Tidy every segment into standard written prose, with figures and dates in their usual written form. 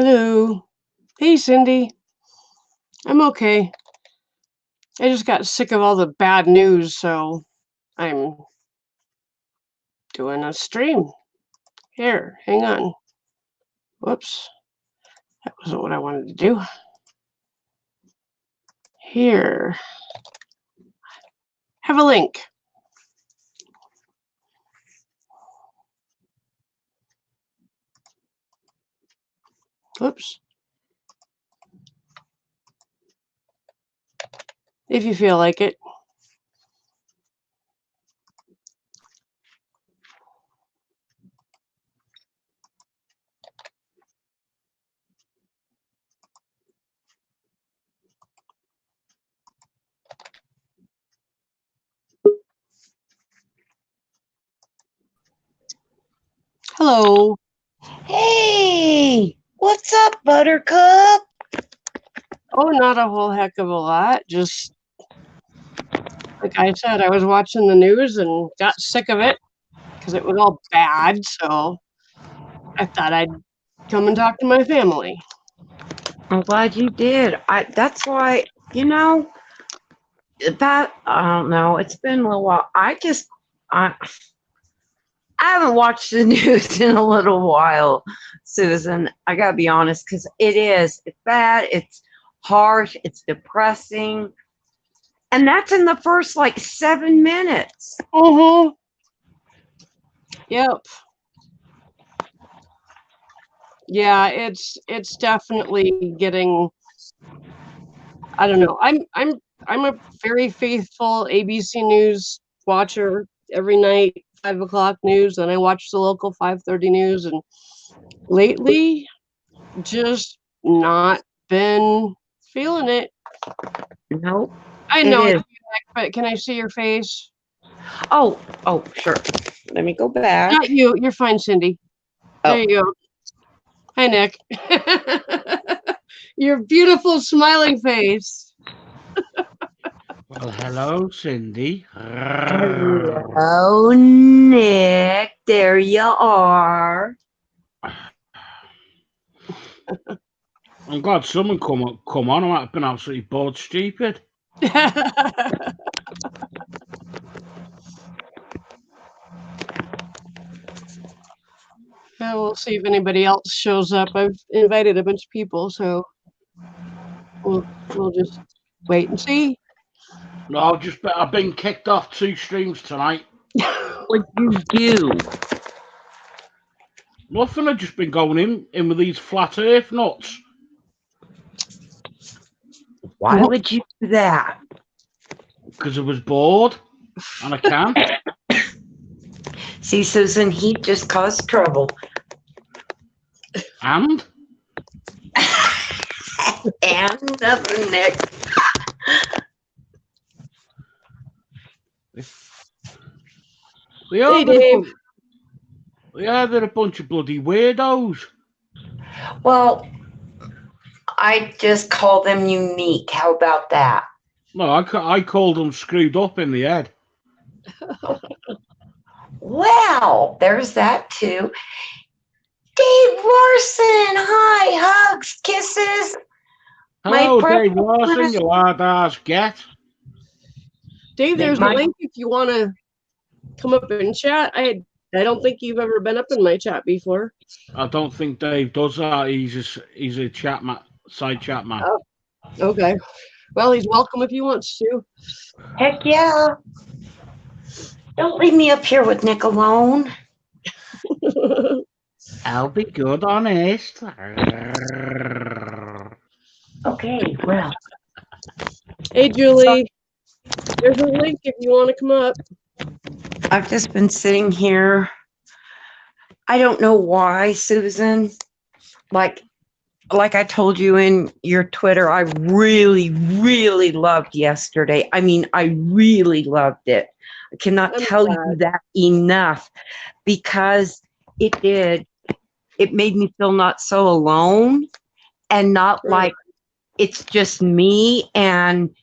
Hello. Hey, Cindy. I'm okay. I just got sick of all the bad news, so I'm doing a stream. Here, hang on. Whoops. That wasn't what I wanted to do. Here. Have a link. Whoops. If you feel like it. Hello. Hey, what's up, Buttercup? Oh, not a whole heck of a lot. Just like I said, I was watching the news and got sick of it because it was all bad. So I thought I'd come and talk to my family. I'm glad you did. That's why, that I don't know. It's been a little while. I haven't watched the news in a little while, Susan. I gotta be honest, because it's bad, it's harsh, it's depressing. And that's in the first like 7 minutes. Mm-hmm. Yep. Yeah, it's definitely getting. I don't know. I'm a very faithful ABC News watcher every night, 5 o'clock news, and I watch the local 5:30 news. And lately, just not been feeling it. Nope. I It know is. it's back, but can I see your face? Oh, sure. Let me go back. Not you. You're fine, Cindy. There Oh, you go. Hi, Nick. Your beautiful smiling face. Well, hello, Cindy. hello, Nick. There you are. I'm glad someone come on. I might have been absolutely bored stupid. Well, we'll see if anybody else shows up. I've invited a bunch of people, so we'll just wait and see. No, I've been kicked off 2 streams tonight. What'd you do? Nothing. I've just been going in with these flat Earth nuts. Why would you do that? Because I was bored, and I can. See, Susan, he just caused trouble. And And nothing, Nick. Hey, Dave. They're a bunch of bloody weirdos. Well, I just call them unique. How about that? No, I called them screwed up in the head. Well, there's that too. Dave Larson, hi, hugs, kisses. Hello, Dave Larson, you hard-ass get. Dave, there's a link if you want to come up and chat. I don't think you've ever been up in my chat before. I don't think Dave does that. He's a chat man, side chat man. Oh, okay. Well, he's welcome if he wants to. Heck yeah. Don't leave me up here with Nick alone. I'll be good, honest. Okay, well. Hey, Julie. There's a link if you want to come up. I've just been sitting here. I don't know why, Susan. Like I told you in your Twitter, I really, really loved yesterday. I mean, I really loved it. I cannot tell you that enough because it did. It made me feel not so alone and not like it's just me. And,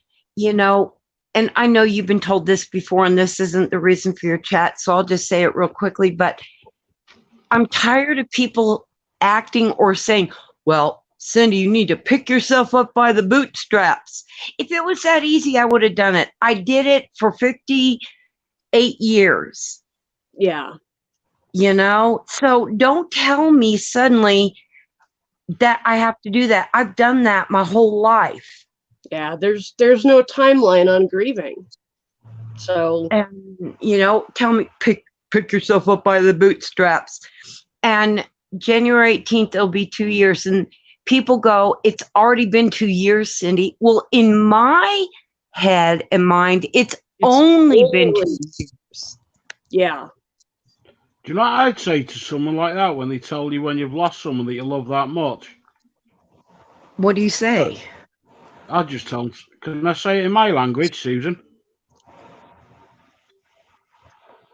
and I know you've been told this before, and this isn't the reason for your chat, so I'll just say it real quickly, but I'm tired of people acting or saying, well, Cindy, you need to pick yourself up by the bootstraps. If it was that easy, I would have done it. I did it for 58 years, Yeah. you know? So don't tell me suddenly that I have to do that. I've done that my whole life. Yeah. There's no timeline on grieving. So, And, you know, tell me, pick yourself up by the bootstraps. And January 18th, it'll be 2 years. And people go, it's already been 2 years, Cindy. Well, in my head and mind, it's only been 2 years. Yeah. Do you know what I'd say to someone like that when they tell you when you've lost someone that you love that much? What do you say? I'd just tell them, can I say it in my language, Susan?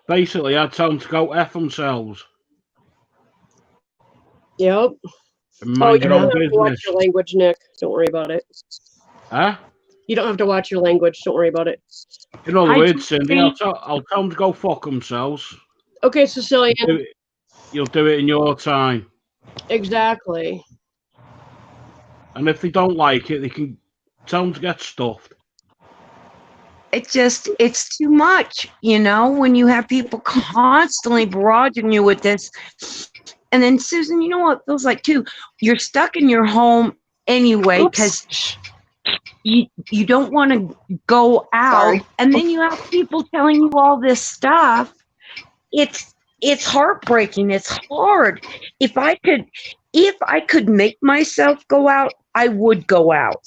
Basically, I'd tell them to go F themselves. Yep. And mind you your don't own have to watch business. your language, Nick. Don't worry about it. Huh? You don't have to watch your language. Don't worry about it. In other words, Cindy, I'll tell them to go fuck themselves. Okay, Cecilian. You'll do it in your time. Exactly. And if they don't like it, they can tell them to get stuffed. It's too much, you know, when you have people constantly barraging you with this. And then, Susan, you know what it feels like too? You're stuck in your home anyway because you don't want to go out. Sorry. And then you have people telling you all this stuff. It's heartbreaking. It's hard. If I could make myself go out, I would go out.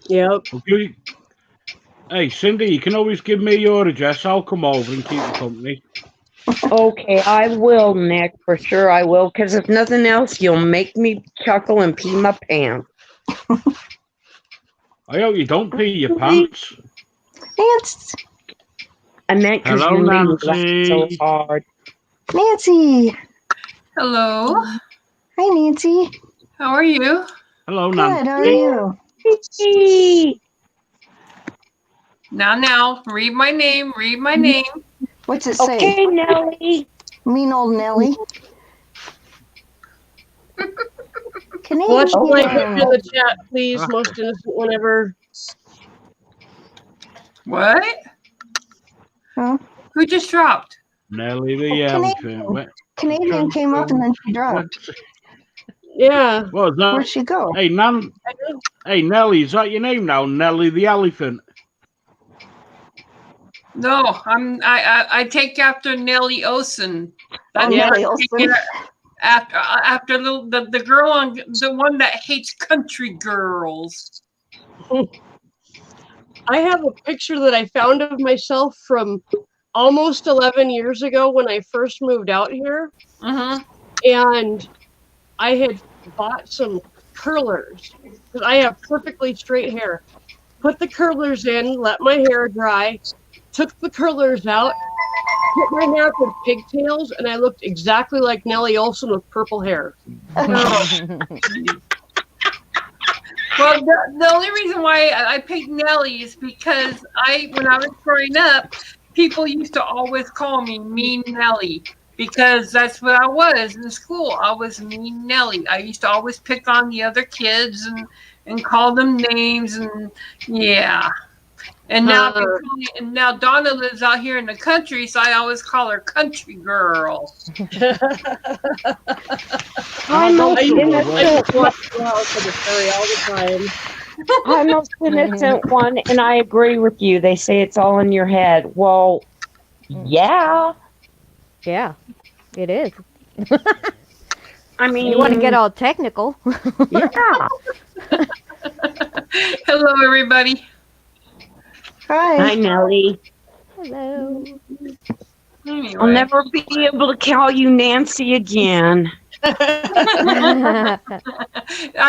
Yep. Okay. Hey, Cindy, you can always give me your address. I'll come over and keep you company. Okay, I will, Nick. For sure I will. Because if nothing else, you'll make me chuckle and pee my pants. I hope you don't pee your pants. Nancy. I meant because you made me laugh so hard. Nancy. Hello. Hi, Nancy. How are you? Hello, Nancy. Good, how are you? Now, read my name. Read my name. What's it say? Okay, Nellie. Mean old Nellie. Canadian. Watch my picture in the chat, please. Most innocent one ever. What? Huh? Who just dropped? Nellie the elephant. Canadian came up and then she dropped. Yeah. What was that? Where'd she go? Hey, Hey, Nellie, is that your name now? Nellie the elephant. No, I take after Nellie Olsen. Nellie Olsen. After the girl on the one that hates country girls. I have a picture that I found of myself from almost 11 years ago when I first moved out here. Mm-hmm. And I had bought some curlers because I have perfectly straight hair. Put the curlers in, let my hair dry, took the curlers out, put my hair up with pigtails, and I looked exactly like Nellie Olsen with purple hair. Well, the only reason why I picked Nellie is because when I was growing up, people used to always call me Mean Nellie because that's what I was in school. I was Mean Nellie. I used to always pick on the other kids and call them names and yeah. And now Donna lives out here in the country, so I always call her Country Girl. I'm most innocent one, and I agree with you. They say it's all in your head. Well, yeah. Yeah, it is. I mean, you want to get all technical. Yeah. Hello, everybody. Hi, Nellie. Hello. Anyway. I'll never be able to call you Nancy again. I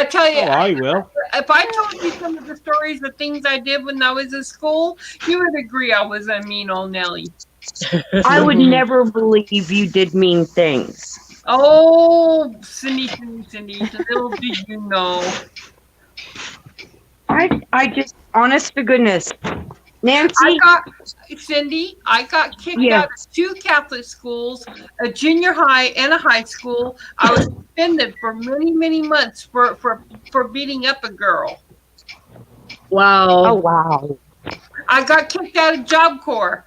tell you, I will. If I told you some of the stories of things I did when I was in school, you would agree I was a mean old Nellie. I would never believe you did mean things. Oh, Cindy, little do you know. I just, honest to goodness, Nancy, Cindy, I got kicked Yeah. out of 2 Catholic schools, a junior high and a high school. I was suspended for many, many months for beating up a girl. Wow. oh wow. I got kicked out of Job Corps.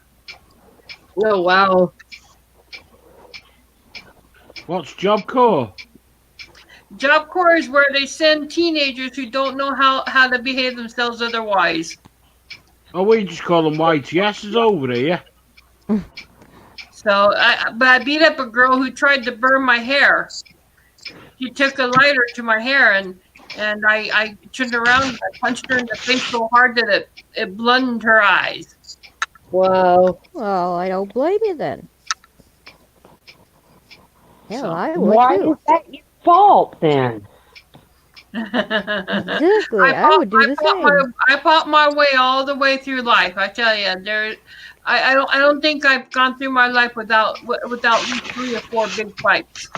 Oh, wow. What's Job Corps? Job Corps is where they send teenagers who don't know how to behave themselves otherwise. Oh, we just call them YTSs over here. So, but I beat up a girl who tried to burn my hair. She took a lighter to my hair, and I turned around and I punched her in the face so hard that it blinded her eyes. Wow. Well, I don't blame you then. Hell, So- I would Why too. is that your fault then? Exactly. I would do the same. I fought my way all the way through life. I tell you, I don't think I've gone through my life without at least 3 or 4 big fights.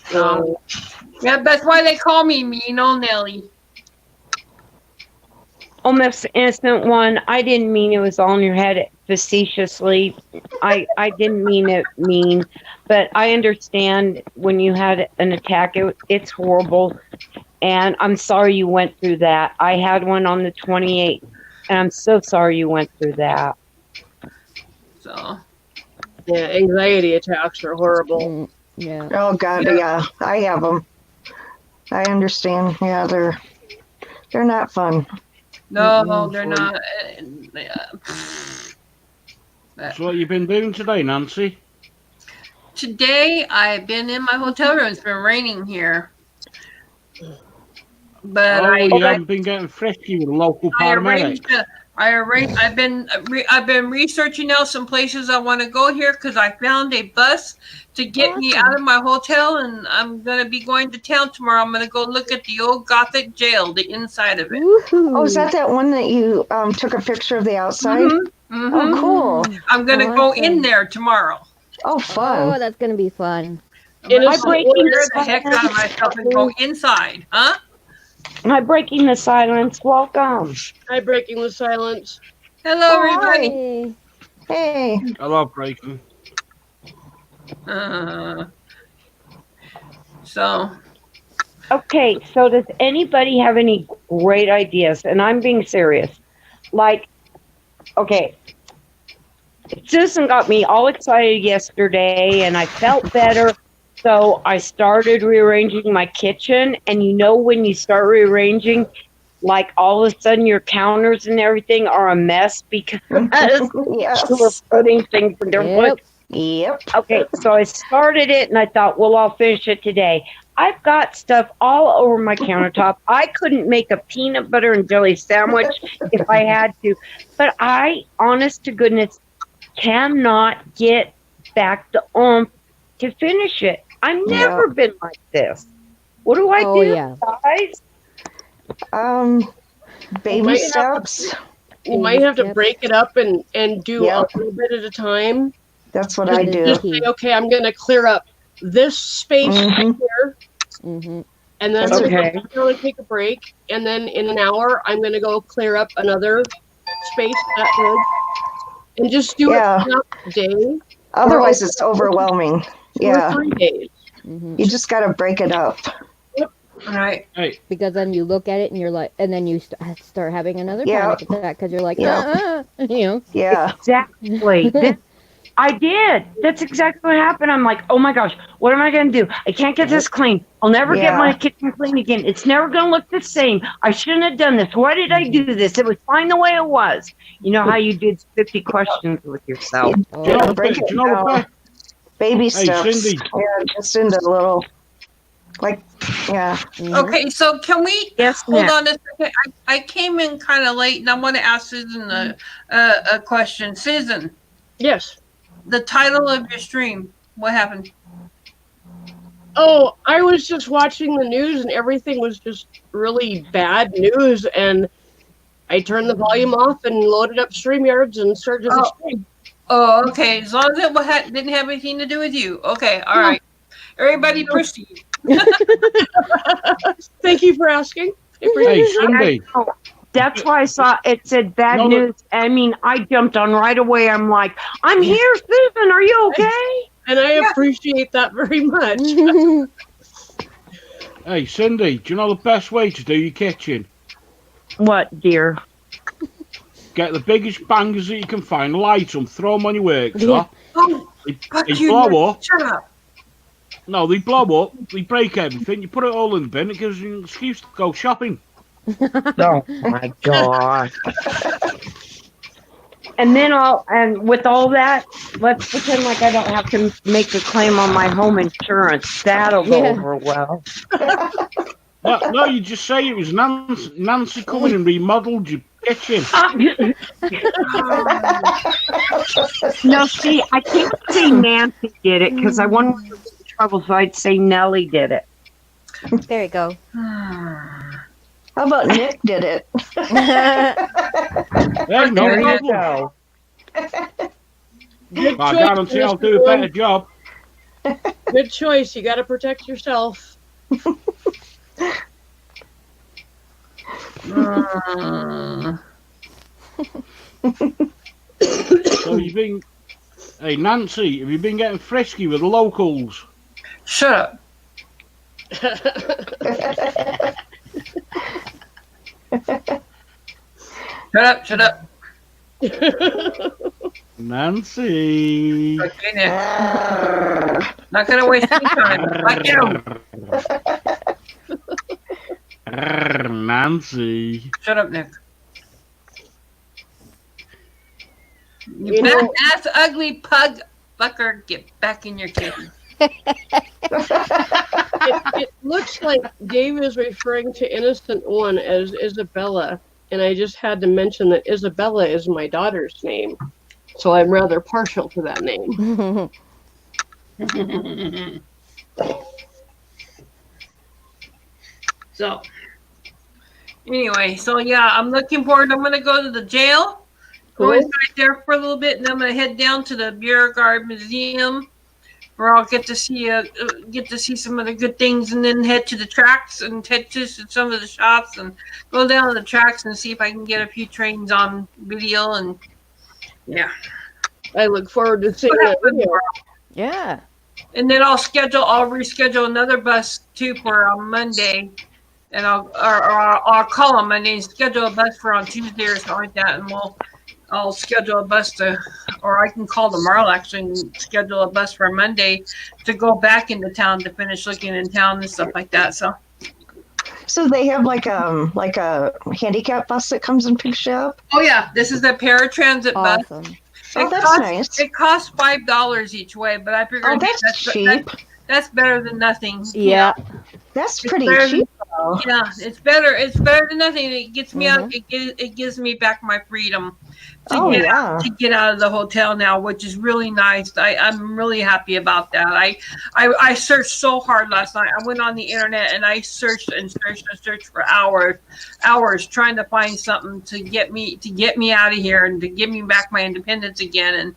So, yeah, that's why they call me Mean Old Nelly. Oh, Miss Innocent One, I didn't mean it was all in your head facetiously. I didn't mean it mean, but I understand when you had an attack, it's horrible. And I'm sorry you went through that. I had one on the 28th, and I'm so sorry you went through that. So, Yeah, anxiety attacks are horrible. Yeah. Oh God, yeah, I have them. I understand. Yeah, they're not fun. no, they're not. So what you been doing today, Nancy? Today, I've been in my hotel room. It's been raining here. But Oh, you haven't been getting frisky with local paramedics. I've been researching now some places I want to go here because I found a bus to get me out of my hotel, and I'm gonna be going to town tomorrow. I'm gonna go look at the old Gothic jail, the inside of it. Woohoo. Oh, is that one that you took a picture of the outside? Mhm. Oh, cool. I'm gonna go in Awesome. there tomorrow. Oh, Oh, fun. that's gonna be fun. I'm gonna Innocent scare One. the heck out of myself and go inside, huh? Am I breaking the silence? Welcome. Hi, breaking the silence. Hello, Oh, everybody. Hey. Hey. I love breaking. So, Okay, so does anybody have any great ideas? And I'm being serious. Like, okay, Susan got me all excited yesterday and I felt better. So I started rearranging my kitchen. And you know, when you start rearranging, like all of a sudden your counters and everything are a mess because Yes. you were putting things in different Yep. places. Yep. Okay, so I started it and I thought, well, I'll finish it today. I've got stuff all over my countertop. I couldn't make a peanut butter and jelly sandwich if I had to. But I, honest to goodness, cannot get back the oomph to finish it. I've never been like this. What do I Oh, do, yeah. guys? Baby might have steps. You might have to Yep. break it up and do Yep. a little bit at a time. That's what I do. Just say, okay, I'm going to clear up this space right Mhm. here, Mm-hmm. and then I'm That's going okay. to go and take a break, and then in an hour, I'm going to go clear up another space that big, and just do Yeah. it throughout the day. Otherwise, it's overwhelming. 2 Yeah. or 3 days. Mm-hmm. You just got to break it up. all right. Hey, Because then you look at it and you're like, and then you start having another Yeah. panic attack because you're like, Yeah. you know. Yeah. Exactly. I did. That's exactly what happened. I'm like, oh my gosh, what am I going to do? I can't get this clean. I'll never get my kitchen clean again. It's never going to look the same. I shouldn't have done this. Why did I do this? It was fine the way it was. You know how you did 50 questions with yourself. Oh, do you know what, break do it you know what, down. Baby Hey, steps. Cindy. Yeah, just into little, like, yeah. mhm. Okay, so can we Yes, hold ma'am. on a second? I came in kind of late, and I want to ask Susan a question. Susan, Yes. the title of your stream, what happened? Oh, I was just watching the news, and everything was just really bad news, and I turned the volume off and loaded up StreamYards and started the stream. Oh, okay. As long as it didn't have anything to do with you. Okay, all right. Everybody proceed. Thank you for asking. I Hey, appreciate it. Cindy. That's why I saw it said bad No, news. I mean, I jumped on right away. I'm like, I'm here, Susan. Are you okay? And I appreciate that very much. Hey, Cindy, do you know the best way to do your kitchen? What, dear? Get the biggest bangers that you can find, light them, throw them on your worktop. Oh, They fuck they you! blow Nick. up. Shut up. No, they blow up. They break everything. You put it all in the bin. It gives you an excuse to go shopping. Oh my God. And then and with all that, let's pretend like I don't have to make a claim on my home insurance. That'll go Yeah. over well. No, you just say it was Nancy coming and remodeled your kitchen. No, see, I can't say Nancy did it because I wanted to get in trouble, so I'd say Nellie did it. There you go. How about Nick did it? Hey, no There you problem. go. Good I choice, guarantee I'll Mr. do a Boone. better job. Good choice. You got to protect yourself. So you've been, hey Nancy, have you been getting frisky with the locals? Shut up. Shut up. Nancy. Okay, Nick. Not gonna waste any time. Fuck you. Nancy. Shut up, Nick. You You know- fat ass ugly pug fucker, get back in your cage. It looks like Dave is referring to Innocent One as Isabella, and I just had to mention that Isabella is my daughter's name, so I'm rather partial to that name. So, anyway, so yeah, I'm looking forward. I'm gonna go to the jail, go Cool. inside there for a little bit, and then I'm gonna head down to the Beauregard Museum, where I'll get to see some of the good things, and then head to the tracks and head to some of the shops and go down the tracks and see if I can get a few trains on video. And yeah, I look forward to seeing that video. Yeah. and then I'll reschedule another bus too for on Monday, and I'll call on Monday and schedule a bus for on Tuesday or something like that, and I'll schedule a bus or I can call tomorrow actually and schedule a bus for Monday to go back into town to finish looking in town and stuff like that. So they have like a handicap bus that comes and picks you up. Oh yeah, this is the paratransit bus. Awesome. Oh, It that's costs- nice. It costs $5 each way, but I figured Oh, that's cheap. That's better than nothing. Yeah. That's It's pretty better cheap. Though. Yeah, it's better. It's better than nothing. It gets me Mm-hmm. out. It gives me back my freedom to Oh get yeah. to get out of the hotel now, which is really nice. I'm really happy about that. I searched so hard last night. I went on the internet and I searched for hours trying to find something to get me out of here and to give me back my independence again. And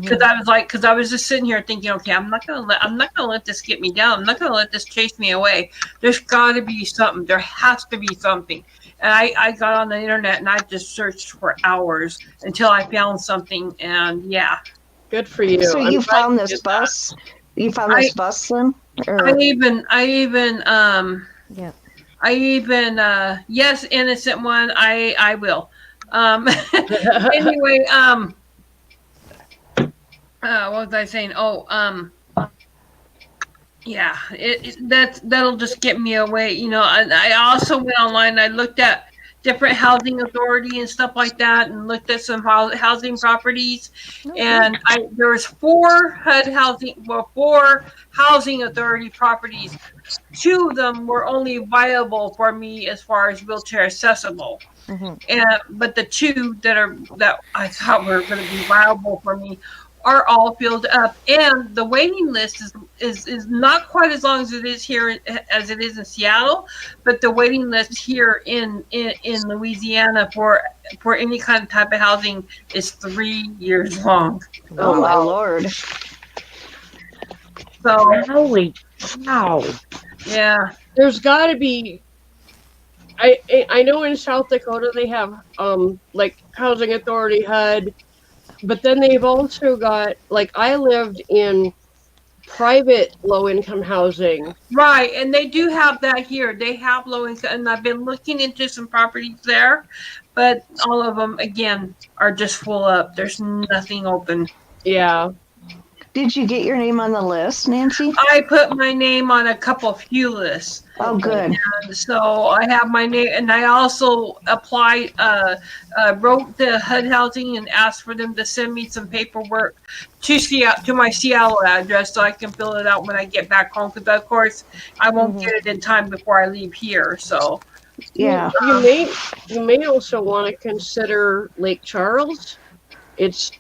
because I was just sitting here thinking, okay, I'm not gonna let this get me down. I'm not gonna let this chase me away. There's got to be something. There has to be something. And I got on the internet and I just searched for hours until I found something. And yeah, Good for you. So I'm you glad found you this did that. bus? You found this bus then? Or- I even Yeah. yes, Innocent One, I will. Anyway, what was I saying? Yeah, that'll just get me away. You know, I also went online and I looked at different housing authority and stuff like that, and looked at some housing properties. And there was four housing authority properties. Two of them were only viable for me as far as wheelchair accessible. But the two that I thought were going to be viable for me are all filled up, and the waiting list is not quite as long as it is here as it is in Seattle, but the waiting list here in Louisiana for any kind of type of housing is 3 years long. oh my lord. So Holy cow. yeah, There's got to be I know in South Dakota they have like housing authority HUD, but then they've also got like I lived in private low income housing. Right, and they do have that here. They have low income, and I've been looking into some properties there, but all of them again are just full up. There's nothing open. Yeah. Did you get your name on the list, Nancy? I put my name on a couple few lists. Oh, good. So I have my name, and I also applied, wrote the HUD housing and asked for them to send me some paperwork to my Seattle address so I can fill it out when I get back home. Because of course I won't get it in time before I leave here. So Yeah. You may also want to consider Lake Charles. It's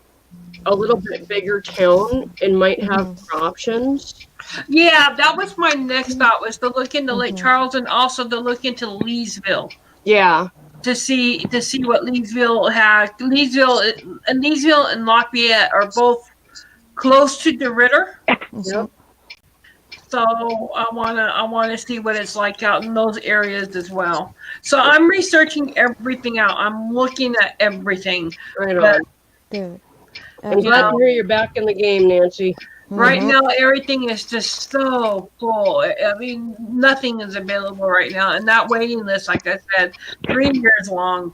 a little bit bigger town and might have more options. yeah, that was my next thought, was to look into Lake Charles and also to look into Leesville. Yeah. To see what Leesville has. Leesville and Lafayette are both close to DeRitter. Yep. So I wanna see what it's like out in those areas as well. So I'm researching everything out. I'm looking at everything. Right But on. Good. I'm glad to hear you're back in the game, Nancy. right now, everything is just so full. I mean, nothing is available right now. And that waiting list, like I said, 3 years long.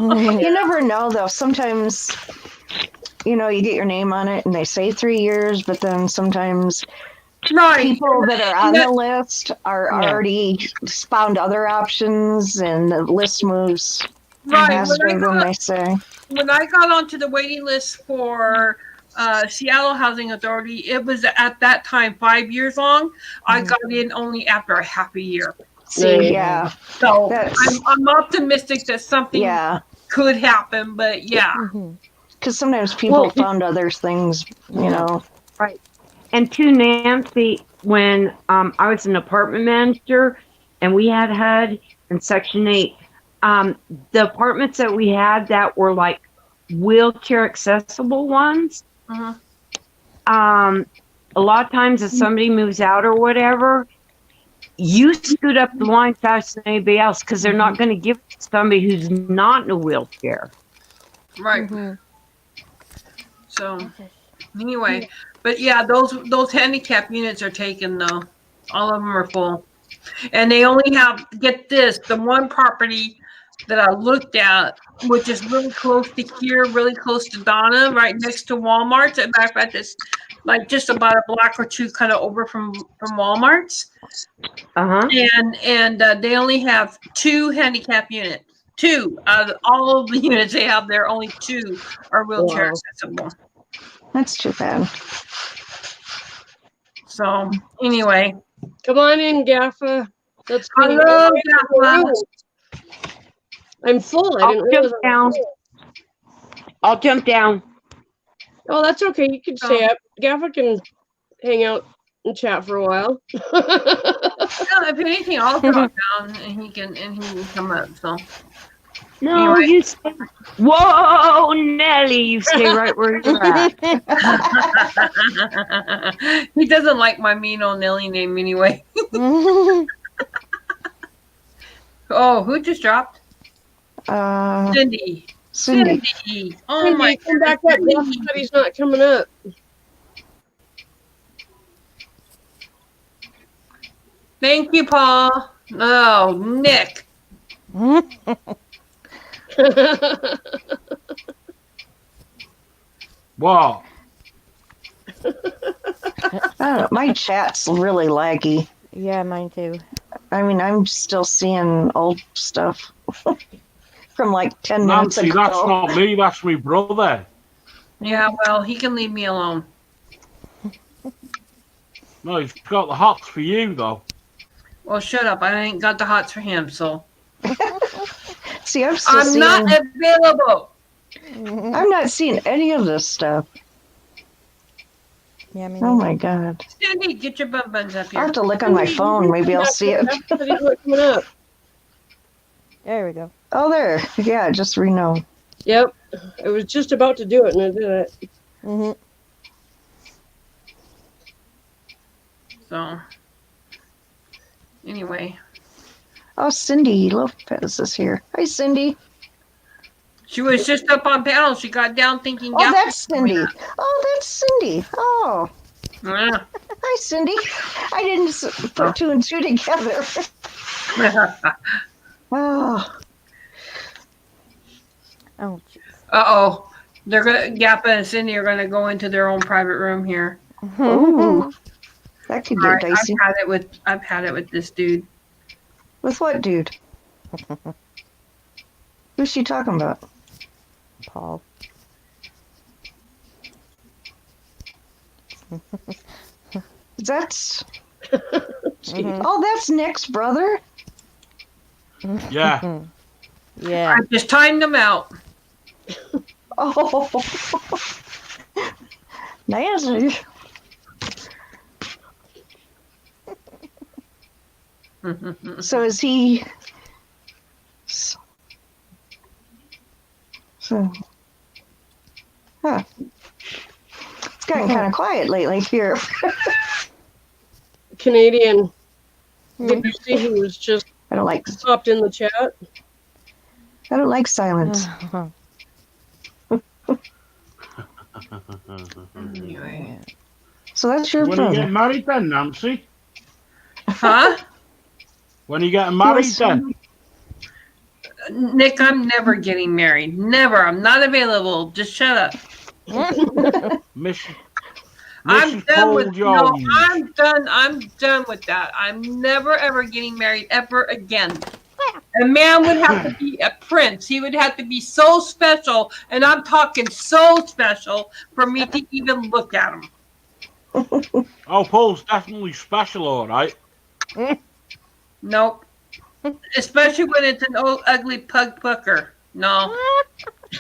You never know, though. Sometimes, you get your name on it and they say 3 years, but then sometimes Right. people that are on the list are already found other options and the list moves Right. faster than they say. When I got onto the waiting list for Seattle Housing Authority, it was at that time 5 years long. I got in only after a half a year. See, yeah. So I'm optimistic that something Yeah. could happen, but yeah. Because sometimes people found other things, Right. And to Nancy, when I was an apartment manager and we had HUD and Section 8, the apartments that we had that were like wheelchair accessible ones, a lot of times if somebody moves out or whatever, you scoot up the line faster than anybody else because they're not going to give it to somebody who's not in a wheelchair. Right. So anyway, but yeah, those handicap units are taken though. All of them are full. And they only have, get this, the one property that I looked at, which is really close to here, really close to Donna, right next to Walmart. In fact, this like just about a block or two kind of over from Walmart's. And they only have 2 handicap units. 2 out of all of the units they have there, only 2 are wheelchair accessible. That's too bad. So anyway, come on in, Gaffa. Let's go. Hello, Gaffa. I'm full. I didn't realize I was full. I'll jump down. Oh, that's okay. You can stay up. Gaffa can hang out and chat for a while. If anything, I'll drop down and he can come up. So no, anyway. You stay. Whoa, Nelly, you stay right where you're at. He doesn't like my mean old Nelly name anyway. Oh, who just dropped? Cindy. Oh my! Come back up. He's not coming up. Thank you, Paul. Oh, Nick. What? My chat's really laggy. Yeah, mine too. I mean, I'm still seeing old stuff from like 10 minutes Nancy, ago. that's not me, that's my brother. Yeah, well, he can leave me alone. No, he's got the hots for you, though. Well, shut up. I ain't got the hots for him, so. See, I'm not available. I'm not seeing any of this stuff. Yeah, oh my God. Cindy, get your buns up here. I'll have to look on my phone. Maybe I'll see it. There we go. Oh, there. Yeah, just Reno. Yep. I was just about to do it and I did it. So, anyway. Oh, Cindy Lopez is here. Hi, Cindy. She was just up on panel. She got down thinking. Oh, that's Cindy. Oh, that's Cindy. Oh, Yeah. hi, Cindy. I didn't put two and two together. Oh, Oh, jeez. Uh-oh. They're gonna Gappa and Cindy are gonna go into their own private room here. ooh, that could All get right, dicey. I've had it with this dude. With what dude? Who's she talking about? Paul. That's oh, that's Nick's brother. Yeah. Yeah. I just timed them out. Oh, Nancy. So is he? So, huh? It's gotten kind of quiet lately here. Canadian. Did you see who was just I don't like. popped in the chat? I don't like silence. Anyway. So that's your When are you brother. getting married then, Nancy? Huh? When are you getting married Yes. then? Nick, I'm never getting married. Never. I'm not available. Just shut up. Mrs. I'm Mrs. done Paul with Jones. I'm done. I'm done with that. I'm never ever getting married ever again. A man would have to be a prince. He would have to be so special, and I'm talking so special for me to even look at him. Oh, Paul's definitely special, all right. Nope. Especially when it's an old ugly pug pucker. No.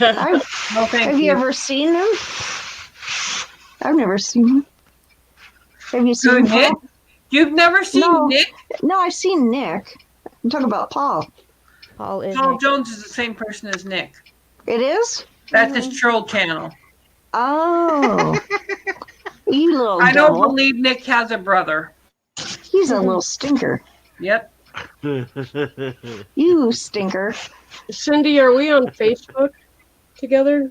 I've, No thank have you ever seen him? I've never seen him. Have you Who, seen Nick? Paul? You've never seen No. Nick? No, I've seen Nick. I'm talking about Paul. Paul is. Paul Jones is the same person as Nick. It is? That's his troll channel. Oh. You little I don't devil. believe Nick has a brother. He's a little stinker. Yep. You stinker. Cindy, are we on Facebook together?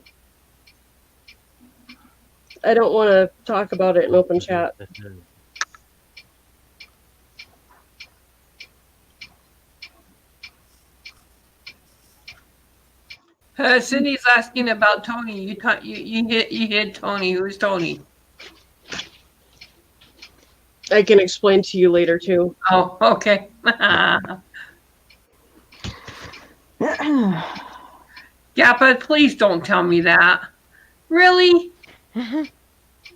I don't want to talk about it in open chat. Cindy's asking about Tony. You hit Tony. Who's Tony? I can explain to you later too. Oh, okay. Gappa, please don't tell me that. Really?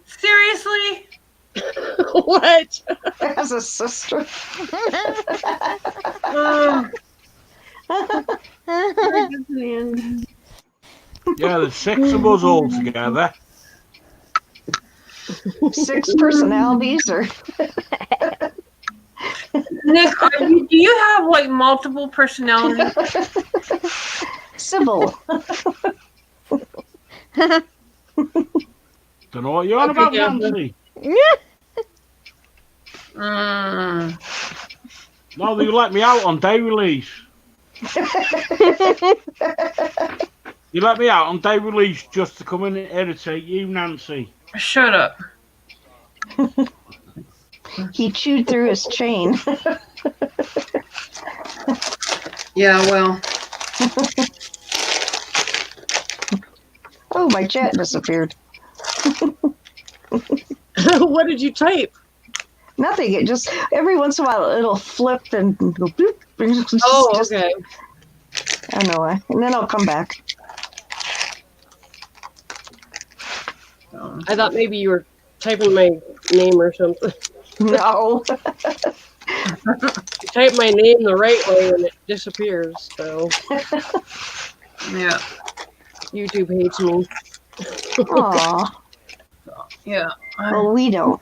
Seriously? What? As a sister. Yeah, there's 6 of us all together. 6 personalities or Nick, do you have like multiple personalities? Sybil. Don't know what you're on Okay, about, yeah. Nancy. Mm. No, they let me out on day release. You let me out on day release just to come in and irritate you, Nancy. Shut up. He chewed through his chain. Yeah, well. Oh, my chat disappeared. What did you type? Nothing. It just every once in a while it'll flip and go bloop. Oh, Just- okay. I don't know why. And then I'll come back. I thought maybe you were typing my name or something. No. You type my name the right way and it disappears. So Yeah. YouTube hates me. Aw. Yeah. Well, we don't.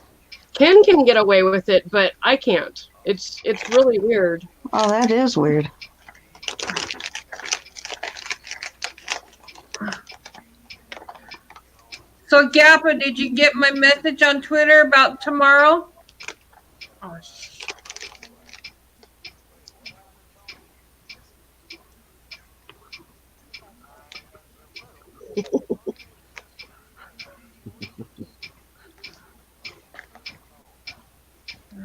Ken can get away with it, but I can't. It's really weird. Oh, that is weird. So, Gappa, did you get my message on Twitter about tomorrow? Oh,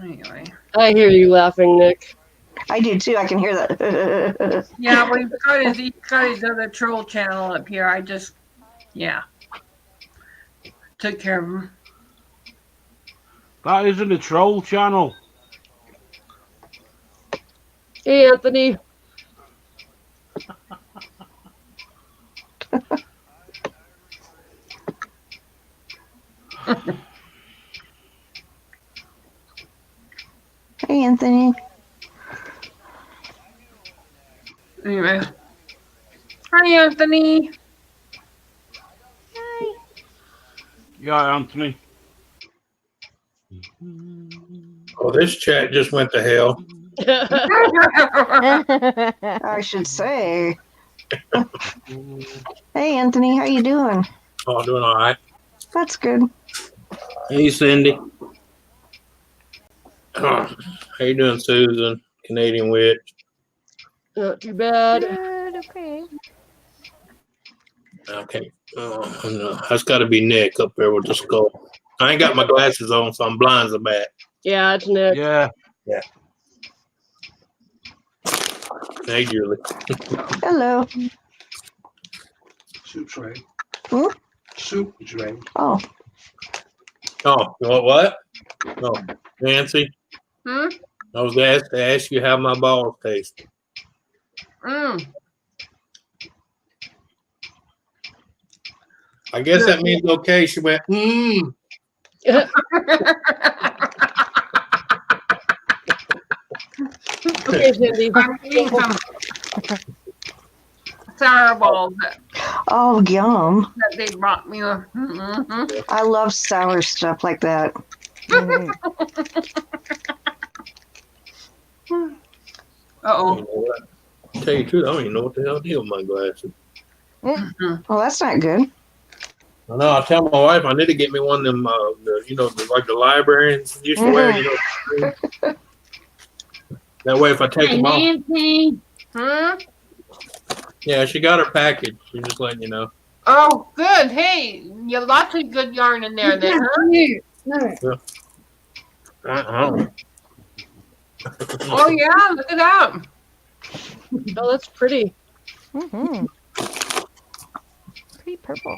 Anyway. I hear you laughing, Nick. I do too. I can hear that. Yeah, well, he's got his other troll channel up here. I just, yeah, took care of him. That isn't a troll channel. Hey, Anthony. Hey, Anthony. Anyway. Hi, Anthony. Yeah, Anthony. Oh, this chat just went to hell. I should say. Hey, Anthony. How you doing? Oh, doing all right. That's good. Hey, Cindy. Oh, how you doing, Susan? Canadian witch. Not too bad. Good, okay. Okay. Oh, no. That's got to be Nick up there with the skull. I ain't got my glasses on, so I'm blind as a bat. Yeah, it's Nick. Yeah. Hey, Julie. Hello. Soup's ready. Hmm? Soup is ready. Oh, Oh, you want what? Oh, Nancy. Hmm? I was asked to ask you how my balls taste. Mm. I guess that means okay. She went, Okay, Cindy. I'm eating some sour balls oh, yum. that they brought me. Mm-hmm. I love sour stuff like that. Mhm. Uh-oh. Tell you the truth, I don't even know what the hell deal with my glasses. Well, that's not good. I know. I tell my wife I need to get me one of them, like the librarians used to wear. That way, if I take them off, Hmm? yeah, she got her package. She's just letting you know. Oh, good. Hey, you have lots of good yarn in there then, huh? Uh-uh. Oh, yeah, look at that. Oh, that's pretty. Mhm. Pretty purple.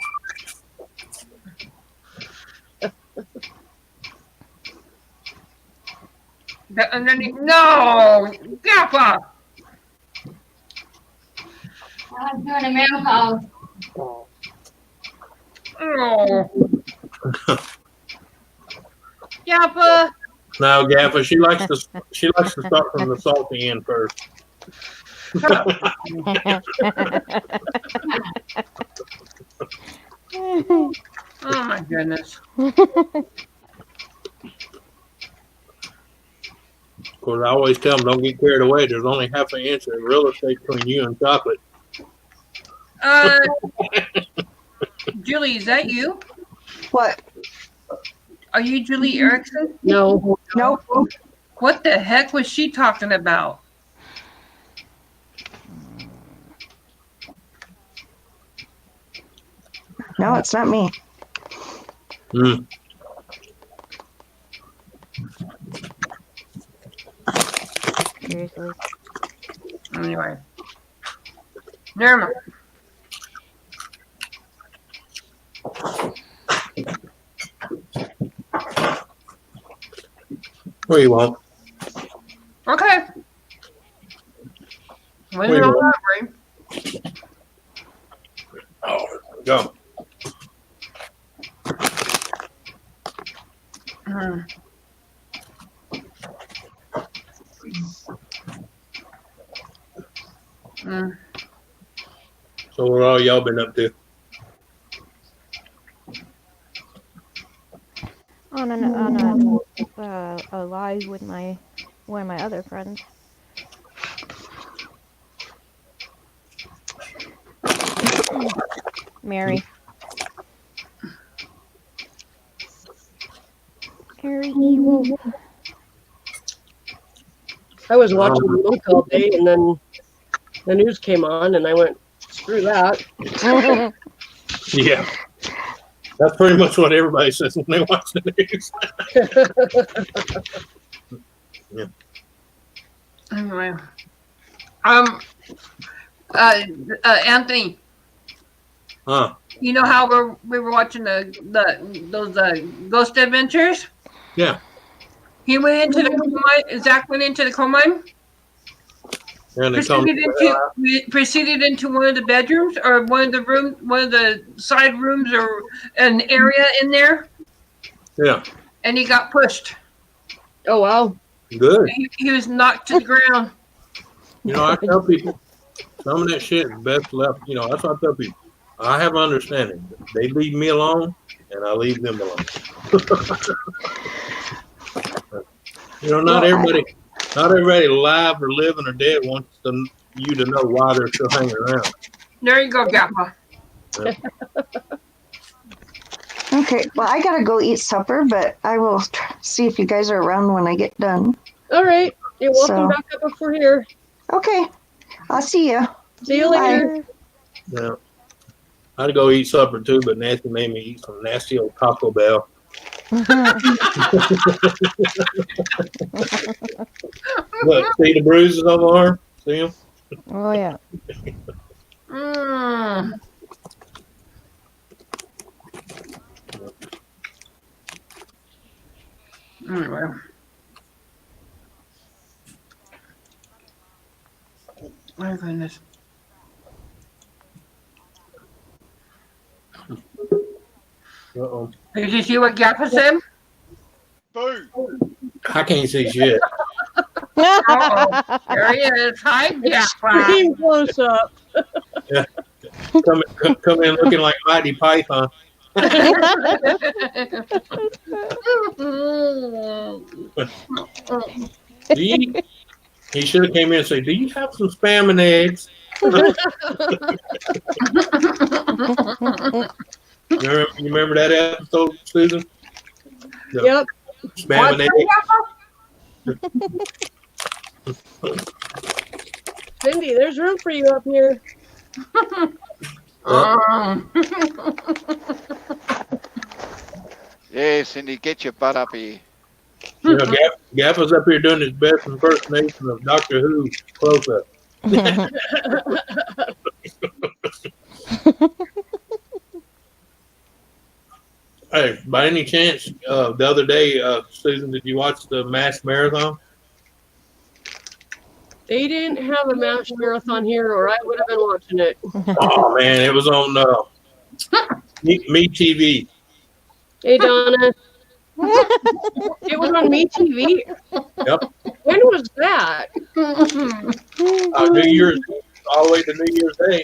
And then no, Gaffa. I'm doing a menopause. Oh. Gaffa. No, Gaffa, she likes to start from the salty end first. Oh, my goodness. Of course, I always tell them don't get carried away. There's only half an inch of real estate between you and chocolate. Julie, is that you? What? Are you Julie Erickson? No. Nope. What the heck was she talking about? No, it's not me. Mm. Seriously. Anyway. Never mind. Well, you won't. Okay. When Wait, you're what? all right, Oh, go. Ray. So what all y'all been up to? On a live with one of my other friends. Mary. Very evil. I was watching the milk all day, and then the news came on, and I went, screw that. Yeah. That's pretty much what everybody says when they watch the news. Yeah. Anyway, Anthony, Huh. you know how we were watching those Ghost Adventures? Yeah. He went into the coal mine. Zach went into the coal mine. And they come Proceeded into one of the bedrooms or one of the side rooms or an area in there. Yeah. And he got pushed. Oh wow. Good. He was knocked to the ground. You know, I tell people some of that shit is best left. You know, that's what I tell people. I have understanding. They leave me alone, and I leave them alone. You know, not everybody alive or living or dead wants you to know why they're still hanging around. There you go, Gappa. Yeah. Okay, well, I gotta go eat supper, but I will see if you guys are around when I get done. All right. You're welcome So- back up if we're here. Okay, I'll see you. See you later. Yeah. I'd go eat supper too, but Nancy made me eat some nasty old Taco Bell. Look, see the bruises on my arm? See them? Oh yeah. Anyway. My goodness. Uh-oh. Did you see what Gappa said? I can't see shit. Uh-oh. There he is. Hi, Gappa. Team close up. Yeah. Come in looking like Mighty Python. He should have came in and said, "Do you have some spam and eggs?" You remember that episode, Susan? The Yep. spam and eggs. Cindy, there's room for you up here. Yeah, Cindy, get your butt up here. You know, Gaffa's up here doing his best impersonation of Doctor Who close-up. Hey, by any chance, the other day, Susan, did you watch the Mass Marathon? They didn't have a match marathon here, or I would have been watching it. Oh man, it was on Me TV. Hey, Donna. It was on Me TV. Yep. When was that? New Year's, all the way to New Year's Day.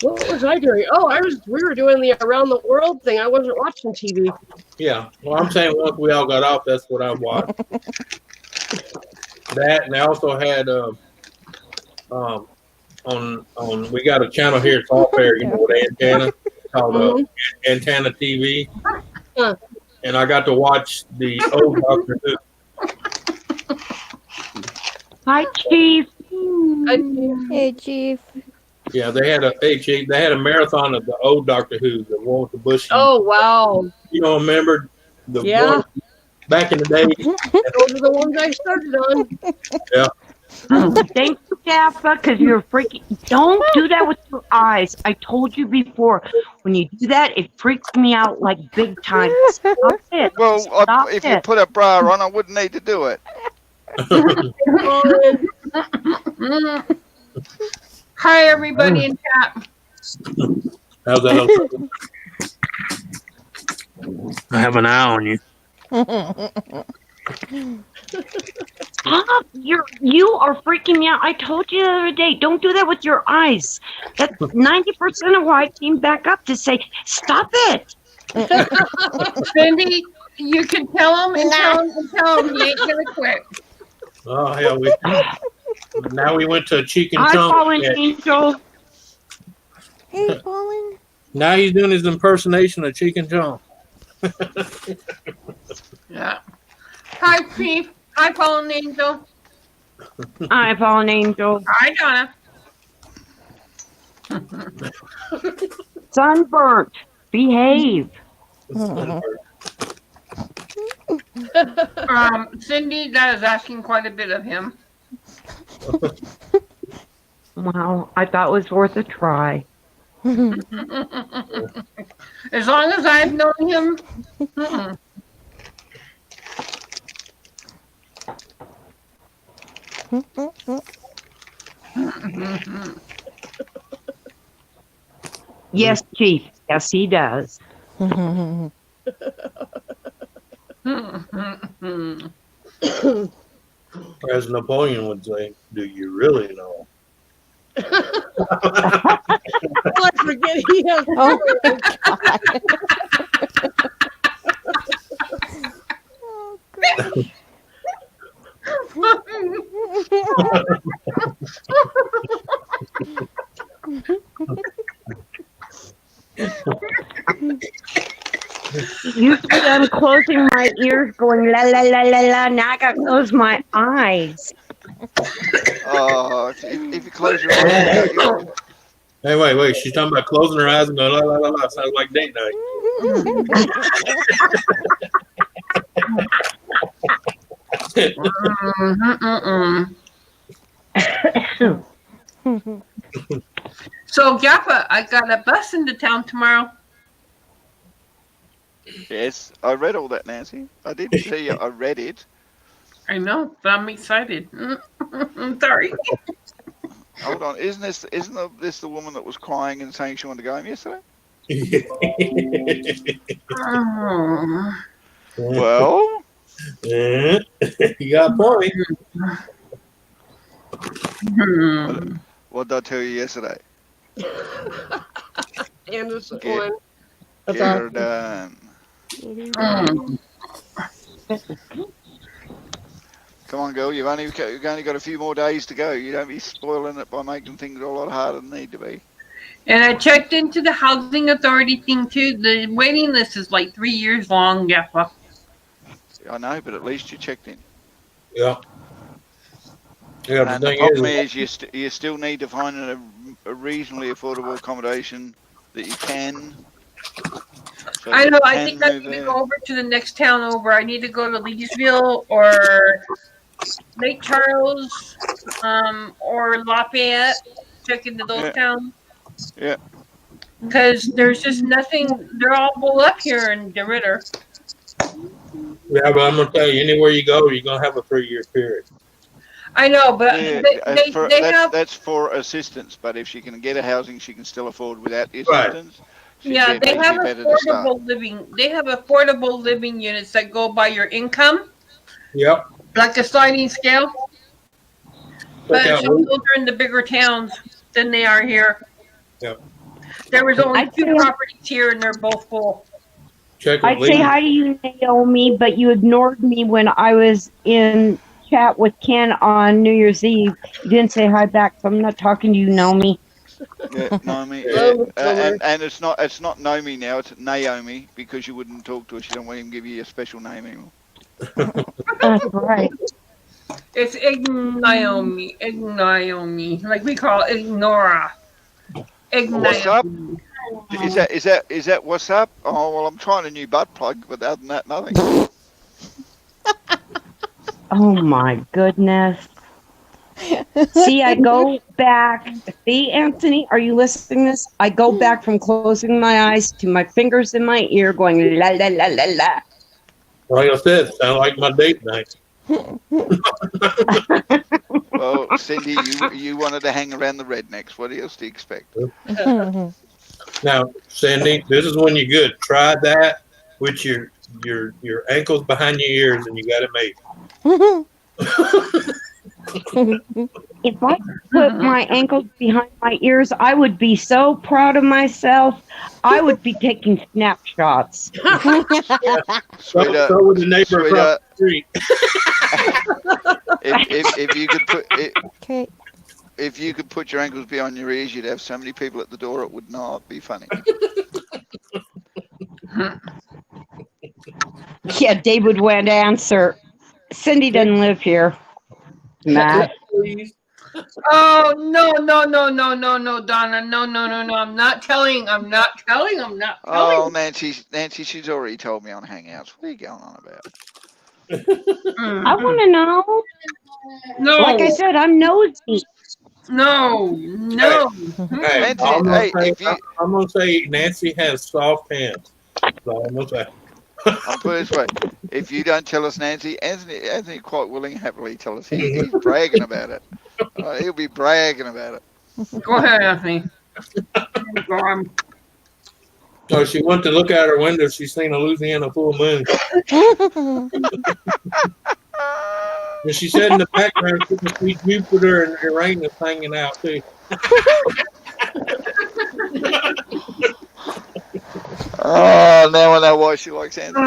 What was I doing? Oh, we were doing the around the world thing. I wasn't watching TV. Yeah. Well, I'm saying once we all got off, that's what I watched. That, and I also had on we got a channel here, it's off air, you know, with Antenna, called Antenna TV. Huh. And I got to watch the old Doctor Who. Hi, Chief. Hey, Chief. Yeah, they had a marathon of the old Doctor Who, the one with the bushy. Oh, wow. You don't remember the Yeah. one back in the day? Those are the ones I started on. Yeah. Thank you, Gaffa, because you're freaking. Don't do that with your eyes. I told you before. When you do that, it freaks me out like big time. Stop it. Well, Stop if it. you put a bra on, I wouldn't need to do it. Hi, everybody in chat. How's that? I have an eye on you. Stop! You are freaking me out. I told you the other day, don't do that with your eyes. That's 90% of why I came back up to say, stop it. Cindy, you can tell him and tell him and tell him he ain't gonna quit. Oh hell, now we went to Cheek and Hi, Chunk. Fallen Angel. Hey, Fallen. Now he's doing his impersonation of Cheek and Chunk. Yeah. Hi, Chief. Hi, Fallen Angel. Hi, Fallen Angel. Hi, Donna. Sunburnt. Behave. Cindy, that is asking quite a bit of him. Well, I thought it was worth a try. As long as I've known him. Yes, Chief. Yes, he does. As Napoleon would say, do you really know? I forget he has. Oh my god. Oh gosh. Usually I'm closing my ears going la la la la la. Now I gotta close my eyes. Oh, if you close your eyes, Hey, wait. She's talking about closing her eyes and going la la la la. Sounds like date night. So, Gappa, I got a bus into town tomorrow. yes, I read all that, Nancy. I didn't tell you I read it. I know, but I'm excited. I'm sorry. Hold on, isn't this the woman that was crying and saying she wanted to go home yesterday? Oh. Well, You got a point. what did I tell you yesterday? Anderson Get- one. That's Get her awesome. done. Come on, girl. You've only got a few more days to go. You don't be spoiling it by making things a lot harder than they need to be. And I checked into the housing authority thing too. The waiting list is like 3 years long, Gappa. I know, but at least you checked in. Yeah. Yeah, And the problem is, you still need to find a reasonably affordable accommodation that you can. So I you know. I can think I move need to there. go over to the next town over. I need to go to Leesville or Lake Charles, or Lafayette. Check into those Yeah. towns. Yeah. Because there's just nothing. They're all full up here in DeRitter. Yeah, but I'm gonna tell you, anywhere you go, you're gonna have a 3-year period. I know, but Yeah, they have. that's for assistance. But if she can get a housing, she can still afford without the Right. assistance. Yeah, they have better to start. affordable living. They have affordable living units that go by your income, Yep. like a sliding scale. But Check out some those are in the bigger towns than they are here. Yep. There was only I'd 2 say- properties here, and they're both full. Check I'd with say Lee. hi to you, Naomi, but you ignored me when I was in chat with Ken on New Year's Eve. You didn't say hi back, so I'm not talking to you, Naomi. Yeah, Naomi. Hello, Yeah. Summer. And it's not Naomi now. It's Naomi because you wouldn't talk to her. She don't want him to give you a special name anymore. That's right. It's Ignaomi, like we call it Ignora. What's up? Ignaomi. Is that what's up? Oh well, I'm trying a new butt plug, but other than that, nothing. Oh my goodness. See, I go back. See, Anthony, are you listening to this? I go back from closing my eyes to my fingers in my ear going la la la la la. Like I said, sound like my date night. Well, Cindy, you wanted to hang around the rednecks. What else do you expect? Now, Sandy, this is when you're good. Try that with your ankles behind your ears, and you got it made. If I put my ankles behind my ears, I would be so proud of myself. I would be taking snapshots. So with the neighbor across the street. if you could put Okay. if you could put your ankles behind your ears, you'd have so many people at the door. It would not be funny. Yeah, David would answer. Cindy doesn't live here. Matt. Please. Oh no, Donna, no. I'm not telling. Oh, Nancy, she's already told me on Hangouts. What are you going on about? I want to know. No, Like I said, I'm nosy. no. Hey, Nancy, I'm gonna hey, say, if you, I'm gonna say Nancy has soft hands. So I'm gonna say. I'm put it this way: if you don't tell us, Anthony quite willing, happily tell us. He's bragging about it. He'll be bragging about it. Go ahead, Anthony. Go on. So she went to look out her window. She seen a Louisiana full moon. And she said in the background she could see Jupiter and Uranus hanging out too. Oh, now I know why she likes Anthony.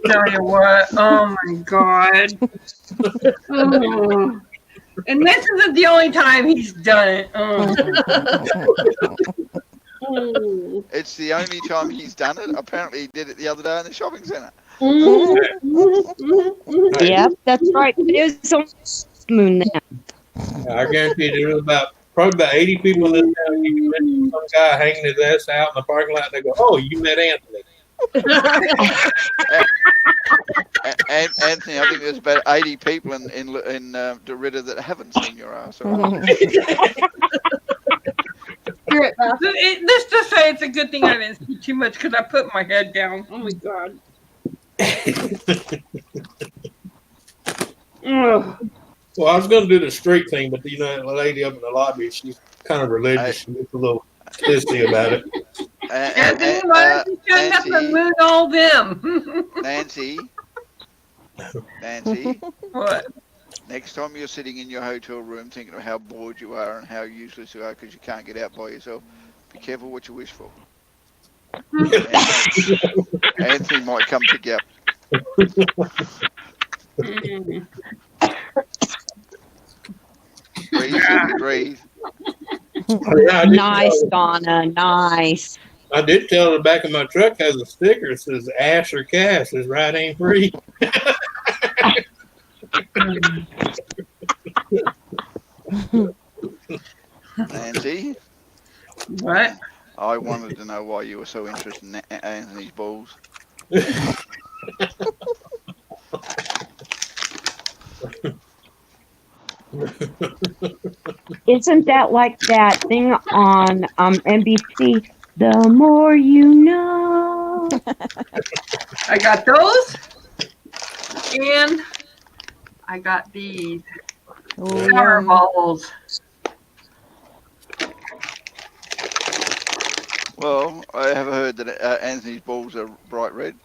Tell you what. Oh my God. And this isn't the only time he's done it. It's the only time he's done it. Apparently, he did it the other day in the shopping centre. Yep, that's right. It is on the moon then. I guarantee you there was probably about 80 people in this town. You met some guy hanging his ass out in the parking lot and they go, "Oh, you met Anthony." And Anthony, I think there's about 80 people in Derrida that haven't seen your ass. Let's just say it's a good thing I didn't speak too much because I put my head down. Oh my God. Well, I was going to do the street thing, but the lady up in the lobby, she's kind of religious. She gets a little pissy about it. Anthony, why don't you shut up and moon all them? Nancy. What? Next time you're sitting in your hotel room thinking of how bored you are and how useless you are because you can't get out by yourself, be careful what you wish for. Anthony might come pick you up. Breathe. Yeah, Nice, Donna. Nice. I did tell her the back of my truck has a sticker that says "Ash or Cash is right ain't free." Nancy? What? I wanted to know why you were so interested in Anthony's balls. Isn't that like that thing on NBC? The more you know. I got those. And I got these. Sour balls. Well, I have heard that Anthony's balls are bright red.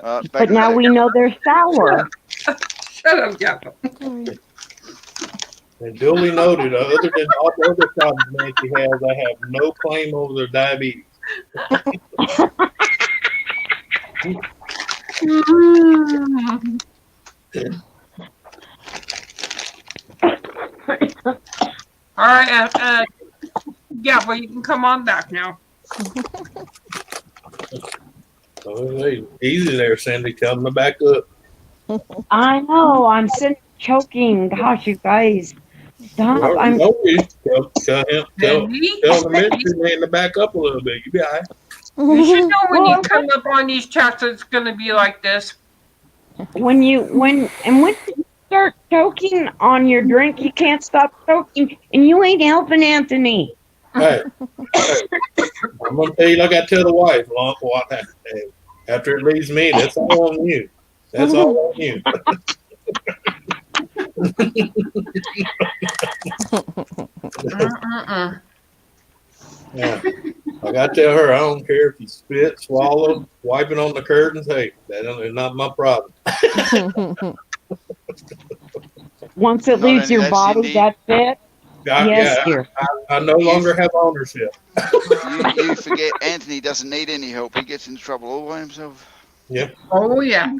But now we know they're sour. Shut up, Jeff. And duly noted, other than all the other problems Nancy has, I have no claim over their diabetes. All right, yeah, well, you can come on back now. Oh, hey, easy there, Sandy. Tell them to back up. I know. I'm sitting choking. Gosh, you guys. Stop. Well, I'm. tell the mystery man to back up a little bit. You be all right. You should know when you come up on these chats, it's going to be like this. When you start choking on your drink, you can't stop choking, and you ain't helping Anthony. Hey, I'm gonna tell you like I tell the wife. After it leaves me, that's all on you. That's all on you. Yeah. Like I tell her, I don't care if you spit, swallow, wiping on the curtains. Hey, that is not my problem. Once it leaves your body, that's it. Yes, dear. I no longer have ownership. You forget Anthony doesn't need any help. He gets in trouble all by himself. Yep. Oh, yeah.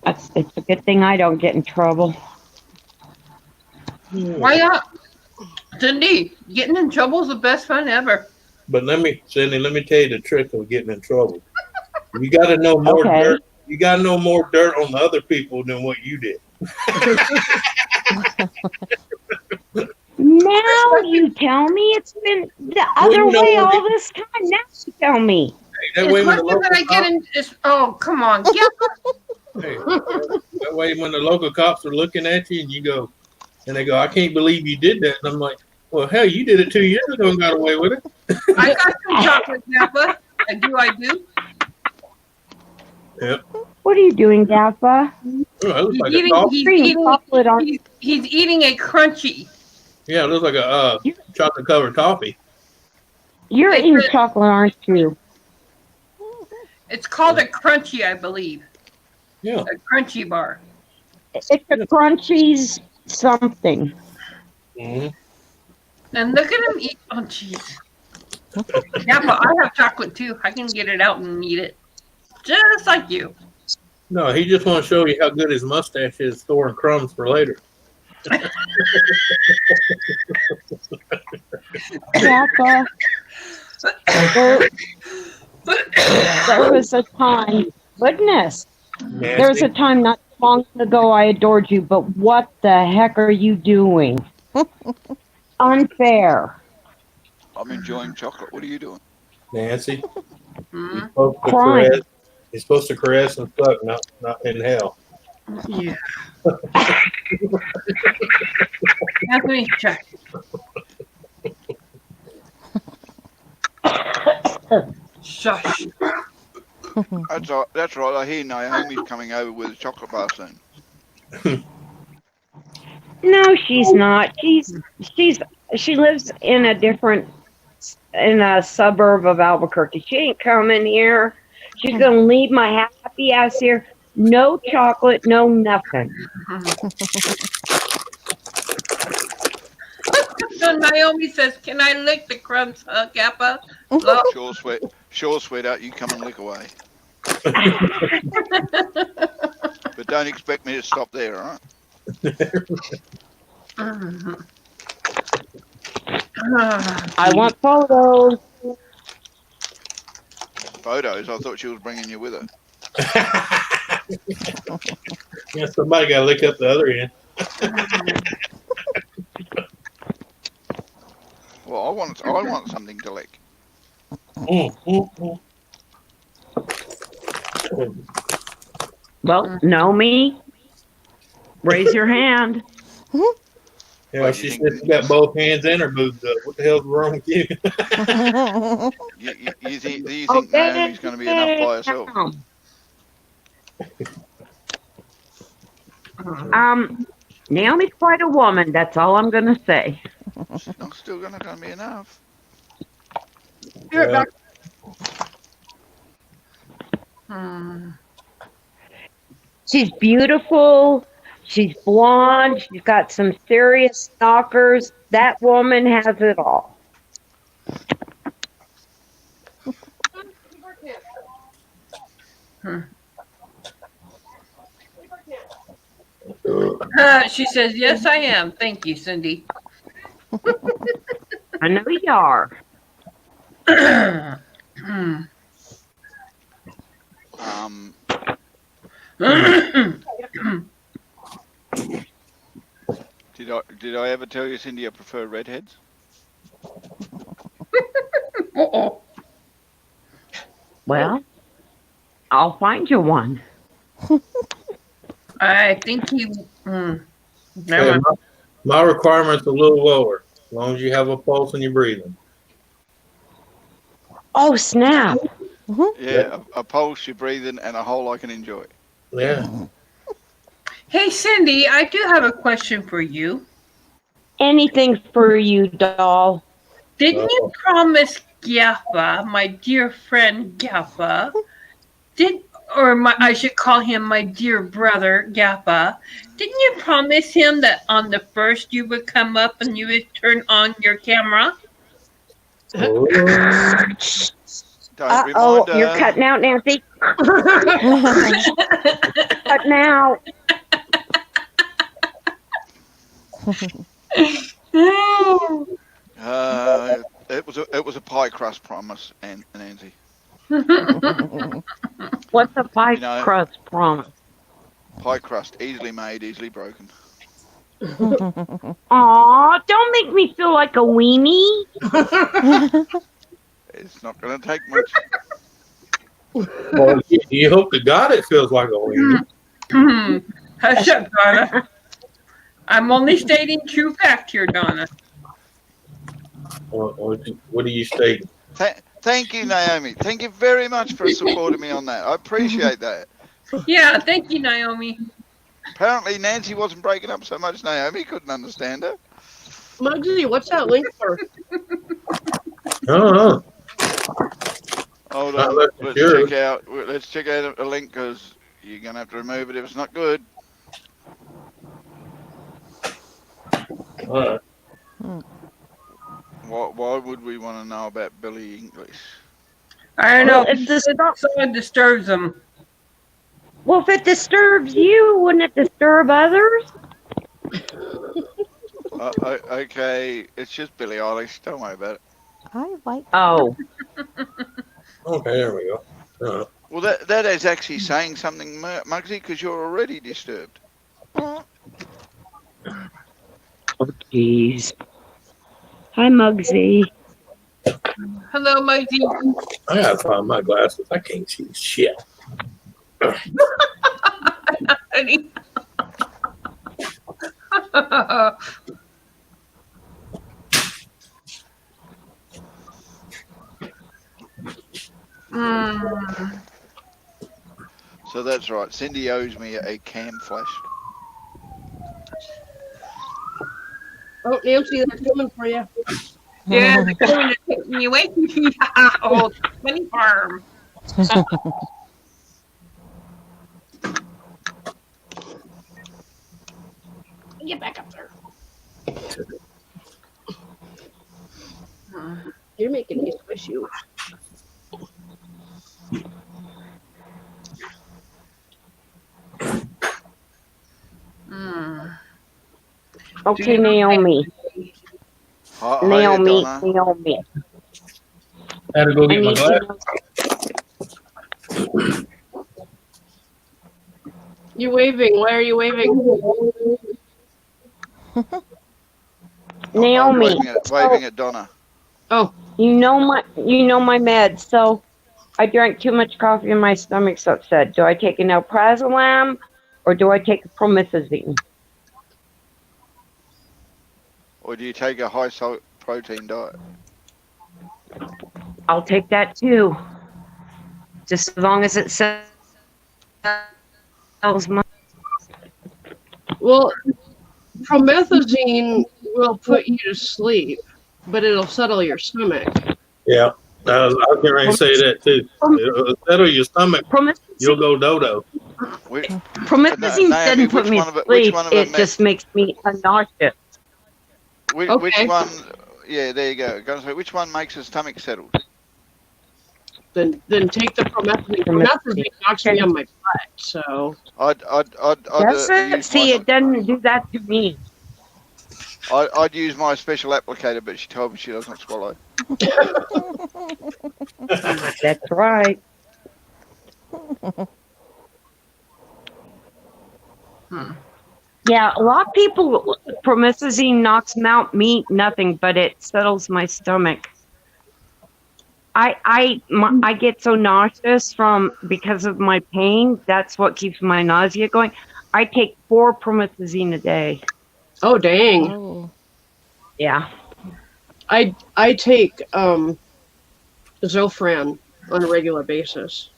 It's a good thing I don't get in trouble. Why not? Cindy, getting in trouble is the best fun ever. But Cindy, let me tell you the trick of getting in trouble. You got to know more Okay. dirt. You got to know more dirt on the other people than what you did. Now you tell me. It's been the other you know, way all this time. Now you tell me. That As way, when much the as I get in, oh come on, yeah. that way, when the local cops are looking at you, and you go, and they go, "I can't believe you did that," and I'm like, "Well, hell, you did it 2 years ago and got away with it." I got some chocolate, Napa. I do. Yep. What are you doing, Gaffa? Oh, that looks He's like eating. a coffee. He's Cream eating. chocolate on. He's eating a crunchy. Yeah, it looks like a chocolate covered toffee. You're It's eating a- chocolate, aren't you? It's called a crunchy, I believe. Yeah. A crunchy bar. It's a crunchies something. Mm-hmm. And look at him eat. Oh, jeez. Yeah, but I have chocolate too. I can get it out and eat it, just like you. No, he just wants to show you how good his mustache is storing crumbs for later. Gaffa, there was a time. Goodness, there was a time not long ago I adored you, but what the heck are you doing? Unfair. I'm enjoying chocolate. What are you doing? Nancy, Hmm? he's supposed to Crying. caress. He's supposed to caress and suck, not inhale. Yeah. Anthony, check. Shush. That's right. I hear Naomi's coming over with a chocolate bar soon. No, she's not. She lives in a suburb of Albuquerque. She ain't coming here. She's gonna leave my happy ass here. No chocolate, no nothing. So Naomi says, "Can I lick the crumbs, Kappa?" Sure, sweetheart. You come and lick away. But don't expect me to stop there, all right? I want photos. Photos? I thought she was bringing you with her. Yeah, somebody got to lick up the other end. Well, I want something to lick. Well, Naomi, raise your hand. Yeah, she said she got both hands and her boobs up. What the hell's wrong with you? You think Naomi's going to be enough by herself? Naomi's quite a woman. That's all I'm gonna say. She's not still going to be enough. Well, She's beautiful. She's blonde. She's got some serious knockers. That woman has it all. She says, "Yes, I am. Thank you, Cindy." I know you are. Did I ever tell you, Cindy, I prefer redheads? Well, I'll find you one. I think you. hey, Never mind. my requirement's a little lower, as long as you have a pulse and you're breathing. Oh, snap. Yeah, a pulse, you're breathing, and a hole I can enjoy. Yeah. Hey, Cindy, I do have a question for you. Anything for you, doll. Didn't you promise Gaffa, my dear friend Gaffa, I should call him my dear brother Gaffa, didn't you promise him that on the first you would come up and you would turn on your camera? Don't Uh-oh, remind her. you're cutting out, Nancy. Cutting out. It was a pie crust promise, Nancy. What's a pie You know- crust promise? Pie crust, easily made, easily broken. Aw, don't make me feel like a weenie. It's not going to take much. Well, you hope to God it feels like a weenie. Hush up, Donna. I'm only stating true fact here, Donna. What do you state? Thank you, Naomi. Thank you very much for supporting me on that. I appreciate that. Yeah, thank you, Naomi. Apparently, Nancy wasn't breaking up so much. Naomi couldn't understand her. Muggsy, what's that link for? I don't know. Hold Not on. unless it's yours. Let's check out a link because you're going to have to remove it if it's not good. All right. Why would we want to know about Billy English? I don't know. Well, if this Someone disturbs them. Well, if it disturbs you, wouldn't it disturb others? Okay, it's just Billie Eilish. Don't worry about it. I like. Oh. Okay, there we go. Well, that is actually saying something, Muggsy, because you're already disturbed. Oh, jeez. Hi, Muggsy. Hello, Muggsy. I gotta find my glasses. I can't see shit. Honey. So that's right. Cindy owes me a cam flash. Oh, Nancy, they're coming for you. Yeah, they're coming to take me away. Oh, money farm. Get back up there. You're making me squish you. Okay, Naomi. Hiya, Naomi. Donna. Naomi. I had to go I get my need to glasses. know. You're waving. Why are you waving? Naomi. Waving at Donna. Oh, You know my meds. So I drank too much coffee and my stomach's upset. Do I take an alprazolam or do I take a promethazine? Or do you take a high salt protein diet? I'll take that too. Just as long as it sells my. well, promethazine will put you to sleep, but it'll settle your stomach. Yeah, I was getting ready to say that too. It'll settle your stomach. You'll go dodo. Promethazine Naomi, doesn't put me to which sleep. one of It them just makes me nauseous. Which Okay. one? Yeah, there you go. Gonna say, which one makes the stomach settled? Then take the promethazine. Promethazine knocks me on my butt. So Does it? See, it doesn't do that to me. I'd use my special applicator, but she told me she doesn't swallow. That's right. Yeah, a lot of people, promethazine knocks them out, me, nothing, but it settles my stomach. I get so nauseous because of my pain. That's what keeps my nausea going. I take 4 promethazine a day. oh dang. Oh. Yeah. I take Zofran on a regular basis.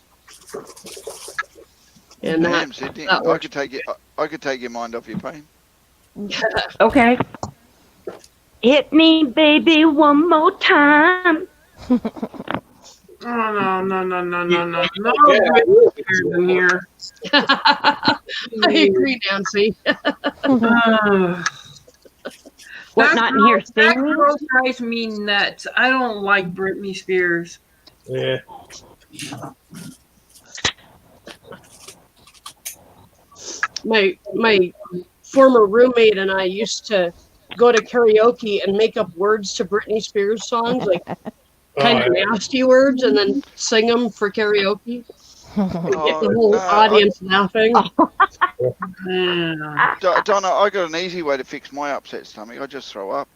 And Damn, Sydney, that I could take your mind off your pain. Okay. Hit me, baby, one more time. Oh, no. Yeah. In here. I agree, Nancy. What, not in here That singing? girl drives me nuts. I don't like Britney Spears. Yeah. My former roommate and I used to go to karaoke and make up words to Britney Spears songs. Like kind of nasty words and then sing them for karaoke. Get the whole audience laughing. Yeah. Donna, I got an easy way to fix my upset stomach. I just throw up.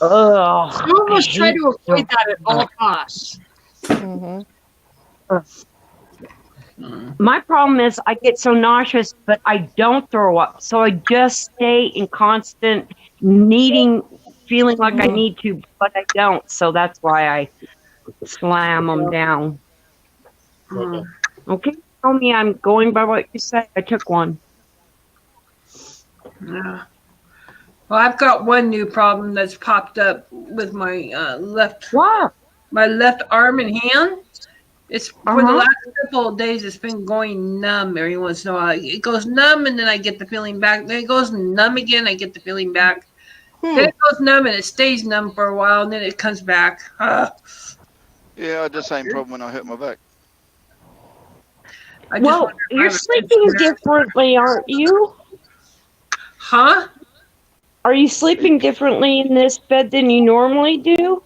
Oh, Some of us try to avoid that at all costs. my problem is I get so nauseous, but I don't throw up. So I just stay in constant feeling like I need to, but I don't. So that's why I slam them down. Okay, tell me I'm going by what you said. I took one. Yeah. Well, I've got one new problem that's popped up with my left arm and hand. It's for the last couple of days. It's been going numb every once in a while. It goes numb, and then I get the feeling back. Then it goes numb again. I get the feeling back. Then it goes numb, and it stays numb for a while, and then it comes back. Yeah, I had the same problem when I hurt my back. Well, you're sleeping differently, aren't you? Huh? Are you sleeping differently in this bed than you normally do?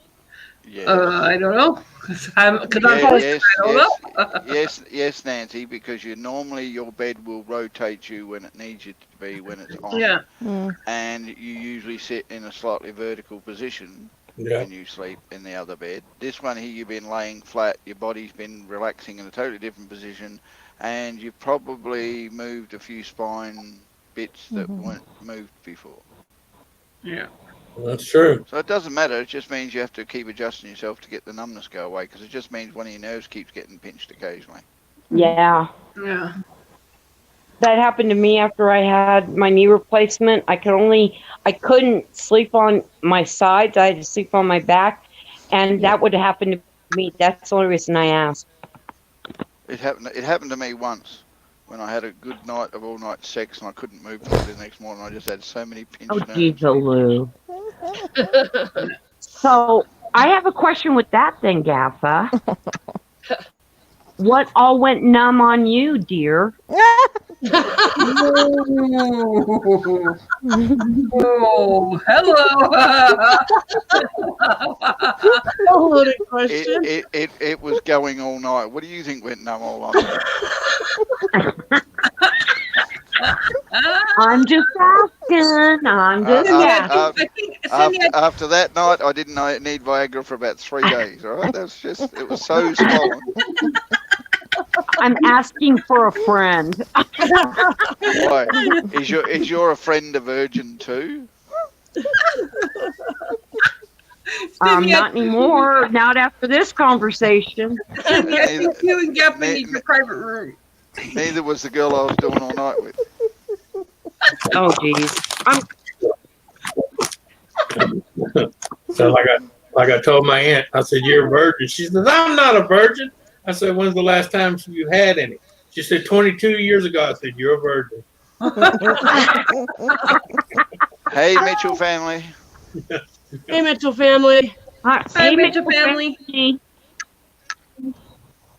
Yes. I don't know. Yes, Nancy, because normally your bed will rotate you when it needs you to be when it's on. Yeah. And you usually sit in a slightly vertical position when you sleep in the other bed. This one here, you've been laying flat, your body's been relaxing in a totally different position, and you've probably moved a few spine bits that weren't moved before. Yeah. Well, that's true. So it doesn't matter. It just means you have to keep adjusting yourself to get the numbness go away, because it just means one of your nerves keeps getting pinched occasionally. Yeah. Yeah. That happened to me after I had my knee replacement. I couldn't sleep on my sides. I had to sleep on my back, and that would happen to me. That's the only reason I asked. It happened to me once when I had a good night of all night sex and I couldn't move the next morning. I just had so many pinched nerves. Geez, Lou. So I have a question with that then, Gaffa. What all went numb on you, dear? Oh, hello. Loaded question. It was going all night. What do you think went numb all night? I'm just asking. After that night, I didn't need Viagra for about 3 days. All right, it was so swollen. I'm asking for a friend. Why? Is your friend a virgin too? Not anymore. Not after this conversation. You and Gap need your private room. Neither was the girl I was doing all night with. Oh, geez. So like I told my aunt, I said, "You're a virgin." She says, "I'm not a virgin." I said, "When's the last time you had any?" She said, 22 years ago. I said, "You're a virgin." Hey, Mitchell family. Hey, Mitchell family. Hi, Mitchell family.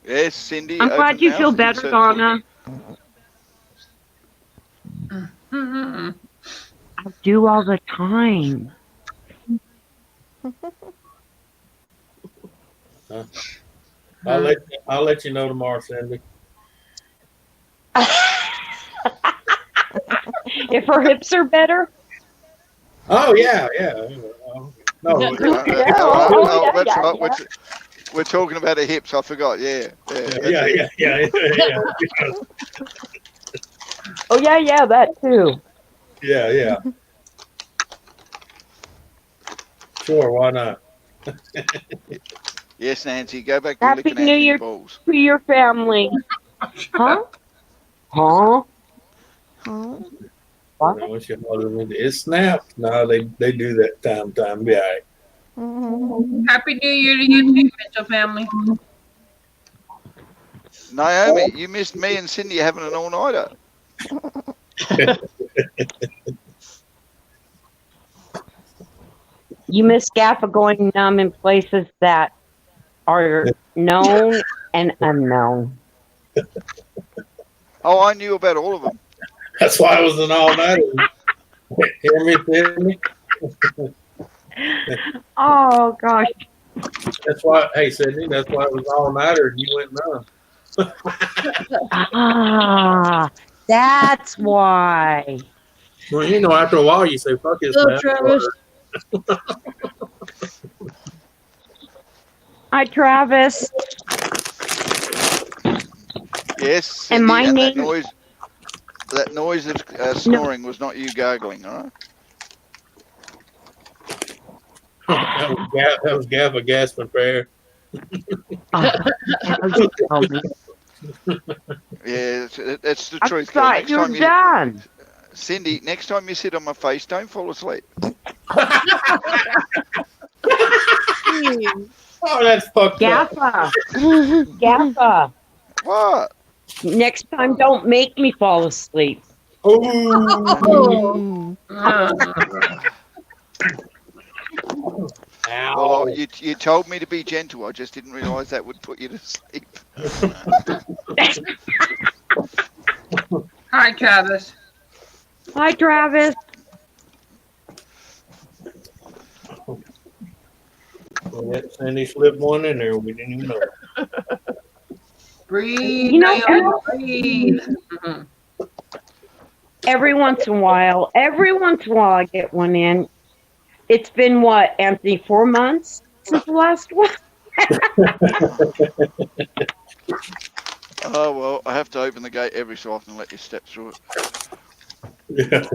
Yes, Cindy. I'm glad you feel better, Donna. I do all the time. I'll let you know tomorrow, Cindy. If her hips are better? Oh yeah. No. That's right. We're talking about the hips. I forgot. Yeah. Oh yeah, that too. Yeah. Sure, why not? Yes, Nancy, go back to Happy licking New Anthony Year balls. to your family. Huh? Huh? What? It snaps. No, they do that time. Be all right. Happy New Year to you too, Mitchell family. Naomi, you missed me and Cindy having an all-nighter. You miss Gaffa going numb in places that are known and unknown. Oh, I knew about all of them. That's why I was an all-nighter. Hear me? Oh gosh. That's why, hey, Sydney, that's why it was all nighter and you went none. Ah, that's why. Well, you know, after a while, you say, fuck this, Hello, man. Travis. Hi, Travis. Yes, Cindy, And my and name. that noise of snoring was not you gargling, all right? That was Gaffer gasping for air. Oh, you told me. Yeah, it's the I truth, girl. thought Next you were time done. Cindy, next time you sit on my face, don't fall asleep. Oh, that's fucked up. Gaffa. Gaffa. What? Next time, don't make me fall asleep. Oh. Well, you told me to be gentle. I just didn't realise that would put you to sleep. Hi, Travis. Hi, Travis. Well, Sandy slipped one in there. We didn't even know. Breathe. You know, Naomi, breathe. every once in a while, I get one in. It's been what, Anthony, 4 months since the last one? Oh, well, I have to open the gate every so often and let you step through it. Yeah.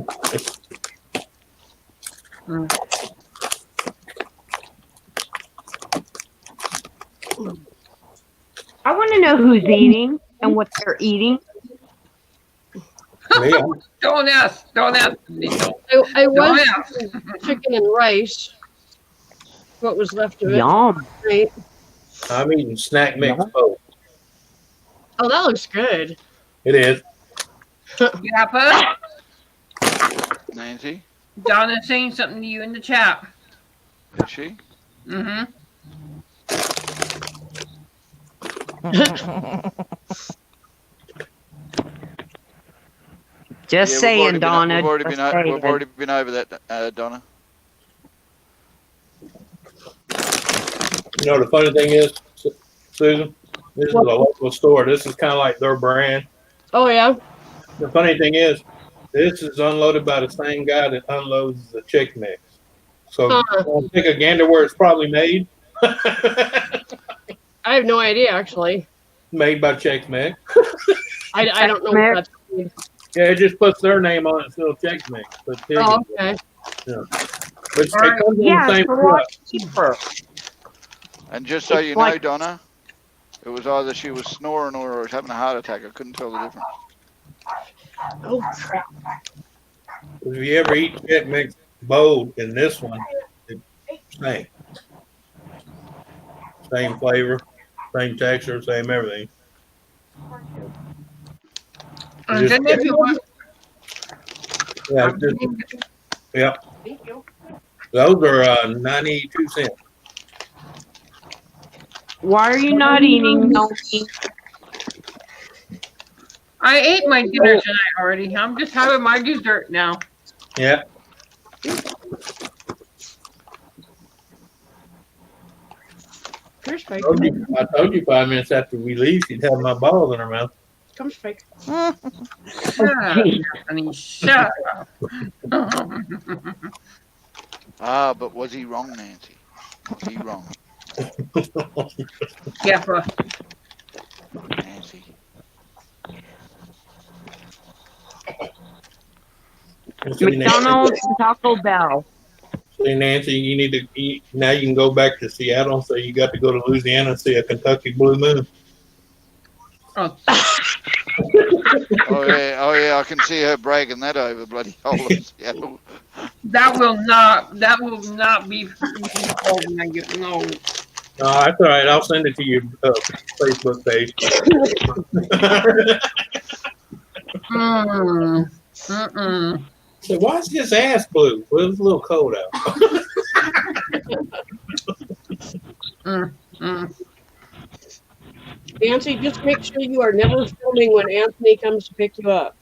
I want to know who's eating and what they're eating. Don't ask. Don't ask. I was chicken and rice. What was left of it? Yum. Right. I'm eating snack mix both. Oh, that looks good. It is. Yappa, Nancy, Donna's saying something to you in the chat. is she? Mm-hmm. Just saying, Donna. We've already been over that, Donna. You know, the funny thing is, Susan, this is a local store. This is kind of like their brand. Oh, yeah? The funny thing is, this is unloaded by the same guy that unloads the chick mix. So I'll take a gander where it's probably made. I have no idea, actually. Made by Chex Mix. I don't know what that's made. Yeah, it just puts their name on it instead of Chex Mix. But Oh, okay. Yeah. But it comes in the same cheaper. And just so you know, Donna, it was either she was snoring or was having a heart attack. I couldn't tell the difference. Oh, crap. If you ever eat Chex Mix bold in this one, it's same. Same flavor, same texture, same everything. Yeah. Those are 92 cents. Why are you not eating? I ate my dinner tonight already. I'm just having my dessert now. Yeah. Here's Spike. I told you 5 minutes after we leave, she'd have my balls in her mouth. Come, Spike. Shut up, Anthony. Shut up. But was he wrong, Nancy? Was he wrong? Yeah, Nancy. McDonald's and Taco Bell. See, Nancy, you need to eat. Now you can go back to Seattle, so you got to go to Louisiana and see a Kentucky Blue Moon. Oh. Oh yeah, I can see her bragging that over bloody hole of Seattle. That will not be told when I get no. No, that's all right. I'll send it to your Facebook page. So why is his ass blue? Well, it's a little cold out. Nancy, just make sure you are never filming when Anthony comes to pick you up.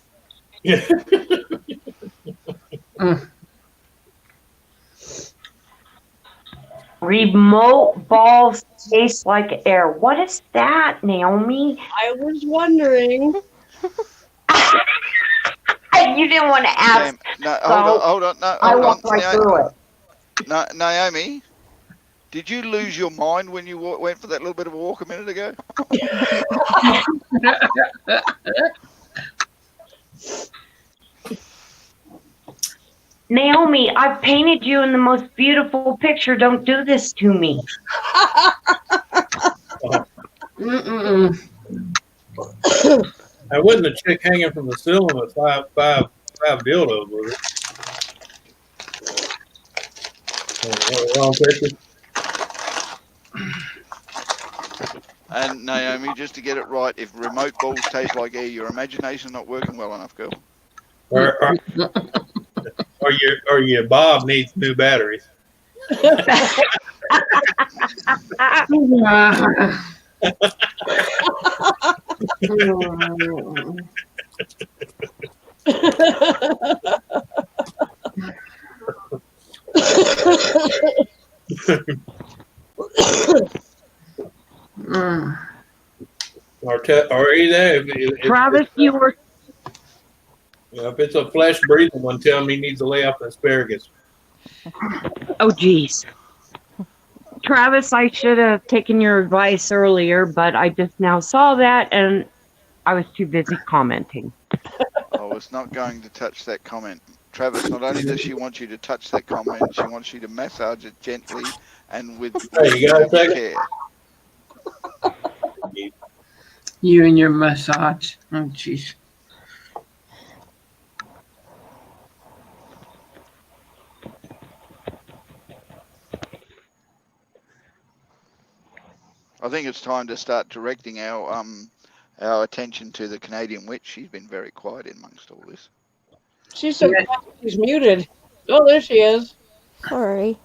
Remote balls taste like air. What is that, Naomi? I was wondering. You didn't want to ask. No, so hold on. No, I hold on. walked right through it. Naomi, did you lose your mind when you went for that little bit of a walk a minute ago? Naomi, I've painted you in the most beautiful picture. Don't do this to me. That wasn't a chick hanging from the ceiling with five dildos, was it? Wrong picture. And Naomi, just to get it right, if remote balls taste like air, your imagination's not working well enough, girl. Or your Bob needs new batteries. Or either Travis, you were. If it's a flesh breathing one, tell him he needs to lay off the asparagus. Oh, geez. Travis, I should have taken your advice earlier, but I just now saw that and I was too busy commenting. I was not going to touch that comment. Travis, not only does she want you to touch that comment, she wants you to massage it gently and with care. You and your massage. Oh, jeez. I think it's time to start directing our attention to the Canadian witch. She's been very quiet amongst all this. She's so quiet, she's muted. Oh, there she is. Sorry.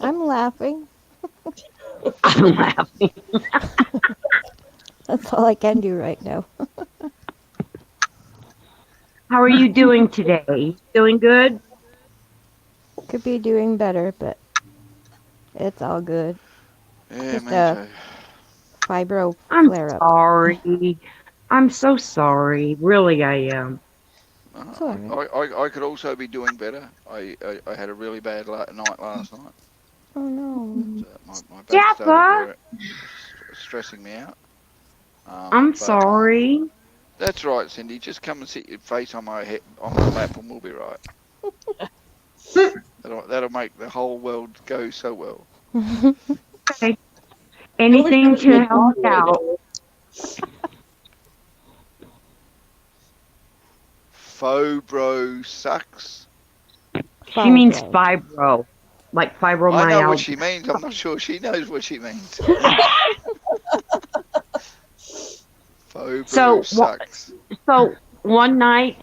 I'm laughing. I'm laughing. That's all I can do right now. How are you doing today? Doing good? Could be doing better, but it's all good. Yeah, Just me a too. fibro I'm flare-up. sorry. I'm so sorry. Really, I am. I could also be doing better. I had a really bad night last night. Oh no. My back started stressing me out. I'm sorry. That's right, Cindy. Just come and sit your face on my lap and we'll be right. That'll make the whole world go so well. Okay. Anything to help out. Fibro sucks. She means fibro. Like fibromyalgia. I know what she means. I'm not sure she knows what she means. Fibro sucks. So one night,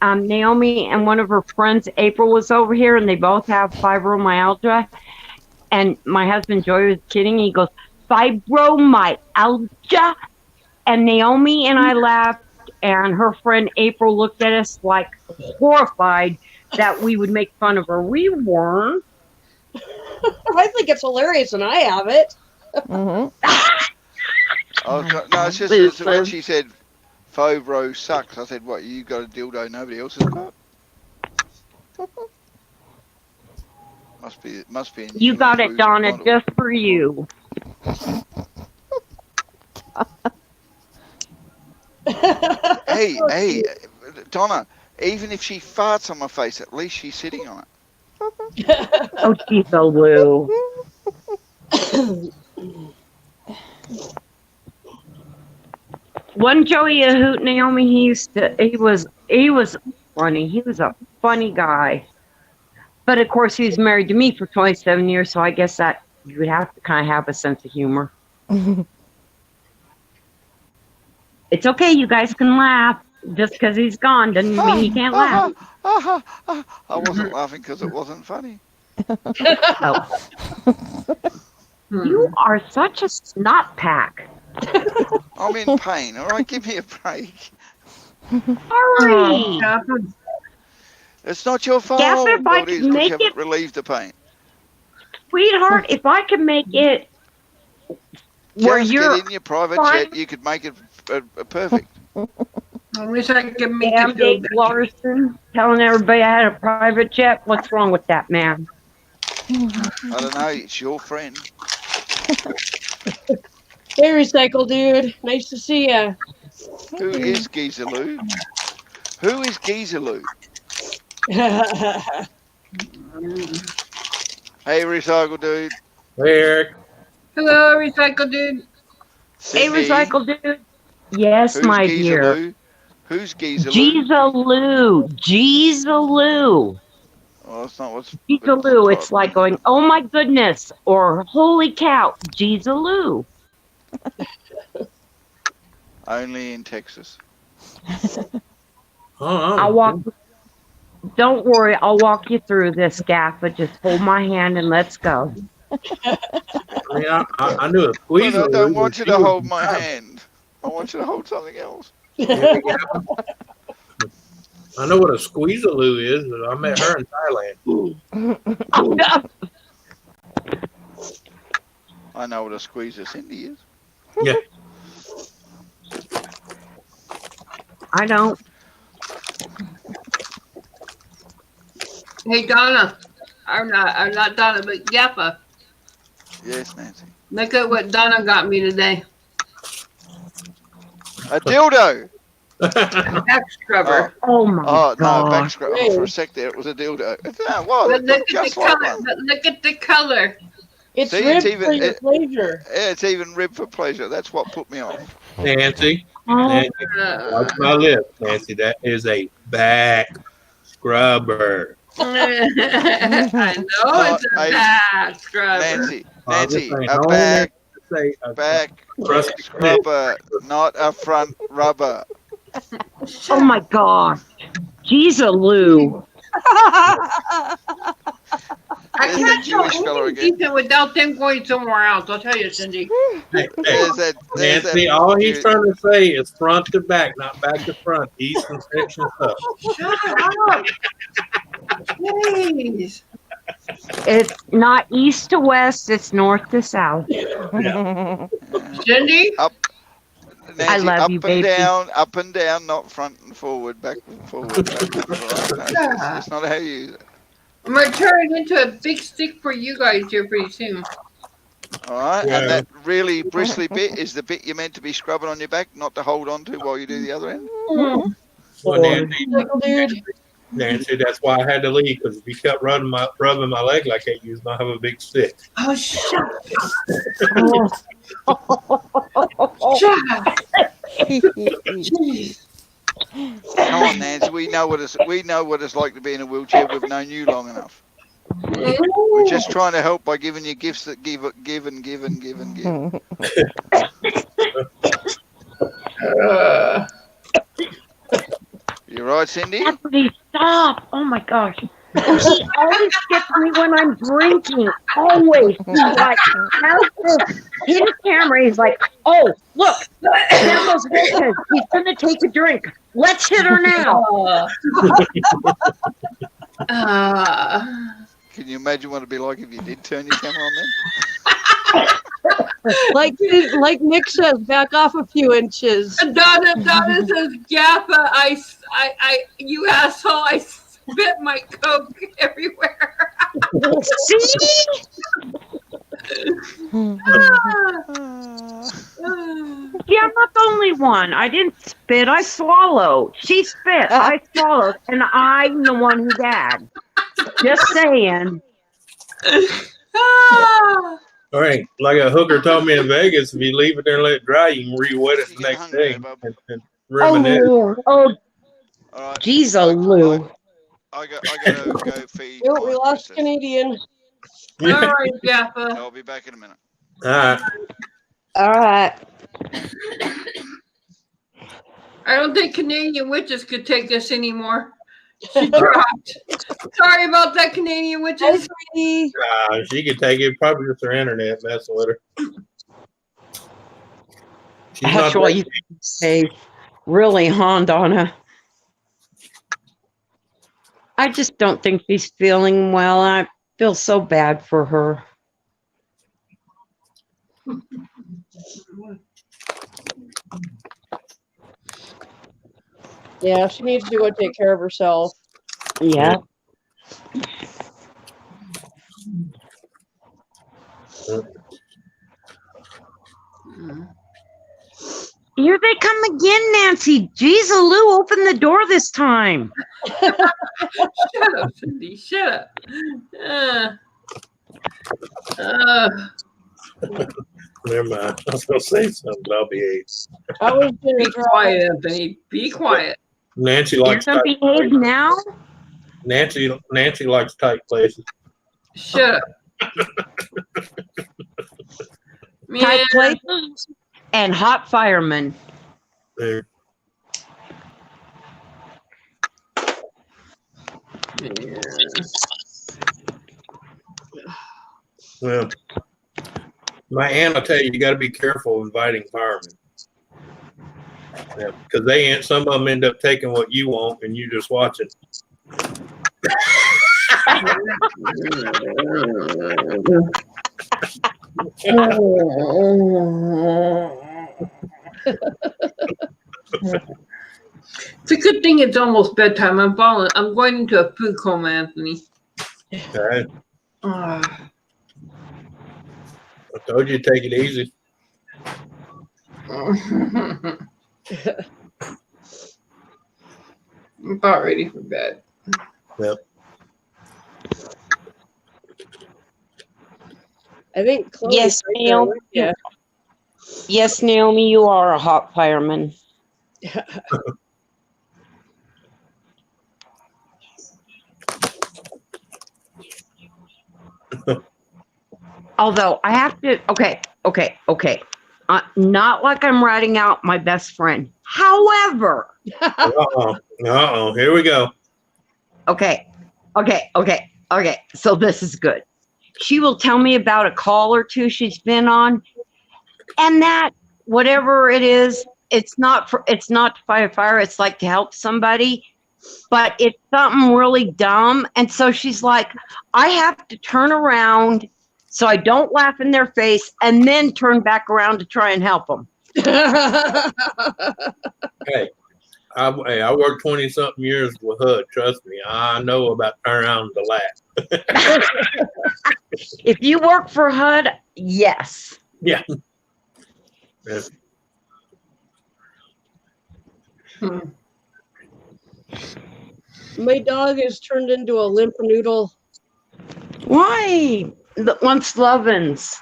Naomi and one of her friends, April, was over here, and they both have fibromyalgia. And my husband, Joy, was kidding. He goes, fibromyalgia? And Naomi and I laughed, and her friend April looked at us like horrified that we would make fun of her. We weren't. I think it's hilarious, and I have it. No, it's just when she said Fibro sucks. I said, what, you got a dildo nobody else has got? Must be. You got it, Donna, just for you. Hey, Donna, even if she farts on my face, at least she's sitting on it. Oh, geez, oh, Lou. One Joey a hoot, Naomi, he was funny. He was a funny guy. But of course he was married to me for 27 years, so I guess that you would have to kind of have a sense of humor. It's okay, you guys can laugh. Just because he's gone doesn't mean you can't laugh. I wasn't laughing because it wasn't funny. Oh. You are such a snot pack. I'm in pain, all right? Give me a break. Hurry! It's not your fault. Guess if I It is can because make you haven't it. relieved the pain. Sweetheart, if I can make it where Just you're get in your private fine. jet. You could make it perfect. I wish I could make Damn it go Dave Larson telling everybody I had a private jet. What's wrong with that, man? I don't know. It's your friend. Hey, Recycle Dude. Nice to see ya. Who is Geezaloo? Who is Geezaloo? Hey, Recycle Dude. Hey, Eric. Hello, Recycle Dude. Hey, Cindy, Recycle Dude. Yes, who's my dear. Geezaloo? Who's Geezaloo? Geezaloo. Geezaloo. Oh, that's not what's... Geezaloo. It's like going, oh my goodness, or holy cow. Geezaloo. Only in Texas. I'll walk. Don't worry, I'll walk you through this, Gaffa. Just hold my hand and let's go. I mean, I knew a squeeze. But I don't want you to hold my hand. I want you to hold something else. I know what a squeezaloo is, but I met her in Thailand. I know what a squeezer Cindy is. Yeah. I don't. Hey, Donna. I'm not Donna, but Yappa. Yes, Nancy. Look at what Donna got me today. A dildo. Back scrubber. Oh my Oh, god. no, back scrubber. Oh, for a sec there, it was a dildo. Well, But look at just the like color. one. But look at the color. It's See, ribbed it's even- for your it- pleasure. Yeah, it's even ribbed for pleasure. That's what put me off. Nancy, Oh, Nancy, watch my lips, Nancy. That is a back scrubber. I know it's a back scrubber. Nancy, I'm just Nancy, saying, a only back, Say a back crusty scrubber, not a front rubber. oh my gosh. Geezaloo. I There's can't that show Jewish fella anything again. decent without them going somewhere else. I'll tell you, Cindy. Hey, There's that. There's Nancy, that all he's Jew- trying to say is front to back, not back to front. Eastern section stuff. Shut up. Jeez. It's not east to west, it's north to south. Cindy? Up. Nancy, I love up you, and baby. down, not front and forward, back and forward, back and forward. No, that's not how you use it. I'm going to turn it into a big stick for you guys here pretty soon. All right, Yeah. and that really bristly bit is the bit you're meant to be scrubbing on your back, not to hold on to while you do the other end. Well, Nancy, Recycle Dude. Nancy, that's why I had to leave, because if you kept rubbing my leg like that, you was gonna have a big stick. Oh, shut Oh. up. Shut up. Jeez. Come on, Nancy, we know what it's like to be in a wheelchair. We've known you long enough. We're just trying to help by giving you gifts that give and give and give and give. You right, Cindy? Stephanie, stop. Oh my gosh. He always gets me when I'm drinking. Always. He's like, how's this hidden camera? He's like, oh, look. There goes Wilkins. He's going to take a drink. Let's hit her now. Can you imagine what it'd be like if you did turn your camera on then? Like Nick says, back off a few inches. Donna says, Gaffa, you asshole, I spit my Coke everywhere. See? Yeah, I'm not the only one. I didn't spit. I swallowed. She spit. I swallowed. And I'm the one who gagged. Just saying. All right, like a hooker told me in Vegas, if you leave it there and let it dry, you can re-wet it the You're next hungry, day bub. and reminisce. Oh, All right, Geezaloo. I gotta go feed. Oh, my we lost princess. Canadian. All right, Gaffa. I'll be back in a minute. All right. All right. I don't think Canadian witches could take this anymore. She dropped. Sorry about that, Canadian witches. Hi, She could take it. Probably just her internet messing with her. She's That's not what you say. Really, Donna? I just don't think she's feeling well. I feel so bad for her. Yeah, she needs to go take care of herself. Yeah. Here they come again, Nancy. Jeez, Lou, open the door this time. Shut up, Cindy. Shut up. Never mind. I was going to say something, but I'll behave. Be quiet, Anthony. Be quiet. Nancy You're likes gonna tight behave places. now? Nancy likes tight places. Shut up. Tight places and hot firemen. There. Well, my aunt will tell you, you got to be careful inviting firemen. Yeah, because some of them end up taking what you want and you just watch it. It's a good thing it's almost bedtime. I'm going into a food coma, Anthony. Okay. I told you to take it easy. I'm about ready for bed. Yep. I think Chloe's Yes, right there Naomi. with you. Yes, Naomi, you are a hot fireman. Although I have to, okay. Not like I'm writing out my best friend. However, Here we go. Okay. So this is good. She will tell me about a call or two she's been on, and that whatever it is, it's not to fight a fire. It's like to help somebody, but it's something really dumb. And so she's like, I have to turn around so I don't laugh in their face and then turn back around to try and help them. Hey, I worked 20 something years with HUD. Trust me, I know about turn around to laugh. If you work for HUD, yes. Yeah. My dog has turned into a limp noodle. Why? Once Lovins.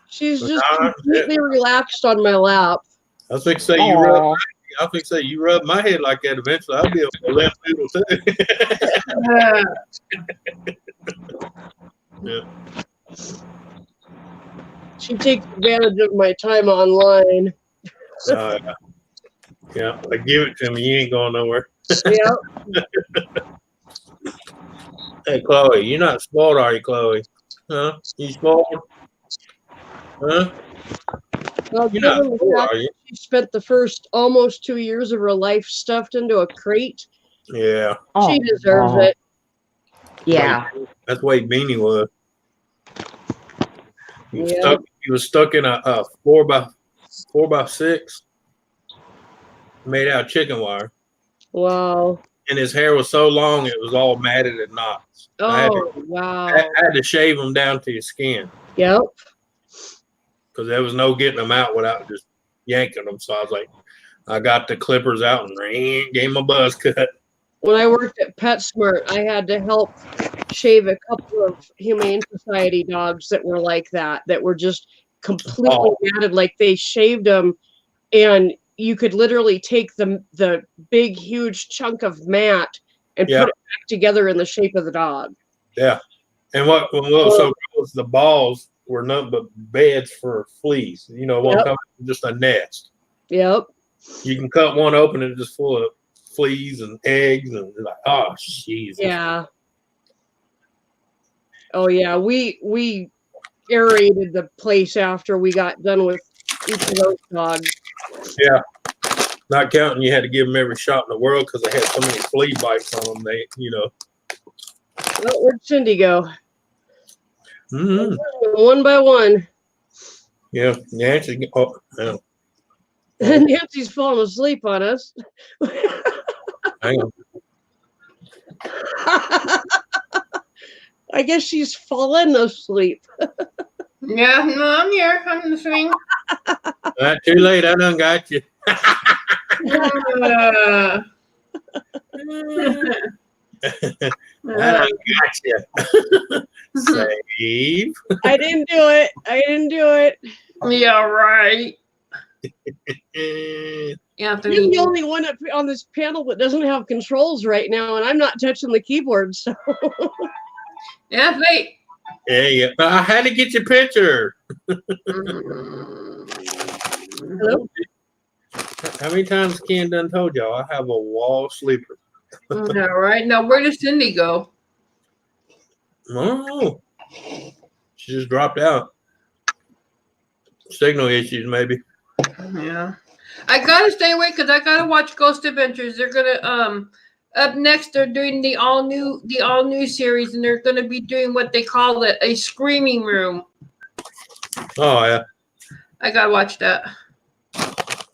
She's just completely relaxed on my lap. I was fixing to say you rub my head like that. Eventually, I'll be able to left noodle too. Yeah. She takes advantage of my time online. Yeah, like give it to me. You ain't going nowhere. Yeah. Hey, Chloe, you're not spoiled, are you, Chloe? Huh? You spoiled? Huh? Well, You're not given the spoiled, fact are you? that she spent the first almost 2 years of her life stuffed into a crate, Yeah. she deserves it. Yeah. That's the way Beanie was. He was stuck in a 4x6 made out of chicken wire. Wow. And his hair was so long it was all matted in knots. Wow. I had to shave him down to his skin. Yep. Because there was no getting them out without just yanking them. So I was like, I got the clippers out and gave him a buzz cut. When I worked at PetSmart, I had to help shave a couple of Humane Society dogs that were like that were just completely matted. Like they shaved them, and you could literally take the big, huge chunk of mat and put it back together in the shape of the dog. Yeah. And what was so cool was the balls were nothing but beds for fleas. You know, one just a nest. Yep. You can cut one open and it's just full of fleas and eggs and like, oh, Jesus. Yeah. Oh yeah, we aerated the place after we got done with each of those dogs. Yeah. Not counting you had to give them every shot in the world because they had so many flea bites on them. They, you know. Well, where'd Cindy go? Mm-hmm. One by one. Yeah, Nancy. Oh, yeah. Nancy's falling asleep on us. Hang on. I guess she's fallen asleep. Yeah, no, I'm here. I'm listening. Too late. I done got you. Uh, I done got you. Save. I didn't do it. I didn't do it. yeah, right. Anthony. You're the only one up on this panel that doesn't have controls right now, and I'm not touching the keyboard. So Anthony. Yeah. I had to get your picture. hello. How many times Ken done told y'all I have a wall sleeper? All right. Now, where does Cindy go? Oh, she just dropped out. Signal issues, maybe. Yeah. I gotta stay awake because I gotta watch Ghost Adventures. They're gonna up next they're doing the all new series, and they're gonna be doing what they call it a screaming room. Oh yeah. I gotta watch that.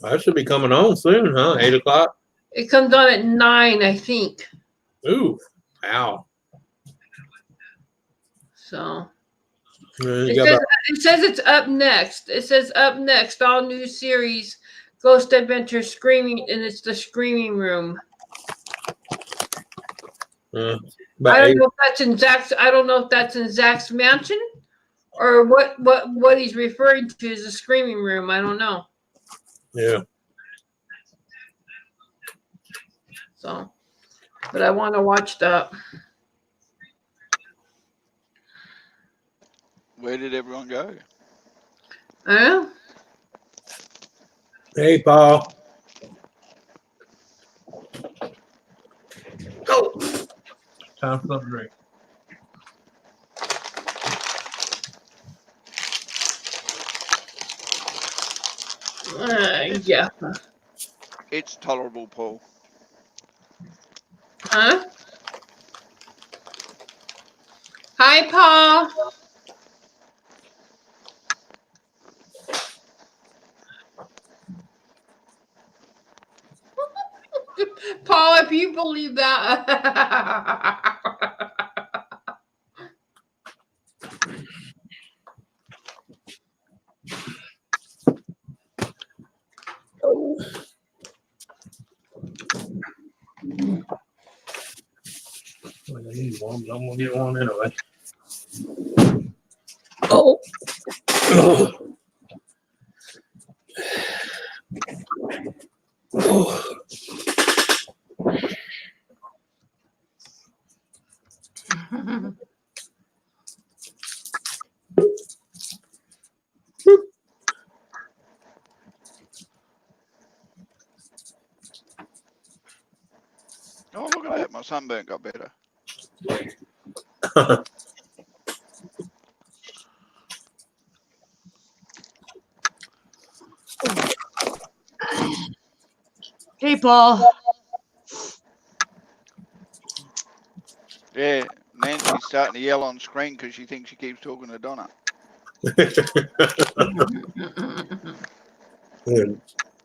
I should be coming on soon, huh? 8 o'clock. It comes on at 9, I think. Ooh, wow. So You it says it's up next. It says up next, all new series, Ghost Adventures Screaming, and it's the Screaming Room. I don't know if that's in Zach's. I don't know if that's in Zach's mansion, or what he's referring to as a Screaming Room. I don't know. Yeah. So, but I want to watch that. Where did everyone go? Hey, Paul. Go. Time for something to drink. Yeah. It's tolerable, Paul. Huh? Hi, Paul. Paul, if you believe that. I need one, but I'm gonna get one anyway. Oh. Oh. Oh, look at that. My sunburn got better. Hey, Paul. Yeah, Nancy's starting to yell on screen because she thinks she keeps talking to Donna.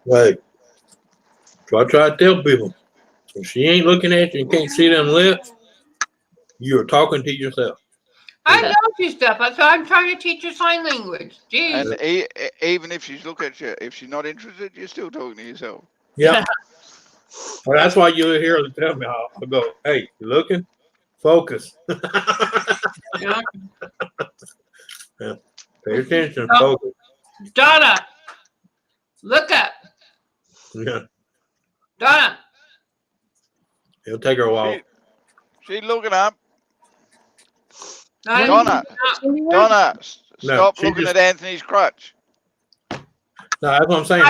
Like, so I try to tell people, if she ain't looking at you and can't see them lips, you're talking to yourself. I know you stuff. That's why I'm trying to teach you sign language. Jeez. And even if she's looking at you, if she's not interested, you're still talking to yourself. Yeah. Well, that's why you hear her tell me. I'll go, hey, you looking? Focus. Yeah. Yeah. Pay attention. Oh. Focus. Donna, look up. Yeah. Donna. It'll take her a while. She's looking up. Donna, stop looking at Anthony's crutch. No, that's what I'm saying.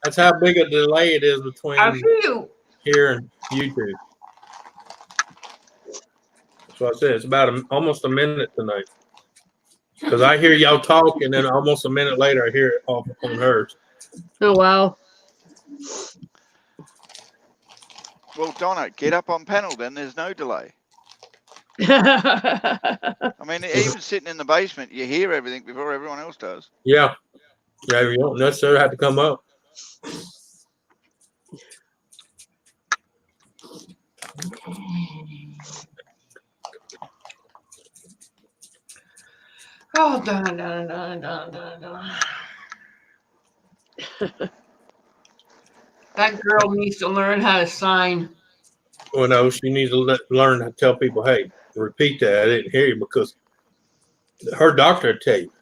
That's how big a delay it is between here and YouTube. That's what I said. It's about almost a minute tonight. Because I hear y'all talk, and then almost a minute later, I hear it off on hers. Oh, wow. Well, Donna, get up on panel then. There's no delay. I mean, even sitting in the basement, you hear everything before everyone else does. Yeah. Yeah, you don't necessarily have to come up. Oh, dun. That girl needs to learn how to sign. Well, no, she needs to learn how to tell people, hey, repeat that. I didn't hear you, because her doctor will tell you.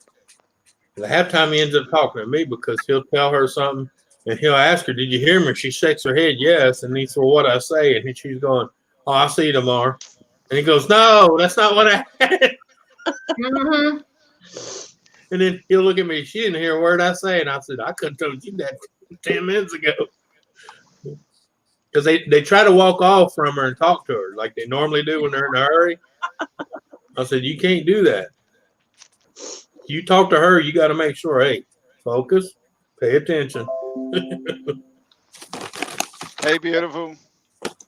And half time he ends up talking to me, because he'll tell her something and he'll ask her, did you hear me? She shakes her head, yes. And he said, well, what I say? And she's going, oh, I'll see you tomorrow. And he goes, no, that's not what I had. Mm-hmm. And then he'll look at me, she didn't hear a word I say. And I said, I could have told you that 10 minutes ago. Because they try to walk off from her and talk to her like they normally do when they're in a hurry. I said, you can't do that. You talk to her, you got to make sure, hey, focus, pay attention. Hey, beautiful.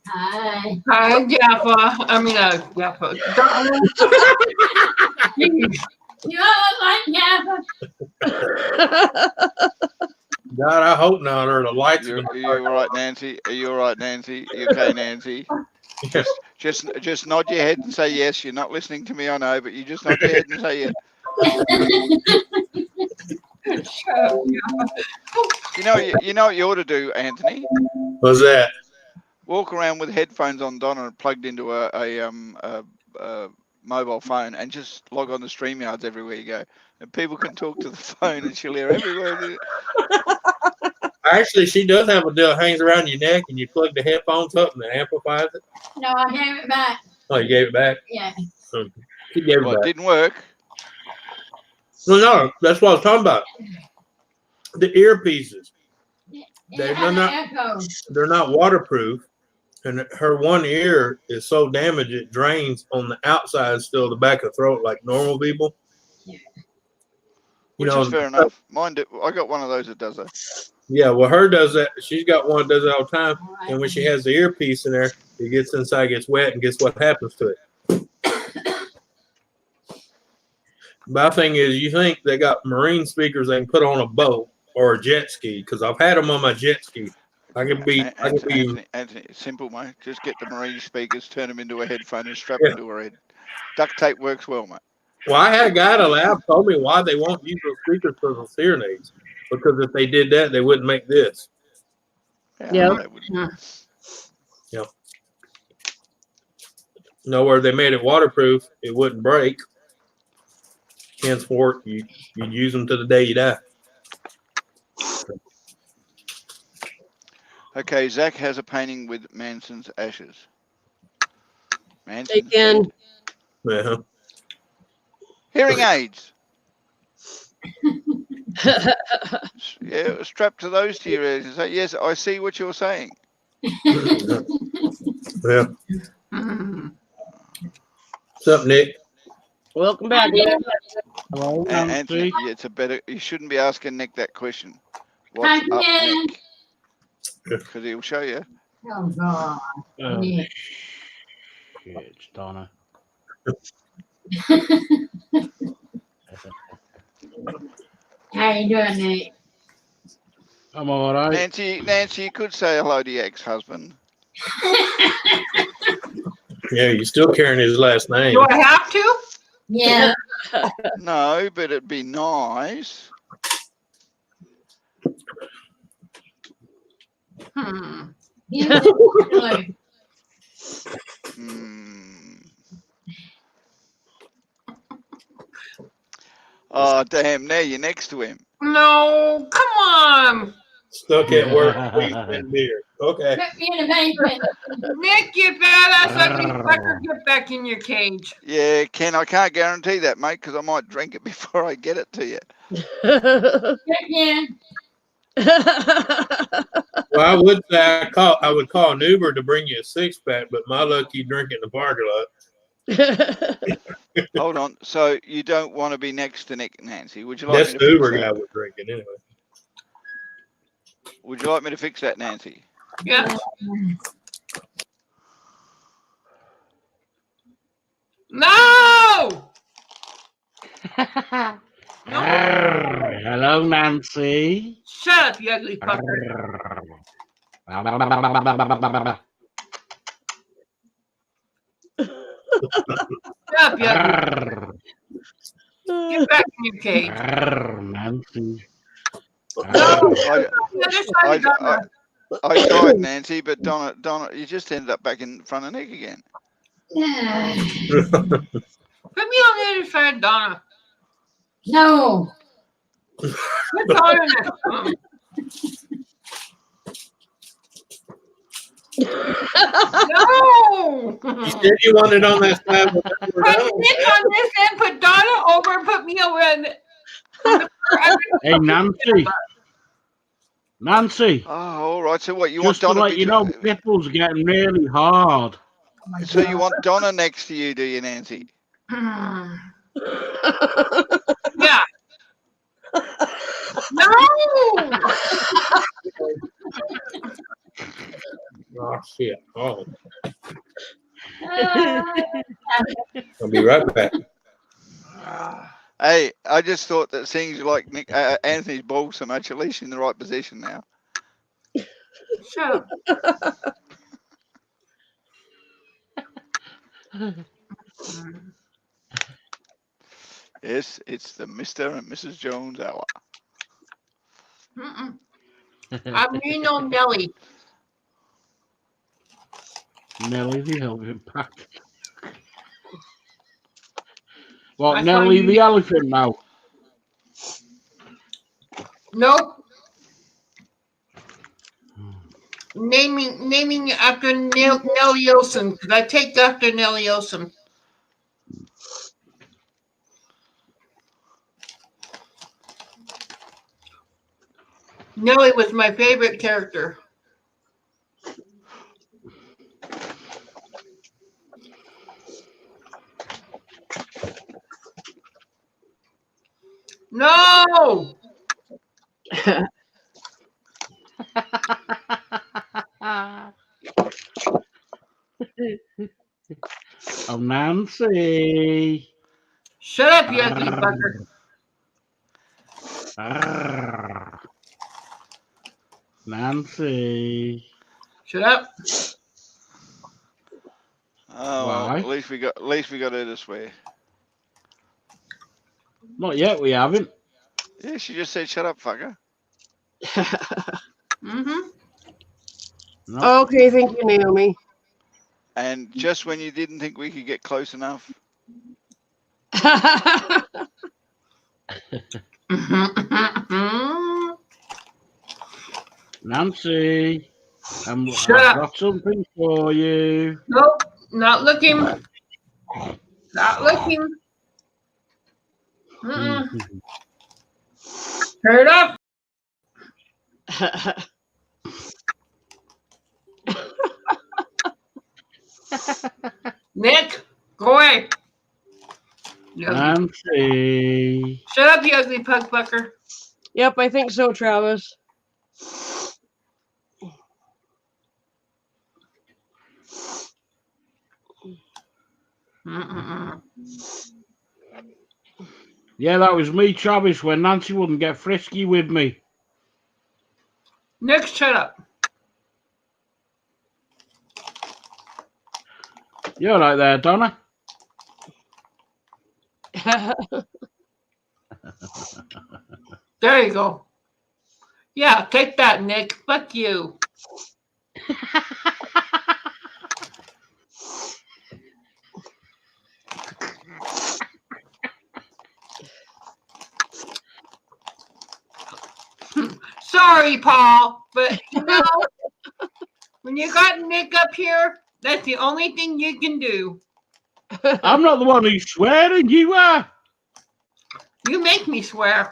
Hi. Hi, Jaffa. I mean, Jaffa. You look like Jaffa. God, I hope not, or the lights are Are going to you all right, Nancy? Are you all right, Nancy? Are you okay, Nancy? Just nod your head and say yes. You're not listening to me, I know, but you just nod your head and say yes. Shut up, Jaffa. You know what you ought to do, Anthony? What's that? Walk around with headphones on, Donna, plugged into a mobile phone, and just log on the StreamYards everywhere you go, and people can talk to the phone, and she'll hear everywhere. Actually, she does have a deal that hangs around your neck, and you plug the headphones up, and it amplifies it. No, I gave it back. Oh, you gave it back? Yeah. She gave it Well, it back. didn't work. Well, no, that's what I was talking about. The earpieces. It has an echo. They're not waterproof, and her one ear is so damaged it drains on the outside still, the back of the throat, like normal people. Which is fair enough. Mine, I got one of those that does that. Yeah, well, her does that. She's got one that does it all the time. And when she has the earpiece in there, it gets inside, gets wet, and guess what happens to it? My thing is, you think they got marine speakers they can put on a boat or a jet ski? Because I've had them on my jet ski. Anthony, it's simple, mate. Just get the marine speakers, turn them into a headphone, and strap them to her head. Duct tape works well, mate. Well, I had a guy at a lab told me why they won't use those speakers for those hearing aids. Because if they did that, they wouldn't make this. Yeah. Yep. Nowhere they made it waterproof, it wouldn't break. Henceforth, you'd use them to the day you die. Okay, Zach has a painting with Manson's ashes. Again. Yeah. Hearing aids. Yeah, strap to those to your ears and say, yes, I see what you're saying. Yeah. What's up, Nick? Welcome back, Nick. Hello, Anthony, you shouldn't be asking Nick that question. What's up, Nick? Because he'll show you. Oh, God. Shit, it's Donna. How you doing, Nate? I'm all right. Nancy, you could say hello to your ex-husband. Yeah, you're still carrying his last name. Do I have to? Yeah. No, but it'd be nice. Oh, damn, now you're next to him. No, come on. Stuck at work. Please spend beer. Okay. Put me in the basement. Nick, you badass ugly fucker, get back in your cage. Yeah, Ken, I can't guarantee that, mate, because I might drink it before I get it to you. Yeah. Well, I would say I would call an Uber to bring you a 6-pack, but my luck, you drink it in the parking lot. Hold on. So you don't want to be next to Nick, Nancy? Would you like That's me to the fix Uber that? guy would drink it anyway. Would you like me to fix that, Nancy? Yeah. Hello, Nancy. Shut up, you ugly fucker. Shut up, you ugly. Get back in your cage. Nancy. No, the other side of Donna. I tried, Nancy, but Donna, you just ended up back in front of Nick again. Put me on the other side of Donna. No. Put Donna next to him. No. You said you wanted on that slab. Put Nick on this end, put Donna over, and put me over. Hey, Nancy. Nancy. Oh, all right. So what, you Just want to Donna let you know, my nipples are getting really hard. So you want Donna next to you, do you, Nancy? Yeah. No. Oh, shit. Oh. I'll be right back. Hey, I just thought that seeing you like Nick, Anthony's balls so much, at least you're in the right position now. Shut up. Yes, it's the Mr. and Mrs. Jones hour. I'm Reno Nelly. Nelly the elephant pack. What, That's Nelly why the elephant now? Nope. Naming after Nelly Olson, because I take after Nelly Olson. Nelly was my favorite character. No! Oh, Nancy. Shut up, you ugly fucker. Nancy. Shut up. Oh, well, at least we got her to swear. Not yet, we haven't. Yeah, she just said, "Shut up, fucker." Mm-hmm. No. Okay, thank you, Naomi. And just when you didn't think we could get close enough. Nancy, Shut I've up. got something for you. Nope, not looking. Not looking. Turn it off. Nick, go away. Nancy. Shut up, you ugly pug fucker. Yep, I think so, Travis. Yeah, that was me, Travis, when Nancy wouldn't get frisky with me. Nick, shut up. You're right there, Donna. There you go. Yeah, take that, Nick. Fuck you. Sorry, Paul, but you know, when you got Nick up here, that's the only thing you can do. I'm not the one who's swearing, you are. You make me swear.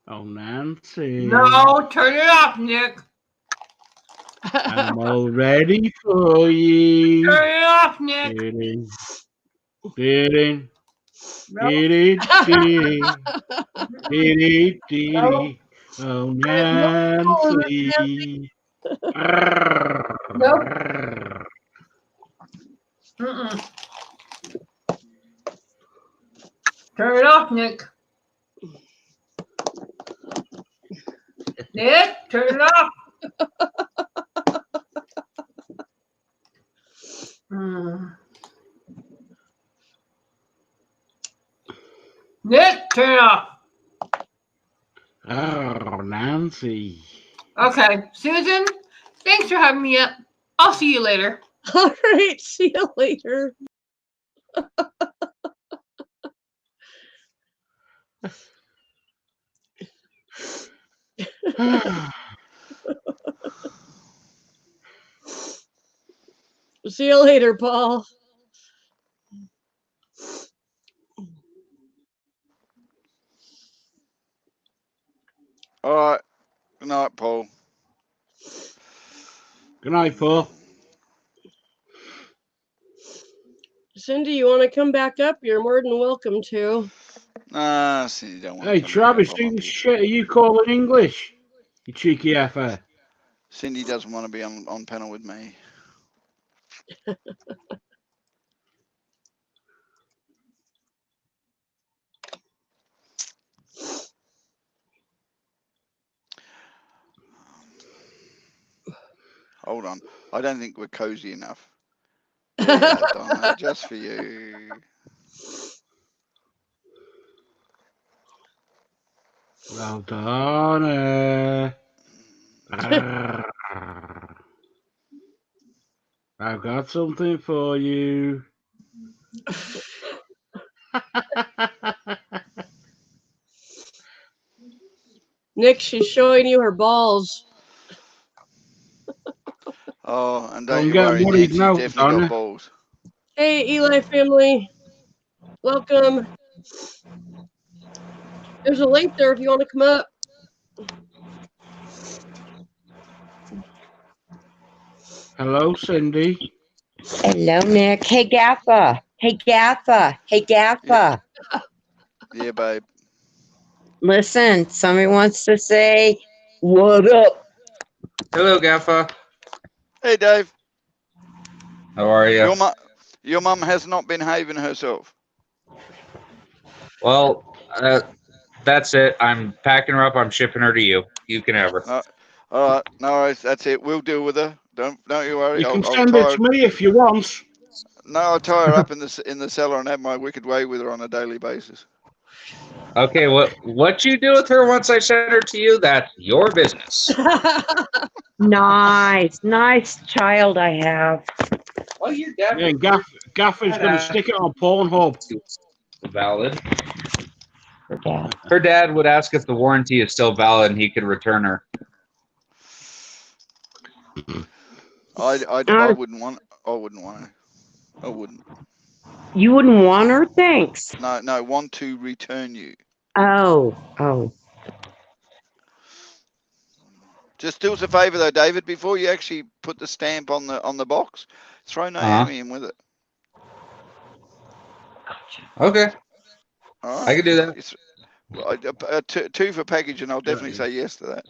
Oh, Nancy. No, turn it off, Nick. I'm all ready for you. Turn it off, Nick. Diddy. Oh, Nancy. Nope. Mm-mm. Turn it off, Nick. Nick, turn it off. Nick, turn it off. Oh, Nancy. Okay, Susan, thanks for having me up. I'll see you later. All right, see you later. See you later, Paul. All right. Good night, Paul. Good night, Paul. Cindy, you want to come back up? You're more than welcome to. Nah, Cindy don't want Hey, to come Travis, back who up. the shit are you calling English? You cheeky effer. Cindy doesn't want to be on panel with me. Hold on. I don't think we're cozy enough. There you go, Donna, just for you. Well done. I've got something for you. Nick, she's showing you her balls. Oh, and don't I'm you getting worry, worried Nancy's now, definitely Donna. got balls. Hey, Eli family. Welcome. There's a link there if you want to come up. Hello, Cindy. Hello, Nick. Hey, Gaffa. Hey, Gaffa. Hey, Gaffa. Yeah, babe. Listen, somebody wants to say, what up? Hello, Gaffa. Hey, Dave. How are you? Your mum has not been behaving herself. Well, that's it. I'm packing her up. I'm shipping her to you. You can have her. All right, no worries. That's it. We'll deal with her. Don't you worry. You can I'll send it to me if you want. No, I'll tie her up in the cellar and have my wicked way with her on a daily basis. Okay, what you do with her once I send her to you, that's your business. Nice child I have. Well, you're Yeah, definitely Gaffer's going to stick it on Pornhub. valid. Her dad would ask if the warranty is still valid and he could return her. I wouldn't want. I wouldn't want to. I wouldn't. You wouldn't want her? Thanks. No, want to return you. Oh. Just do us a favor though, David. Before you actually put the stamp on the box, throw Naomi in with it. Okay. All right. I can do that. It's, two for package, and I'll definitely say yes to that.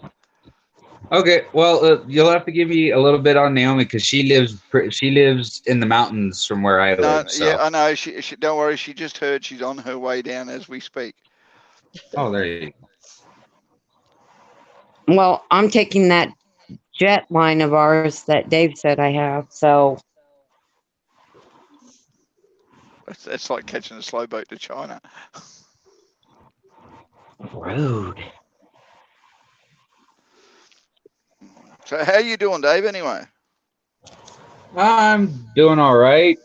Okay. Well, you'll have to give me a little bit on Naomi because she lives in the mountains from where I live. So. Yeah, I know. She don't worry. She just heard she's on her way down as we speak. Oh, there you go. Well, I'm taking that jet line of ours that Dave said I have. So It's like catching a slow boat to China. rude. So how you doing, Dave? Anyway, I'm doing all right.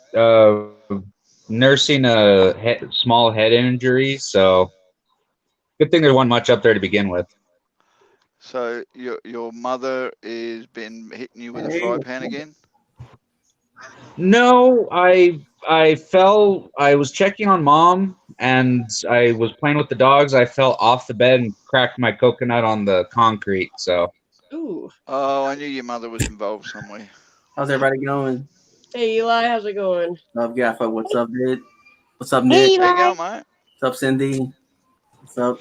Nursing a small head injury, so good thing there wasn't much up there to begin with. so your mother is been hitting you with a fry pan again? No, I fell. I was checking on Mom, and I was playing with the dogs. I fell off the bed and cracked my coconut on the concrete. So. Ooh. Oh, I knew your mother was involved somewhere. How's everybody going? Hey, Eli, how's it going? What's up, Gaffa? What's up, dude? What's up, Nick? There you go, mate. What's up, Cindy? What's up,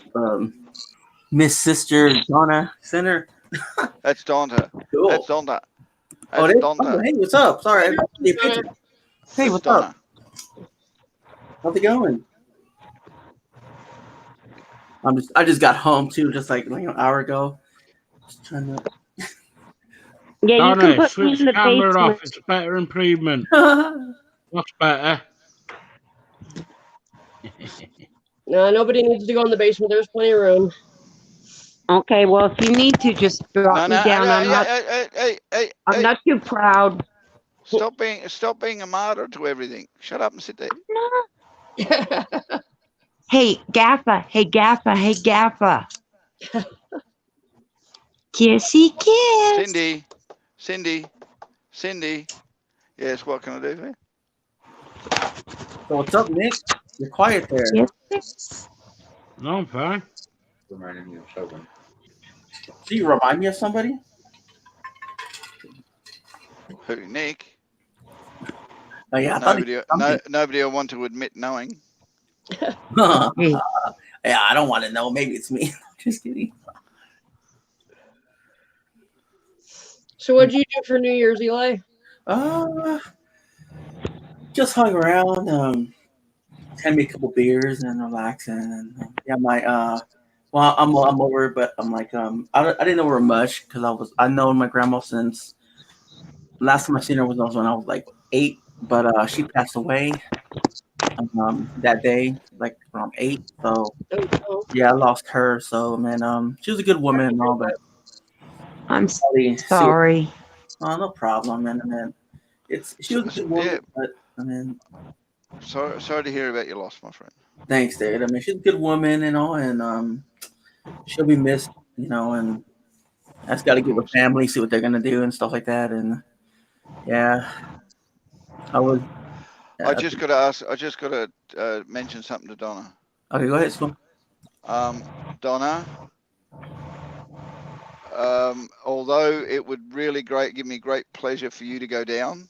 Miss Sister Donna Center? That's Donta. Cool. That's Donta. That's Donta. Hey, what's up? Sorry, I didn't see a picture. Hey, what's up? How's it going? I just got home too, just like an hour ago. Just trying to. Yeah, you can Donna, put me switch in the the camera basement. off. It's a better improvement. That's better. No, nobody needs to go in the basement. There's plenty of room. Okay, well, if you need to, just drop me down. I'm not too proud. Stop being a martyr to everything. Shut up and sit there. Hey, Gaffa. Hey, Gaffa. Hey, Gaffa. Kissy kiss. Cindy. Yes, what can I do for you? So what's up, Nick? You're quiet there. Yes. No, I'm fine. Reminding me of something. Do you remind me of somebody? Who, Nick? Oh yeah, I thought Nobody will want to admit knowing. yeah, I don't want to know. Maybe it's me. Just kidding. So what did you do for New Year's, Eli? Just hung around. Had me a couple beers and relaxing. And yeah, well, I'm over it, but I'm like, I didn't know her much because I know my grandma since last time I seen her was when I was like 8, but she passed away that day, like around 8. So yeah, I lost her. So man, she was a good woman and all, but I'm sorry. Oh, no problem, man. She was a good woman, but I mean. Sorry to hear about your loss, my friend. Thanks, Dad. I mean, she's a good woman and all, and she'll be missed, and I just got to get with family, see what they're gonna do and stuff like that, and yeah, I just got to mention something to Donna. Okay, go ahead, Slim. Donna, although it would really give me great pleasure for you to go down,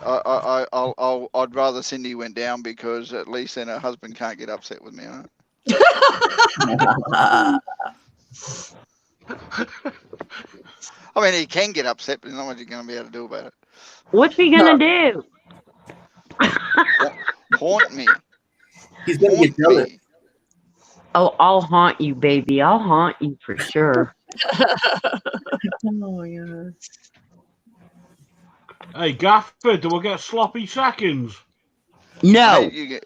I'd rather Cindy went down because at least then her husband can't get upset with me. Huh? I mean, he can get upset, but there's not much he's going to be able to do about it. What's he gonna do? Haunt me. He's gonna get jealous. Oh, I'll haunt you, baby. I'll haunt you for sure. Oh yeah. Hey, Gaffer, do I get sloppy seconds? No. Hey,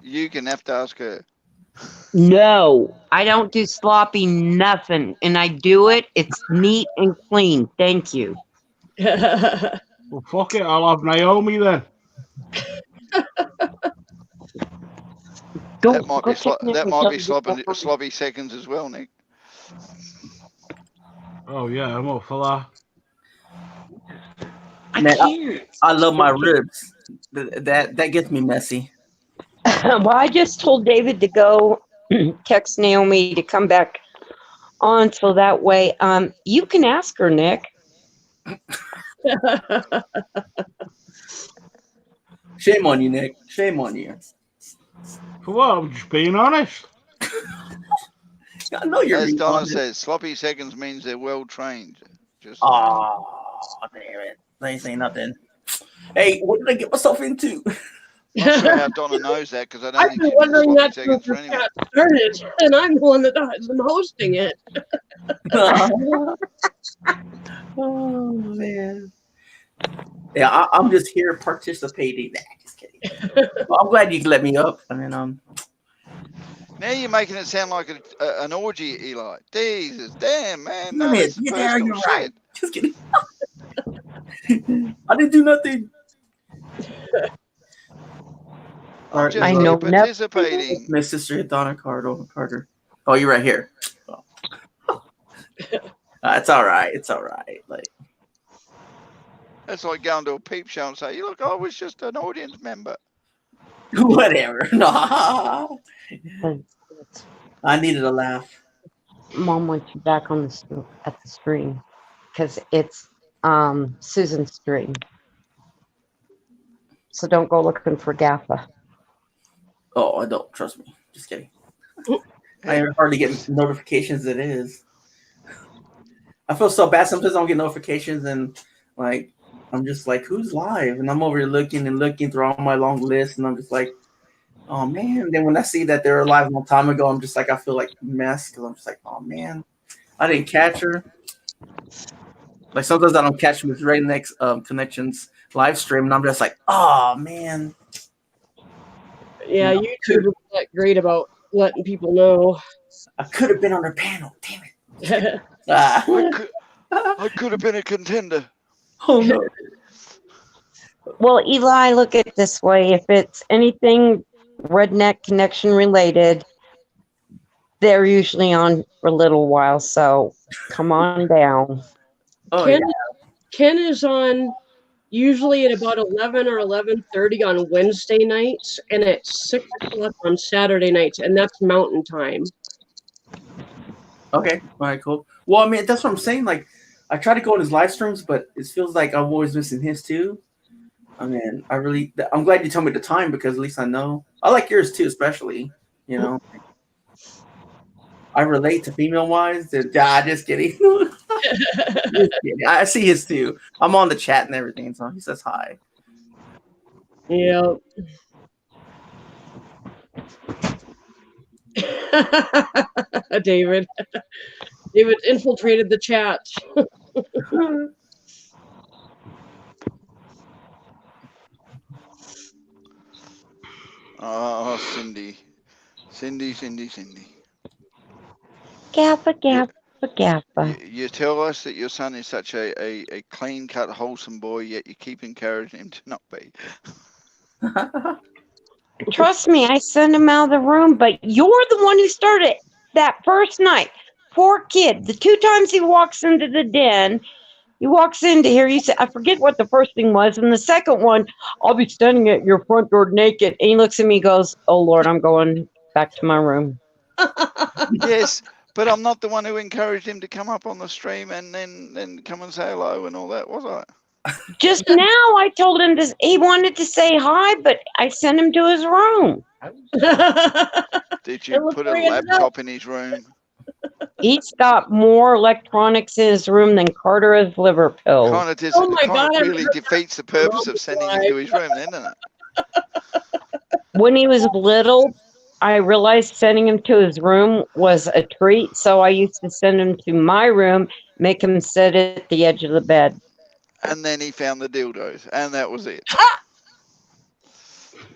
you can have to ask her. No, I don't do sloppy nothing, and I do it. It's neat and clean. Thank you. Well, fuck it. I'll have Naomi then. That might be sloppy seconds as well, Nick. Oh yeah, I'm up for that. Man, I love my ribs. That gets me messy. Well, I just told David to go text Naomi to come back on, so that way, you can ask her, Nick. Shame on you, Nick. Shame on you. For what? I'm just being honest. I know you're. As Donna says, sloppy seconds means they're well trained. Oh, damn it! They ain't saying nothing. Hey, what did I get myself into? Not sure how Donna knows that because I don't think I've been she wondering that sloppy since seconds for the anyone. chat started, and I'm the one that has been hosting it. Oh man. Yeah, I'm just here participating. Nah, just kidding. Well, I'm glad you let me up. I mean, Now you're making it sound like an orgy, Eli. Jesus, damn, man. Damn No, it. that's Yeah, personal you're shit. right. Just kidding. I didn't do nothing. I'm just here participating. My sister Donna Carter. Oh, you're right here. Oh. It's all right. It's all right. Like That's like going to a peep show and say, "Look, I was just an audience member." whatever. No. I needed a laugh. Mom wants you back on at the stream because it's Susan's stream. So don't go looking for Gaffa. Oh, I don't. Trust me. Just kidding. I hardly get notifications. It is. I feel so bad. Sometimes I don't get notifications and like I'm just like, who's live? And I'm over here looking and looking through all my long list, and I'm just like, oh man. Then when I see that they were live a long time ago, I'm just like, I feel like a mess because I'm just like, oh man, I didn't catch her. Like sometimes I don't catch with right next Connections live stream, and I'm just like, oh man. Yeah, YouTube is not great about letting people know. I could have been on her panel. Damn it. I could have been a contender. Oh no. Well, Eli, look at it this way. If it's anything Redneck Connection related, they're usually on for a little while. So come on down. Oh, Ken is on usually at about 11 or 11:30 on Wednesday nights, and at 6 o'clock on Saturday nights, and that's Mountain Time. Okay. All right, cool. Well, I mean, that's what I'm saying. Like, I try to go on his live streams, but it feels like I'm always missing his too. I mean, I'm glad you told me the time because at least I know. I like yours too, especially. You know, I relate to female wise. Just kidding. Just kidding. I see his too. I'm on the chat and everything, so he says hi. Yeah. David infiltrated the chat. Oh, Cindy. Gaffa, gaffa, gaffa. You tell us that your son is such a clean-cut, wholesome boy, yet you keep encouraging him to not be. Trust me, I sent him out of the room, but you're the one who started that first night. Poor kid. The 2 times he walks into the den, he walks into here, you say, I forget what the first thing was, and the second one, I'll be standing at your front door naked. And he looks at me and goes, oh Lord, I'm going back to my room. Yes, but I'm not the one who encouraged him to come up on the stream and then come and say hello and all that, was I? Just now I told him he wanted to say hi, but I sent him to his room. Did you put a laptop in his room? He's got more electronics in his room than Carter has liver pills. Kind of really defeats the purpose of sending him to his room, then, doesn't it? When he was little, I realized sending him to his room was a treat, so I used to send him to my room, make him sit at the edge of the bed. And then he found the dildos, and that was it.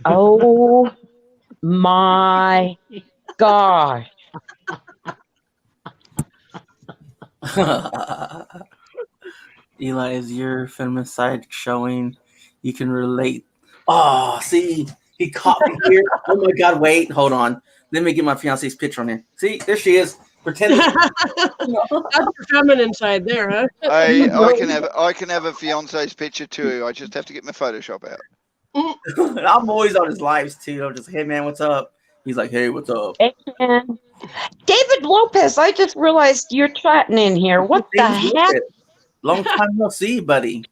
Oh my gosh. Eli, is your feminist side showing? You can relate. Oh, see, he caught me here. Oh my God, wait, hold on. Let me get my fiance's picture on here. See, there she is. Pretending. That's your feminine side there, huh? I can have a fiance's picture too. I just have to get my Photoshop out. I'm always on his lives too. I'm just, hey man, what's up? He's like, hey, what's up? Hey, man. David Lopez, I just realized you're chatting in here. What the heck? Long time no see, buddy.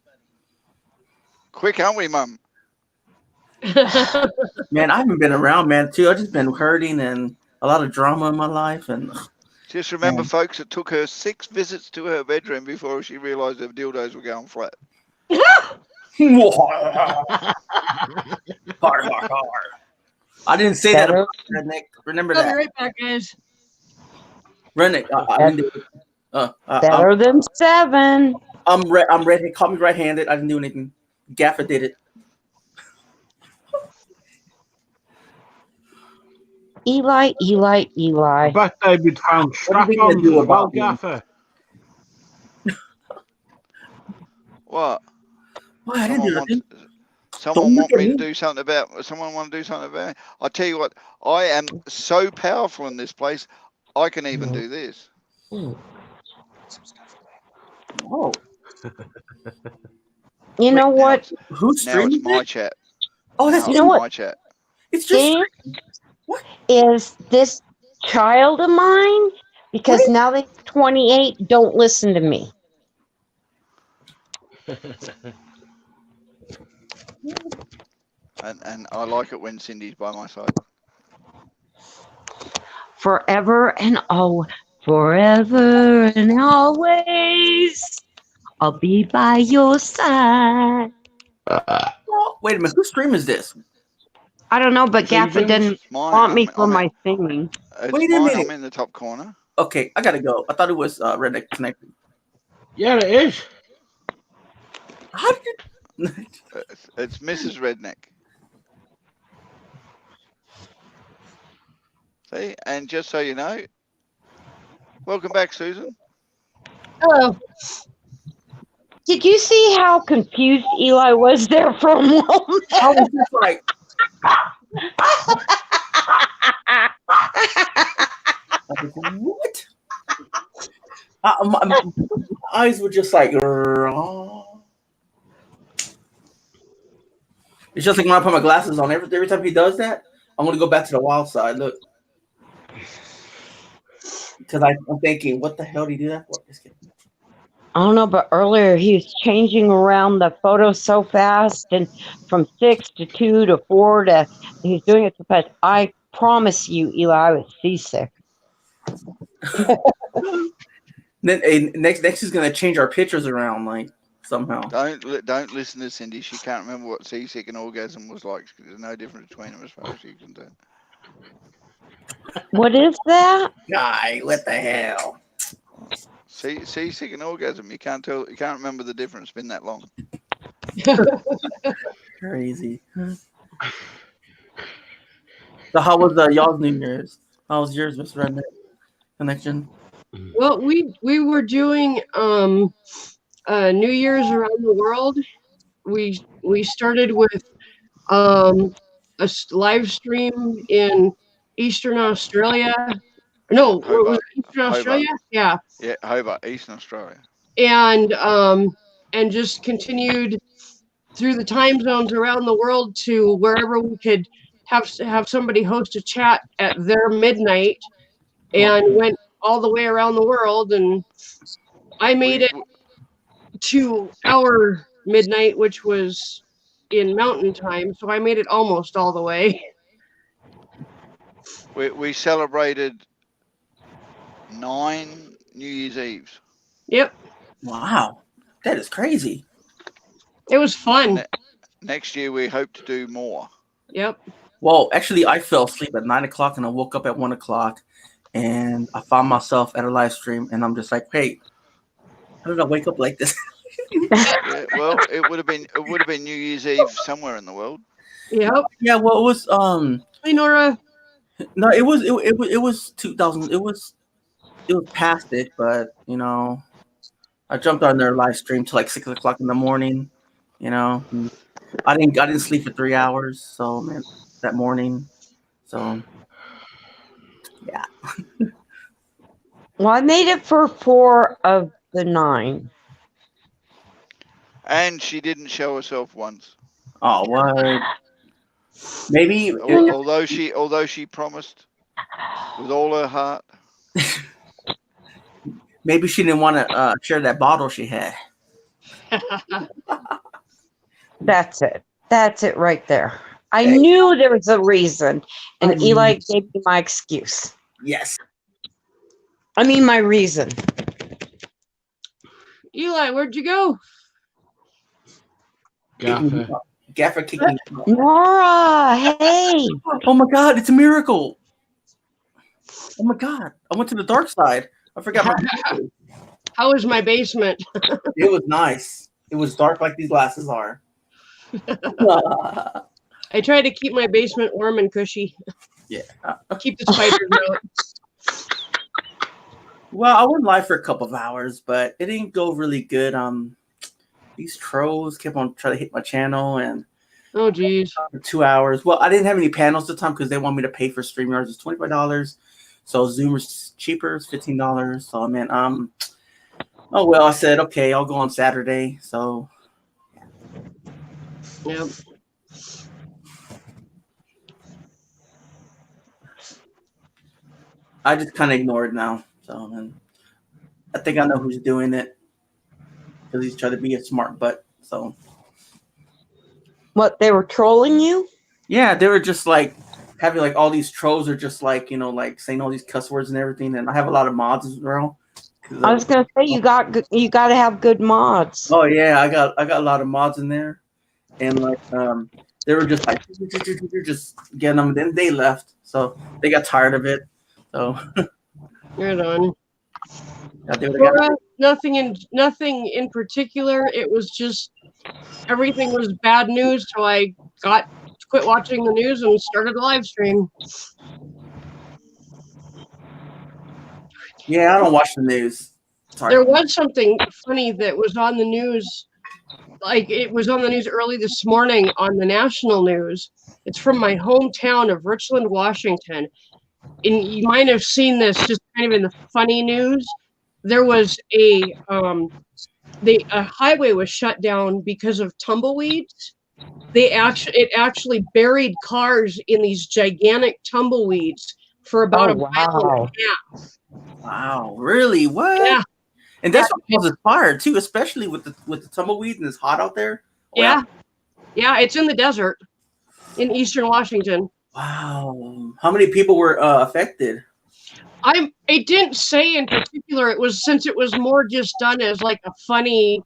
Quick, aren't we, Mum? Man, I haven't been around, man, too. I've just been hurting and a lot of drama in my life. And just remember, folks, it took her 6 visits to her bedroom before she realised her dildos were going flat. I didn't say that about Redneck. Remember that. I'll be right back, guys. Redneck. Better than 7. I'm ready. Call me right-handed. I didn't do anything. Gaffa did it. Eli. I bet David found strap-ons as well, Gaffer. What? Well, I didn't do nothing. Someone want me to do something about it? I tell you what, I am so powerful in this place, I can even do this. Oh. You know what? Who's streaming? Now it's my chat. Oh, that's my chat. It's just what is this child of mine? Because now they're 28, don't listen to me. And I like it when Cindy's by my side. Forever and always. I'll be by your side. Oh, wait a minute. Whose stream is this? I don't know, but Gaffer Susan's? didn't Mine. want me for I'm my singing. It's Wait a mine. minute. I'm in the top corner. Okay, I gotta go. I thought it was Redneck Connected. Yeah, it is. How did you? It's Mrs. Redneck. See, and just so you know, welcome back, Susan. Hello. Did you see how confused Eli was there for a moment? I was just like, what? My eyes were just like, oh. It's just like when I put my glasses on. Every time he does that, I'm gonna go back to the wild side. Look, because I'm thinking, what the hell did he do that for? Just kidding. I don't know, but earlier he was changing around the photos so fast, and from 6 to 2 to 4 to he's doing it so fast. I promise you, Eli, I was seasick. Then next he's gonna change our pictures around like somehow. Don't listen to Cindy. She can't remember what seasick and orgasm was like. There's no difference between them as far as you can tell. What is that? Guy, what the hell? Seasick and orgasm. You can't tell. You can't remember the difference. It's been that long. Crazy. So how was y'all's New Year's? How was yours, Mr. Redneck Connection? Well, we were doing New Year's around the world. We started with live stream in Eastern Australia. No, was it Eastern Australia? Yeah. Yeah, Hobart, Eastern Australia. And just continued through the time zones around the world to wherever we could have somebody host a chat at their midnight, and went all the way around the world. And I made it to our midnight, which was in mountain time, so I made it almost all the way. We celebrated 9 New Year's Eves. Yep. Wow, that is crazy. It was fun. Next year we hope to do more. Yep. Well, actually, I fell asleep at 9 o'clock and I woke up at 1 o'clock, and I found myself at a live stream, and I'm just like, hey, how did I wake up like this? Yeah, well, it would have been New Year's Eve somewhere in the world. Yep. Yeah. Well, it was Hey, Nora. No, it was 2000. It was past it, but you know, I jumped on their live stream till like 6 o'clock in the morning. You know, I didn't sleep for 3 hours. So man, that morning. So yeah. Well, I made it for 4 of the 9. And she didn't show herself once. Oh, what? Maybe although she promised with all her heart. Maybe she didn't want to share that bottle she had. That's it. That's it right there. I knew there was a reason, and Eli gave me my excuse. Yes. I mean, my reason. Eli, where'd you go? Gaffer kicking. Nora, hey. Oh my God, it's a miracle. Oh my God, I went to the dark side. I forgot my. How was my basement? It was nice. It was dark like these glasses are. I try to keep my basement warm and cushy. Yeah. Keep the spiders out. Well, I went live for a couple of hours, but it didn't go really good. These trolls kept on trying to hit my channel, and oh geez, for 2 hours. Well, I didn't have any panels at the time because they want me to pay for StreamYard. It's $25. So Zoom was cheaper, it's $15. So I mean, oh well, I said okay, I'll go on Saturday. So yep. I just kind of ignored it now. So and I think I know who's doing it because he's trying to be a smart butt. So what, they were trolling you? Yeah, they were just like having like all these trolls are just like, you know, like saying all these cuss words and everything. And I have a lot of mods as well. I was gonna say you got to have good mods. Oh yeah, I got a lot of mods in there, and like they were just like just getting them. Then they left, so they got tired of it. So Right on. they would've For got- us, nothing in particular. It was just everything was bad news, so I quit watching the news and started a live stream. Yeah, I don't watch the news. Sorry. There was something funny that was on the news. Like it was on the news early this morning on the national news. It's from my hometown of Richland, Washington. And you might have seen this just kind of in the funny news. There was a highway was shut down because of tumbleweeds. It actually buried cars in these gigantic tumbleweeds for about a mile and a half. Wow, really? What? Yeah. And that's what causes fire too, especially with the tumbleweeds and it's hot out there. Yeah. Yeah, it's in the desert in eastern Washington. Wow. How many people were affected? It didn't say in particular. It was since it was more just done as like a funny,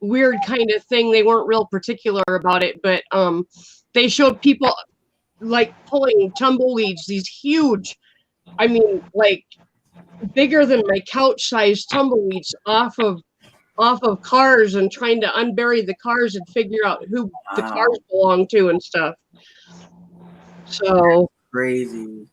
weird kind of thing. They weren't real particular about it, but they showed people like pulling tumbleweeds, these huge, like bigger than my couch sized tumbleweeds off of cars and trying to unbury the cars and figure out who the cars belong to and stuff. So crazy.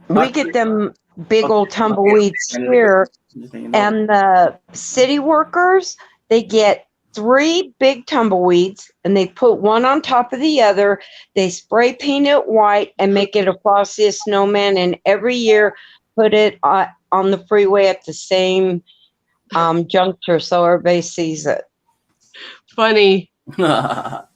We get them big old tumbleweeds here, and the city workers, they get 3 big tumbleweeds and they put one on top of the other. They spray paint it white and make it a Frosty the Snowman, and every year put it on the freeway at the same juncture so everybody sees it. Funny. So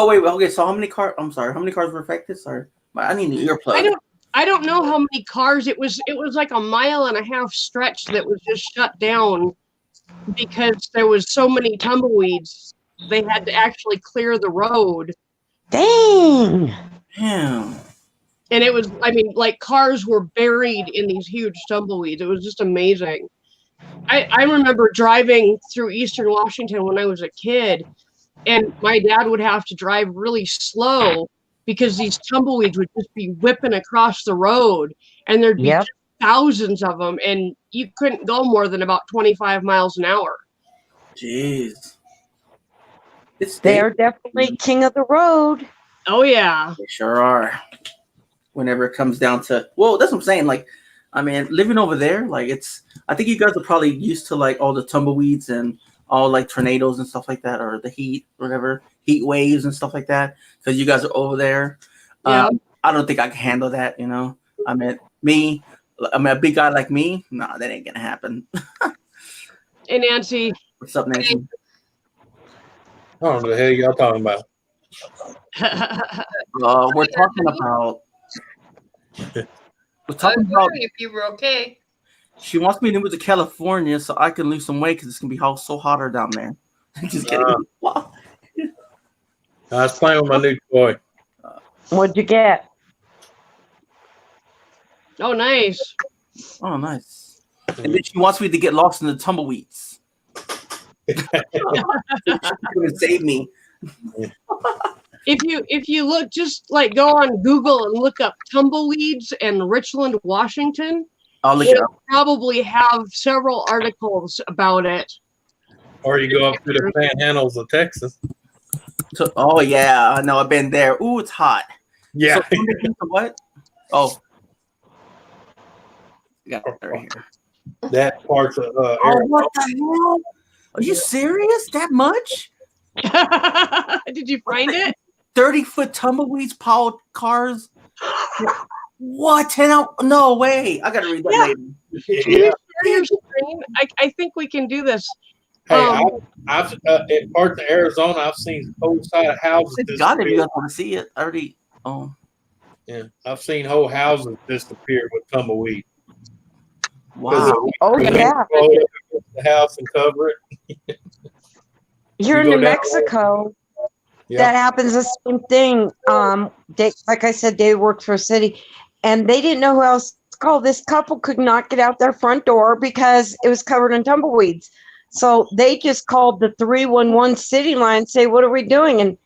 wait, okay. So how many cars? I'm sorry. How many cars were affected? Sorry, I need an earplug. I don't know how many cars. It was like a 1.5 mile stretch that was just shut down because there was so many tumbleweeds. They had to actually clear the road. Dang. Damn. And it was, like cars were buried in these huge tumbleweeds. It was just amazing. I remember driving through eastern Washington when I was a kid, and my dad would have to drive really slow because these tumbleweeds would just be whipping across the road, and there'd be thousands of them, and you couldn't go more than about 25 miles an hour. Jeez. They're definitely king of the road. Oh, yeah. They sure are. Whenever it comes down to, well, that's what I'm saying. Like, living over there, like I think you guys are probably used to like all the tumbleweeds and all like tornadoes and stuff like that, or the heat, whatever, heat waves and stuff like that, because you guys are over there. Yeah. I don't think I can handle that, a big guy like me, nah, that ain't gonna happen. Hey, Nancy. What's up, Nancy? I don't know what the hell y'all talking about. We're talking about. We're talking about if you were okay. She wants me to move to California so I can lose some weight because it's gonna be so hotter down there. Just kidding. I was playing with my new toy. What'd you get? Oh, nice. Oh, nice. And then she wants me to get lost in the tumbleweeds. She's gonna save me. If you look, just like go on Google and look up tumbleweeds in Richland, Washington, it'll probably have several articles about it. Or you go up to the panhandles of Texas. So, oh yeah, I know. I've been there. Ooh, it's hot. Yeah. So, what? Oh, got it right here. That part's of what the hell? Are you serious? That much? Did you find it? 30-foot tumbleweeds, piled cars. What? 10 out? No way. I gotta read that later. Can you share your screen? I think we can do this. Hey, I've in parts of Arizona, I've seen whole side of houses. God, if you guys want to see it, I already. Oh, yeah, I've seen whole houses disappear with tumbleweed. Wow. Oh yeah. The house and cover it. Here in New Mexico, that happens the same thing. Like I said, Dave works for a city, and they didn't know who else call. This couple could not get out their front door because it was covered in tumbleweeds. So they just called the 311 city line and say, what are we doing? And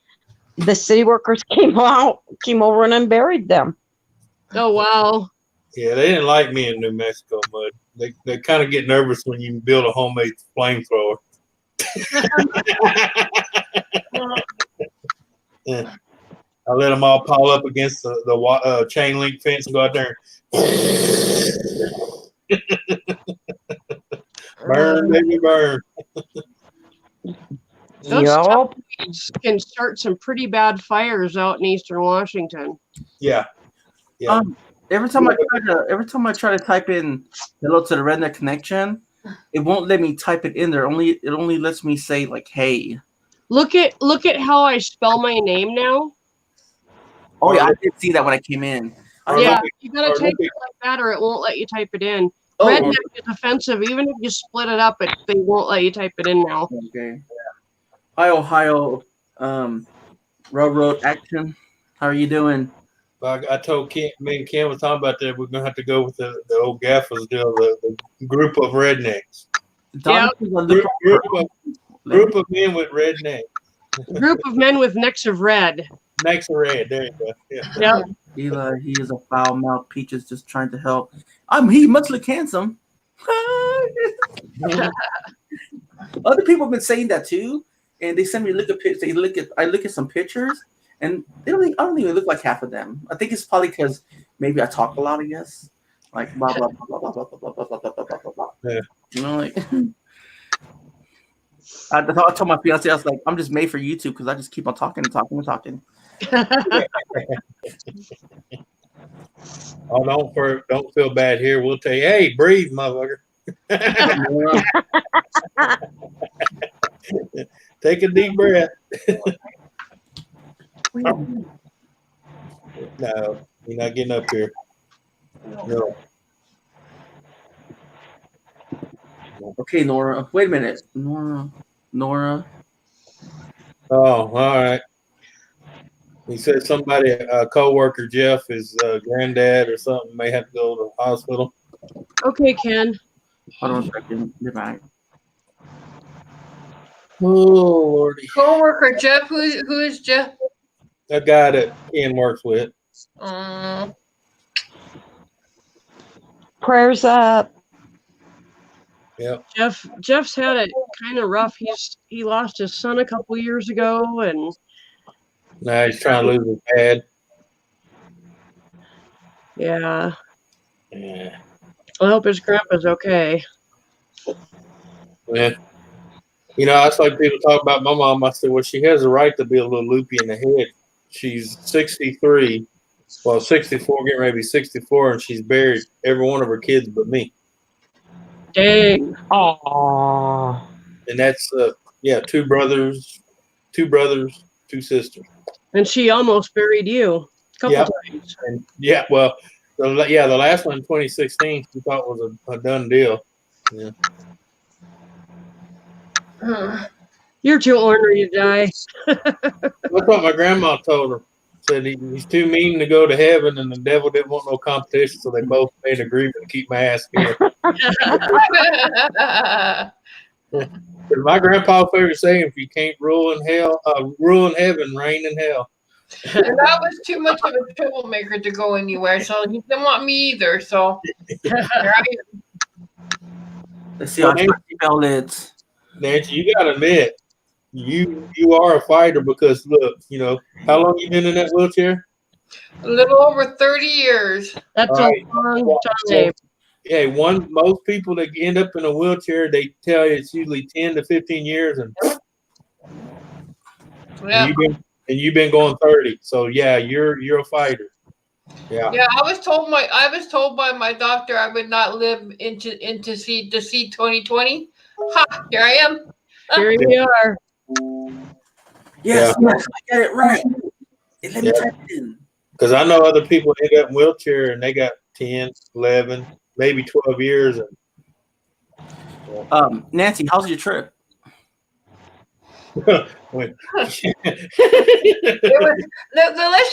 the city workers came over and unburied them. Oh, wow. Yeah, they didn't like me in New Mexico mud. They kind of get nervous when you build a homemade flamethrower. Yeah. I let them all pile up against the chain link fence and go out there and burn, baby, burn. Those tumbleweeds can start some pretty bad fires out in Eastern Washington. Yeah. Yeah. Every time I try to type in hello to the Redneck Connection, it won't let me type it in there. It only lets me say like hey. Look at how I spell my name now. Oh yeah, I did see that when I came in. Yeah, you gotta type it like that, or it won't let you type it in. Redneck is offensive. Even if you split it up, they won't let you type it in now. Okay. Hi, Ohio, Railroad Action. How are you doing? I told me and Kim was talking about that. We're gonna have to go with the old gaffers deal, the group of rednecks. Yeah. Group of men with redneck. Group of men with necks of red. Necks of red. There you go. Yeah. Yep. Eli, he is a foul mouth. Peach is just trying to help. He must look handsome. Other people have been saying that too, and they send me I look at some pictures, and I don't even look like half of them. I think it's probably because maybe I talk a lot. I guess like blah blah blah blah blah blah blah blah blah blah blah blah. Yeah. You know, like I told my fiance, I was like, I'm just made for YouTube because I just keep on talking and talking and talking. Oh, don't feel bad here. We'll tell you, hey, breathe, motherfucker. Take a deep breath. No, you're not getting up here. No. Okay, Nora. Wait a minute. Nora. Oh, all right. He said somebody, a co-worker, Jeff, his granddad or something, may have to go to the hospital. Okay, Ken. Hold on a second. Be back. Oh, Lordy. Co-worker Jeff. Who is Jeff? A guy that Ken works with. Prayers up. Yep. Jeff's had it kind of rough. He lost his son a couple years ago, and now he's trying to lose his dad. Yeah. Yeah. I hope his grandpa's okay. Yeah. You know, that's like people talk about my mom. I said, well, she has a right to be a little loopy in the head. She's 63, well, 64, getting ready to be 64, and she's buried every one of her kids but me. Dang. Aww. And that's, two brothers, two sisters. And she almost buried you a couple times. And well, the last one in 2016 she thought was a done deal. Yeah. You're too ornery to die. That's what my grandma told her. Said he's too mean to go to heaven, and the devil didn't want no competition, so they both made an agreement to keep my ass here. My grandpa's favorite saying: "If you can't rule in heaven, reign in hell." And that was too much of a troublemaker to go anywhere, so he didn't want me either. So here I am. Let's see how email lids. Nancy, you gotta admit, you are a fighter because look, you know, how long you been in that wheelchair? A little over 30 years. That's a long time. Yeah, most people that end up in a wheelchair, they tell you it's usually 10 to 15 years, and you've been going 30. So yeah, you're a fighter. Yeah. Yeah, I was told by my doctor I would not live to see 2020. Ha! Here I am. Here we are. Yes, I got it right. Let me type it in. Because I know other people end up in wheelchair and they got 10, 11, maybe 12 years. Nancy, how's your trip? Let's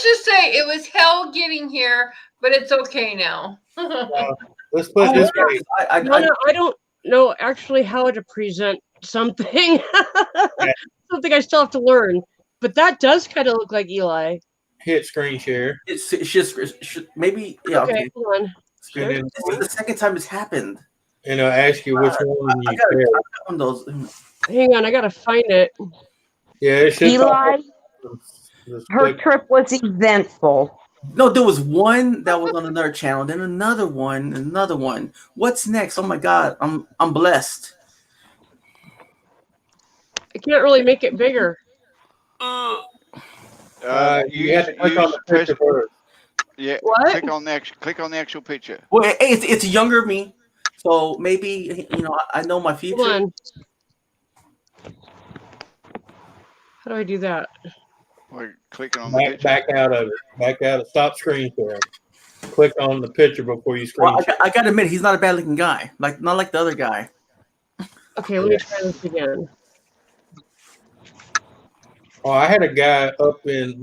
just say it was hell getting here, but it's okay now. Let's put it this way. I don't know actually how to present something. Something I still have to learn. But that does kind of look like Eli. Hit screen share. It's just maybe yeah. Okay, hold on. This is the second time it's happened. And I'll ask you which one you share. On those. Hang on, I gotta find it. Yeah, it should. Eli, her trip was eventful. No, there was one that was on another channel, then another one. What's next? Oh my God, I'm blessed. I can't really make it bigger. You have to click on the picture first. Yeah. What? Click on the actual picture. Well, hey, it's a younger me, so maybe I know my future. Hold on. How do I do that? Or clicking on the picture. Back out of it. Back out of stop screen share. Click on the picture before you screen share. I gotta admit, he's not a bad looking guy. Not like the other guy. Okay, let me try this again. Oh, I had a guy up in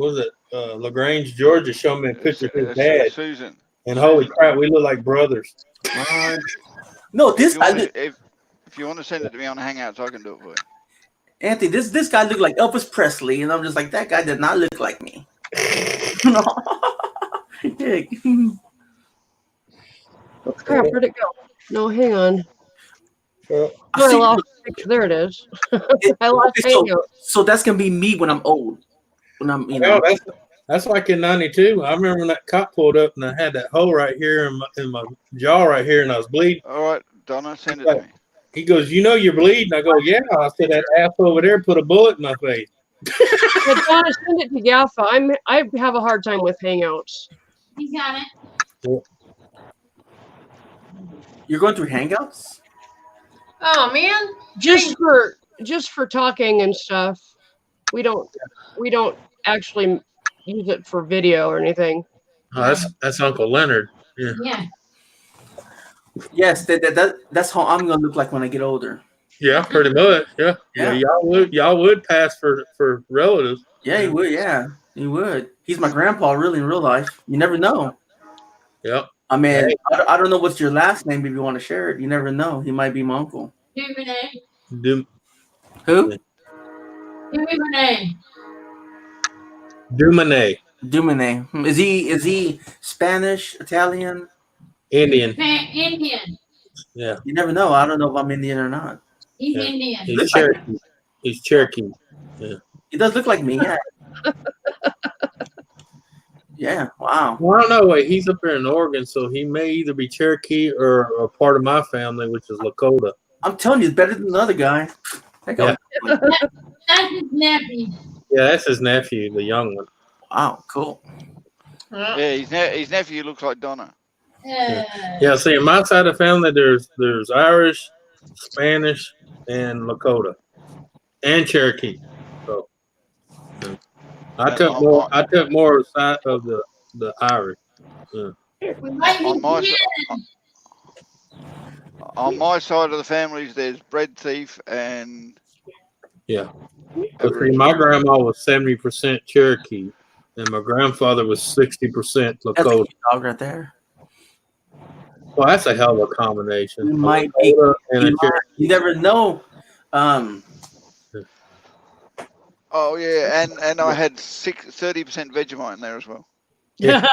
LaGrange, Georgia, show me a picture of his dad. Susan. And holy crap, we look like brothers. No, this if you want to send it to me on Hangouts, I can do it for you. Anthony, this guy looked like Elvis Presley, and I'm just like, that guy did not look like me. No. Oh, crap, where'd it go? No, hang on. I I lost the picture. There it is. I lost Hangout. So that's gonna be me when I'm old. When I'm, that's like in '92. I remember when that cop pulled up and I had that hole right here in my jaw right here, and I was bleeding. All right, Donna, send it to me. He goes, "You know you're bleeding." I go, "Yeah." I said, "That ass over there put a bullet in my face." But Donna, send it to Gaffa. I have a hard time with Hangouts. He got it. Yeah. You're going through Hangouts? Oh man! Just for talking and stuff. We don't actually use it for video or anything. Oh, that's Uncle Leonard. Yeah. Yeah. Yes, that's how I'm gonna look like when I get older. Yeah, pretty much. Yeah. Y'all would pass for relatives. Yeah, he would. Yeah, he would. He's my grandpa, really, in real life. You never know. Yep. I mean, I don't know what's your last name if you want to share it. You never know. He might be my uncle. Duvernay. Who? Duvernay. Dumanay. Is he Spanish, Italian? Indian. Indian. Yeah. You never know. I don't know if I'm Indian or not. He's Indian. He's Cherokee. He's Cherokee. Yeah. He does look like me. Yeah. Yeah. Wow. Well, I don't know. Wait, he's up there in Oregon, so he may either be Cherokee or a part of my family, which is Lakota. I'm telling you, it's better than the other guy. Yeah. That's his nephew. Yeah, that's his nephew, the young one. Wow, cool. Yeah, his nephew looks like Donna. Yeah, see, in my side of the family, there's Irish, Spanish, and Lakota, and Cherokee. So I took more side of the Irish. Yeah. On my side of the families, there's bread thief and yeah. But see, my grandma was 70% Cherokee, and my grandfather was 60% Lakota. That's a dog right there. Well, that's a hell of a combination. You might be. You never know. Oh yeah, and I had 30% Vegemite in there as well. Yeah.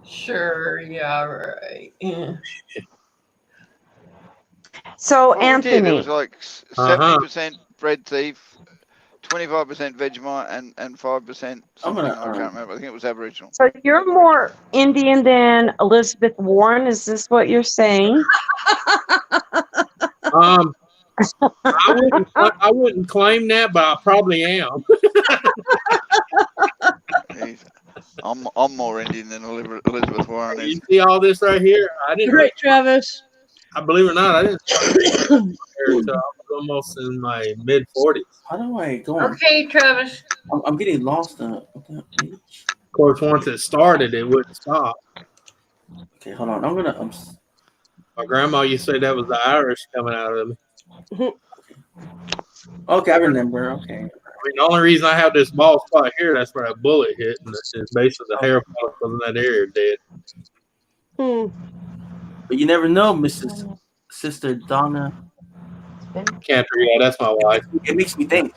Sure. Yeah. Right. Yeah. So Well, Anthony, it was like 70% bread thief, 25% Vegemite, and 5% something. I can't remember. I think it was Aboriginal. so you're more Indian than Elizabeth Warren. Is this what you're saying? I wouldn't claim that, but I probably am. I'm more Indian than Elizabeth Warren is. You see all this right here? I didn't. Great, Travis. I believe it or not, I didn't start until I was almost in my mid-40s. How do I go on? Okay, Travis. I'm getting lost in it. Of course, once it started, it wouldn't stop. Okay, hold on. My grandma used to say that was the Irish coming out of me. Okay, I remember. Okay. I mean, the only reason I have this bald spot here, that's where a bullet hit, and it's basically the hair follicles in that area are dead. But you never know, Sister Donna. Cantor, yeah, that's my wife. It makes me think.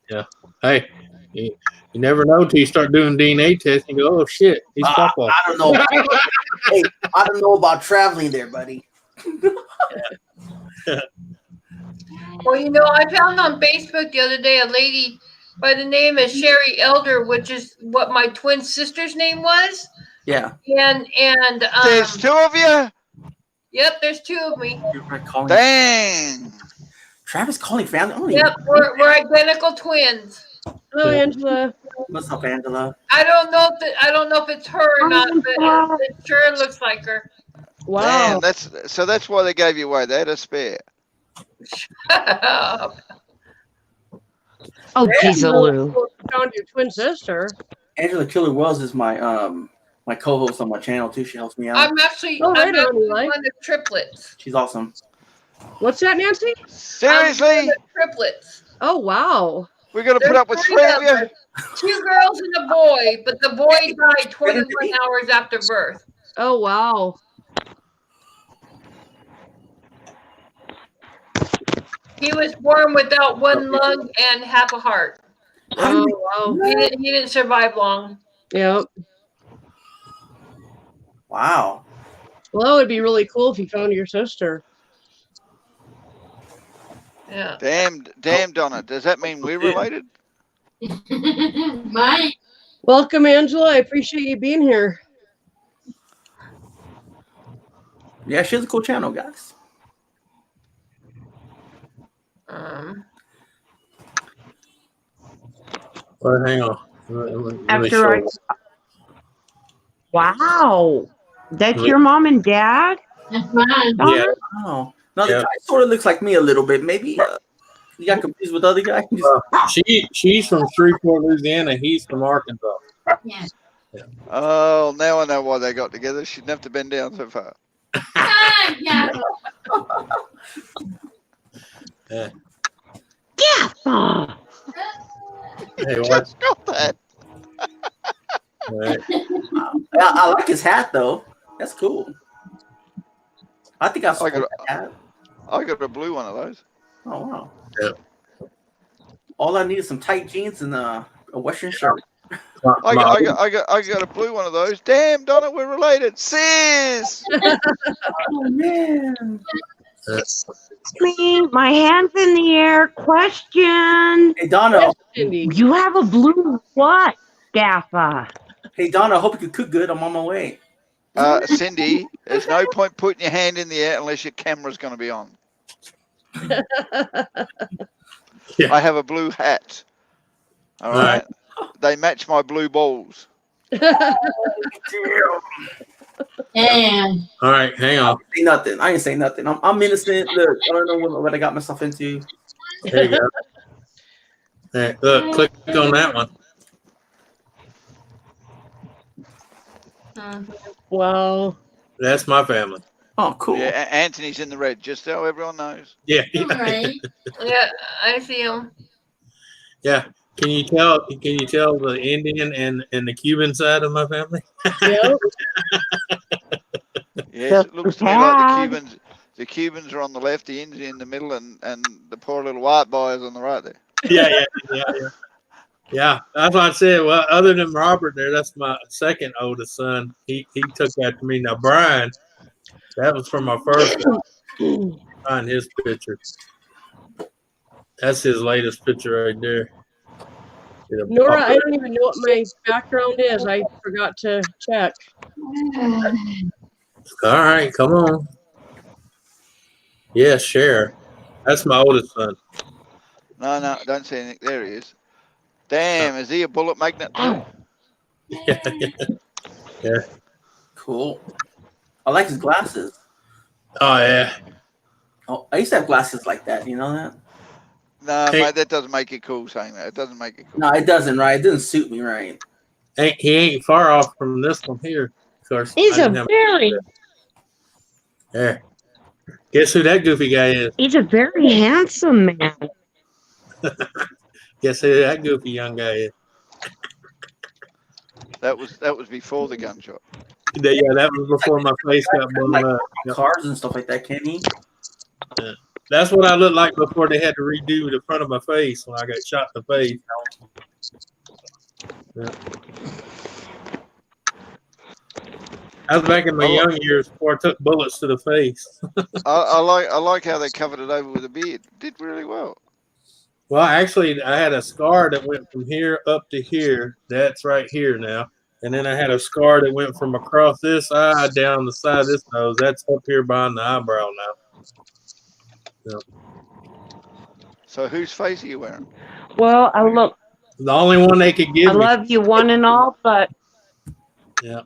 Yeah. Hey, you never know till you start doing DNA tests and go, oh shit, he's Papa. I don't know. Hey, I don't know about traveling there, buddy. Well, I found on Facebook the other day a lady by the name of Sherry Elder, which is what my twin sister's name was. Yeah. And there's two of you? Yep, there's two of me. Dang. Travis calling family. Yep, we're identical twins. Hello, Angela. What's up, Angela? I don't know if it's her or not, but it sure looks like her. Wow. Damn, that's why they gave you away. They had a spare. Oh, Peasaloo. Found your twin sister. Angela Killer Wells is my my co-host on my channel too. She helps me out. I'm actually one of triplets. She's awesome. What's that, Nancy? Seriously? Triplets. Oh wow. We're gonna put up with three of you. 2 girls and a boy, but the boy died 21 hours after birth. Oh wow. He was born without one lung and half a heart. Oh wow. He didn't survive long. Yep. Wow. Well, that would be really cool if you found your sister. Yeah. Damn, Donna. Does that mean we're related? Bye. Welcome, Angela. I appreciate you being here. Yeah, she has a cool channel, guys. Well, hang on. Let me After show I. you. Wow. That's your mom and dad? That's mine. Yeah. Oh. No, the guy sort of looks like me a little bit. Maybe you got confused with the other guy. She's from Shreveport, Louisiana. He's from Arkansas. Yeah. Oh, now I know why they got together. She didn't have to bend down so far. Yeah. Yeah. Yeah. Hey, what? Just got that. Right. I like his hat though. That's cool. I think I saw that hat. I got a blue one of those. Oh wow. Yeah. All I need is some tight jeans and a Western shirt. I got a blue one of those. Damn, Donna, we're related. Sis! Oh man. Me, my hands in the air. Question. Hey Donna. You have a blue what, Gaffa? Hey Donna, I hope you can cook good. I'm on my way. Cindy, there's no point putting your hand in the air unless your camera's going to be on. Yeah. I have a blue hat. All right. They match my blue balls. Damn. All right, hang on. Say nothing. I ain't say nothing. I'm innocent. Look, I don't know what I got myself into. There you go. Hey, look, click on that one. Wow. That's my family. Oh, cool. Yeah, Anthony's in the red, just so everyone knows. Yeah. All right. Yeah, I see him. Yeah. Can you tell the Indian and the Cuban side of my family? Yep. Yes, it looks to me like the Cubans are on the left, the Indian in the middle, and the poor little white boy is on the right there. Yeah. Yeah, that's what I said. Well, other than Robert there, that's my second oldest son. He took after me. Now, Brian, that was from my first one. Find his picture. That's his latest picture right there. Nora, I don't even know what my background is. I forgot to check. All right, come on. Yeah, share. That's my oldest son. No, don't say anything. There he is. Damn, is he a bullet magnet too? Yeah. Cool. I like his glasses. Oh, yeah. Oh, I used to have glasses like that. You know that? No, Hey. mate, that doesn't make it cool saying that. It doesn't make it cool. No, it doesn't. Right? It doesn't suit me. Right? He ain't far off from this one here. Of course, He's I a didn't have- very. There. Guess who that goofy guy is? He's a very handsome man. Guess who that goofy young guy is? That was before the gunshot. Yeah, that was before my face got blown Like up. cars and stuff like that, can he? Yeah. That's what I looked like before they had to redo the front of my face when I got shot in the face. Yeah. I was back in my young years before I took bullets to the face. I like how they covered it over with a beard. Did really well. Well, actually, I had a scar that went from here up to here. That's right here now. And then I had a scar that went from across this eye down the side of this nose. That's up here behind the eyebrow now. Yeah. So whose face are you wearing? Well, The only one they could give I me. love you one and all, but Yeah.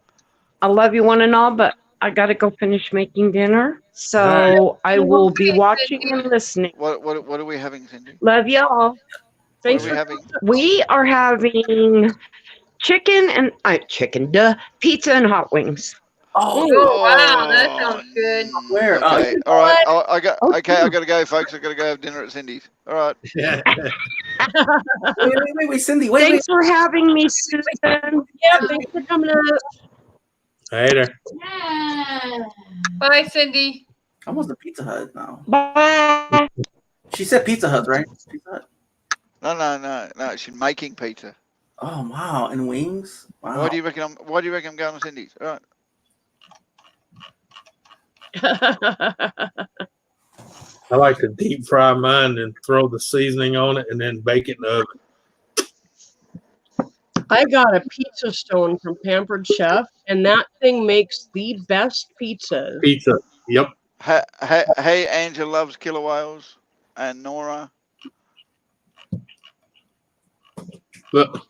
I love you one and all, but I gotta go finish making dinner. So I will be watching and listening. What are we having, Cindy? Love y'all. Thanks What are we having? We are having pizza and hot wings. Oh, wow, that sounds good. Where? Okay, all right. I got to go, folks. I got to go have dinner at Cindy's. All right. Yeah. Wait, Cindy. Wait. Thanks for having me, Susan. Yeah, thanks for coming up. Later. Bye, Cindy. I was the Pizza Hut now. Bye. She said Pizza Hut, right? Pizza Hut. No. She's making pizza. Oh wow, and wings. Wow. Why do you reckon I'm going to Cindy's? All right. I like to deep fry mine and throw the seasoning on it and then bake it in the oven. I got a pizza stone from Pampered Chef, and that thing makes the best pizzas. Pizza. Yep. Hey, Angela loves killer whales, and Nora. Look.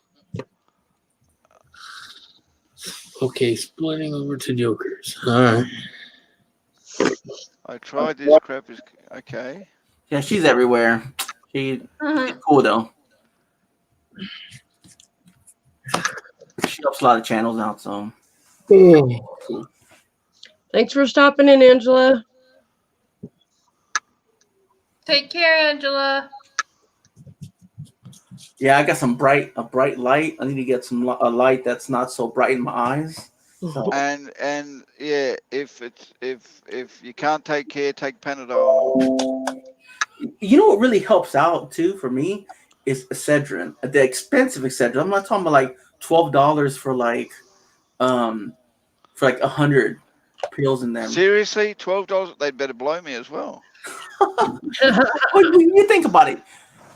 Okay, splitting over to Jokers. All right. I tried this crap. Is okay. Yeah, she's everywhere. She's cool though. She helps a lot of channels out, so. Thanks for stopping in, Angela. Take care, Angela. Yeah, I got a bright light. I need to get a light that's not so bright in my eyes. So. And yeah, if you can't take care, take Panadol. You know what really helps out too for me is Excedrin, the expensive Excedrin. I'm not talking about like $12 for like 100 pills in them. Seriously, $12? They'd better blow me as well. When you think about it,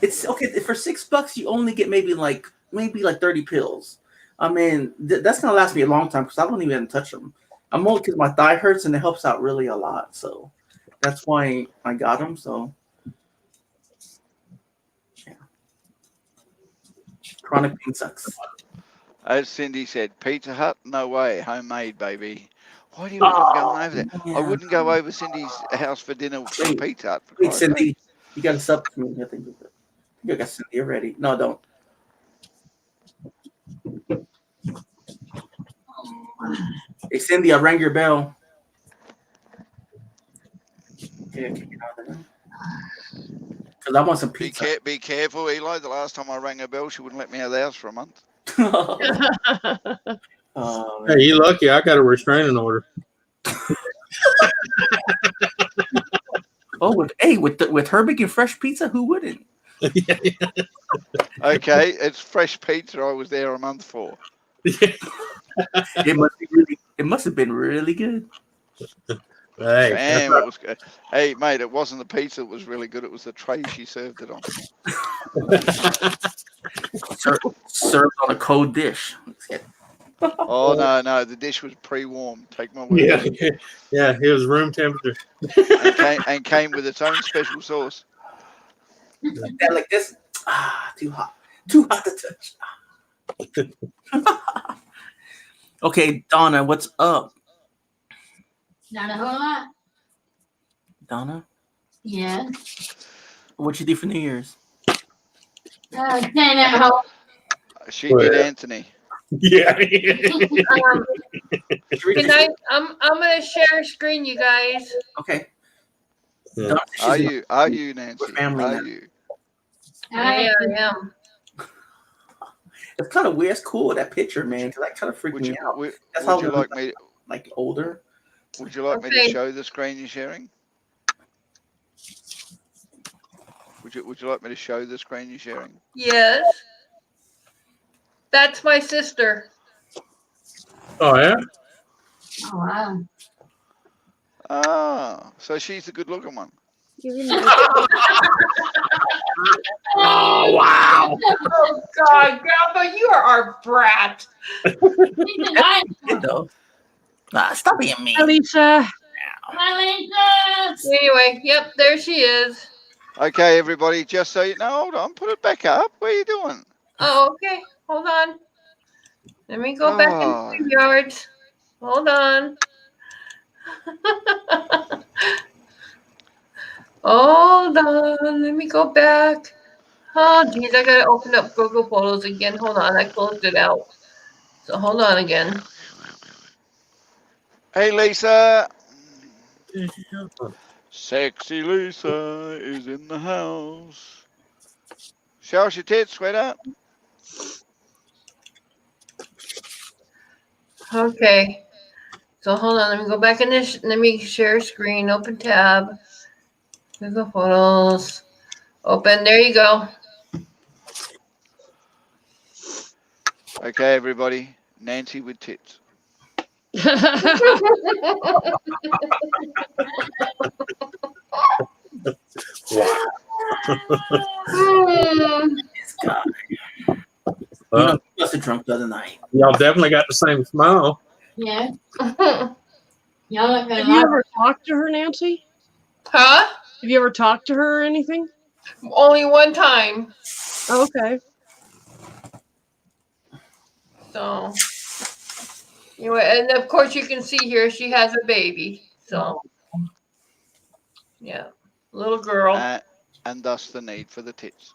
it's okay for $6. You only get maybe like 30 pills. I mean, that's gonna last me a long time because I don't even touch them. I'm only because my thigh hurts and it helps out really a lot. So that's why I got them. So yeah, chronic pain sucks. As Cindy said, Pizza Hut, no way, homemade, baby. Why do you think I'm going over there? Yeah. I wouldn't go over Cindy's house for dinner for Pizza Hut. Wait, Cindy, you got to sub to me. I think you got Cindy already. No, don't. Hey, Cindy, I rang your bell. Okay, because I want some pizza. Be careful, Eli. The last time I rang her bell, she wouldn't let me out of the house for a month. Hey, you lucky. I got a restraining order. with her making fresh pizza, who wouldn't? Okay, it's fresh pizza. I was there a month for. It must have been really good. Hey, damn, it was good. Hey, mate, it wasn't the pizza that was really good. It was the tray she served it on. Served on a cold dish. Oh no, the dish was pre-warmed. Take my word. Yeah, it was room temperature. and came with its own special sauce. Yeah, like this. Too hot to touch. Okay, Donna, what's up? Not a whole lot. Donna, Yeah. what you do for New Year's? Staying at home. She did Anthony. Yeah. Good night. I'm gonna share screen, you guys. Okay. Yeah. Are you, Nancy? family Are now. you? I am. It's kind of weird. It's cool that picture, man. Cause that kind of freaked Would me you out. would, That's would how you we like look me? like older. Would you like me to Okay. show the screen you're sharing? Would you like me to show the screen you're sharing? Yes. That's my sister. Oh yeah. Oh, wow. Ah, so she's the good-looking one. Oh wow. Oh God, Grandpa, you are our brat. Good though. Stop being mean. Hi, Lisa. Hi, Lisa. Anyway, yep, there she is. Okay, everybody, just so you know, hold on, put it back up. What are you doing? Oh, okay. Hold on. Let me go back into the yard. Hold on. Hold on. Let me go back. Oh, geez, I gotta open up Google Photos again. Hold on, I closed it out. So hold on again. Hey, Lisa. Sexy Lisa is in the house. Show us your tits, sweetheart. Okay. So hold on, let me go back in this. Let me share screen, open tab. Google Photos. Open, there you go. Okay, everybody, Nancy with tits. Well, You must have drunk the other night. y'all definitely got the same smile. Yeah. Y'all look Have you ever talked to her, Nancy? Huh? Have you ever talked to her or anything? Only one time. Oh, okay. So, anyway, and of course you can see here she has a baby. So, yeah, little girl. And thus the need for the tits.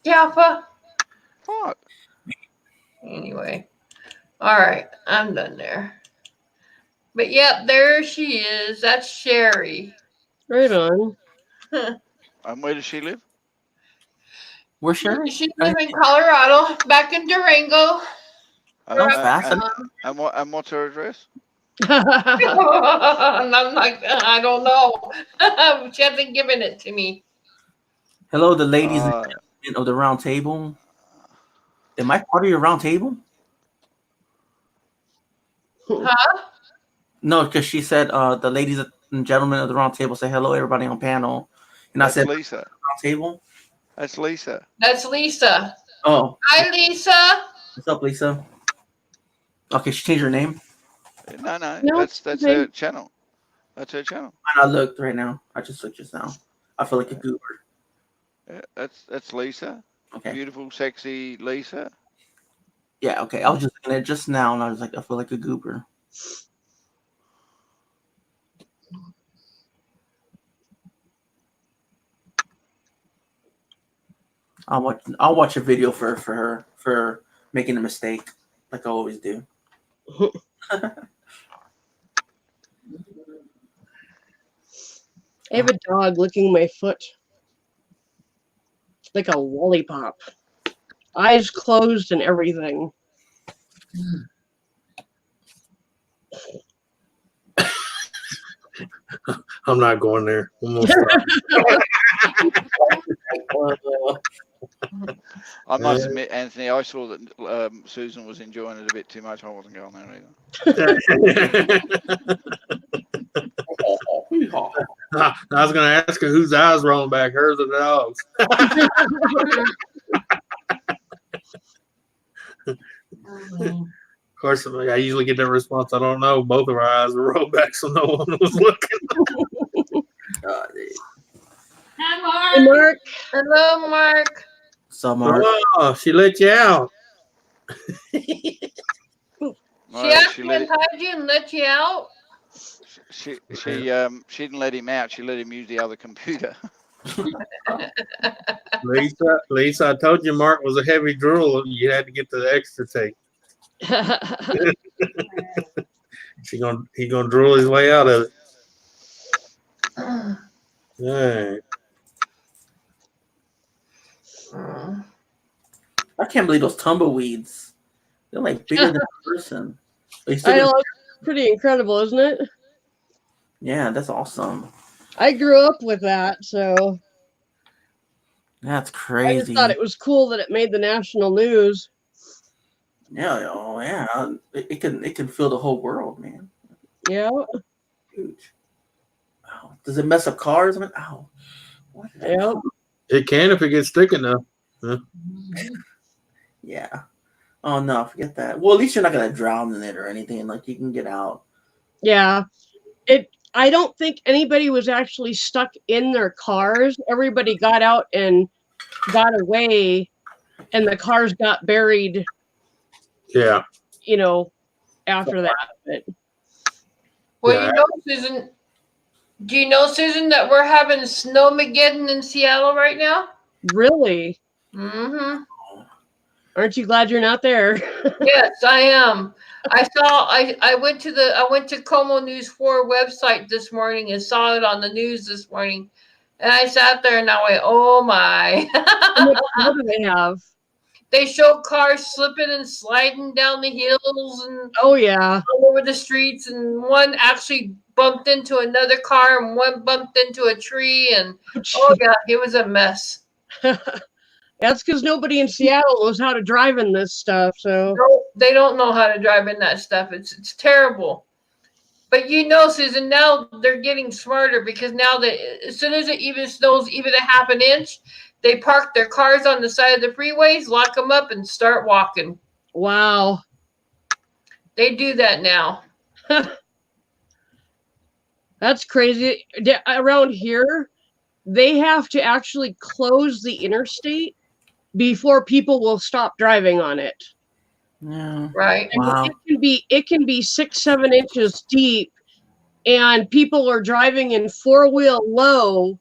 Jaffa. What? Anyway, all right, I'm done there. But yep, there she is. That's Sherry. Right on. And where does she live? Where's Sherry? She lives in Colorado, back in Durango. And what's her address? And I'm like, I don't know. She hasn't given it to me. Hello, the ladies and gentlemen of the round table. Am I part of your round table? Huh? No, because she said the ladies and gentlemen of the round table say hello, everybody on panel. And That's I said, Lisa. Round table? That's Lisa. That's Lisa. Oh. Hi, Lisa. What's up, Lisa? Okay, she changed her name. No, that's her channel. That's her channel. I looked right now. I just looked just now. I feel like a goober. Yeah, that's Lisa. Okay. Beautiful, sexy Lisa. Yeah, okay. I was just looking at it just now, and I was like, I feel like a goober. I'll watch a video for her for making a mistake, like I always do. I have a dog licking my foot like a lollipop. Eyes closed and everything. I'm not going there. I must admit, Anthony, I saw that Susan was enjoying it a bit too much. I wasn't going there either. I was going to ask her whose eyes rolling back, hers or the dog's. Of course, I usually get that response. I don't know. Both of our eyes were rolled back, so no one was looking. Hi, Mark. Hello, Mark. So, Mark. Oh, she let you out. She asked you and tied you and let you out. She didn't let him out. She let him use the other computer. Lisa, I told you Mark was a heavy drool. You had to get the extra tape. He gonna drool his way out of it. Right. I can't believe those tumbleweeds. They're like bigger than a person. Are you still I gonna- know, it's pretty incredible, isn't it? Yeah, that's awesome. I grew up with that, so That's I just crazy. thought it was cool that it made the national news. Yeah, oh yeah. It can fill the whole world, man. Yeah. Huge. Ow. Does it mess up cars? I mean, ow. What? Yep. It can if it gets thick enough. Huh? Yeah. Oh no, forget that. Well, at least you're not gonna drown in it or anything. Like you can get out. Yeah. I don't think anybody was actually stuck in their cars. Everybody got out and got away, and the cars got buried, Yeah. you know, after that. But Well, Yeah. you know, Susan, do you know, Susan, that we're having snowmageddon in Seattle right now? really, Mm-hmm. aren't you glad you're not there? Yes, I am. I went to Como News 4 website this morning and saw it on the news this morning. And I sat there and I went, oh my. What do they have? They show cars slipping and sliding down the hills and Oh yeah. all over the streets, and one actually bumped into another car and one bumped into a tree, and oh yeah, it was a mess. That's because nobody in Seattle knows how to drive in this stuff. So No, they don't know how to drive in that stuff. It's terrible. But you know, Susan, now they're getting smarter because now as soon as it even snows even a half an inch, they park their cars on the side of the freeways, lock them up, and start walking. wow. They do that now. That's crazy. Around here, they have to actually close the interstate before people will stop driving on it. Yeah. Right. Wow. It can be 6-7 inches deep, and people are driving in four-wheel low,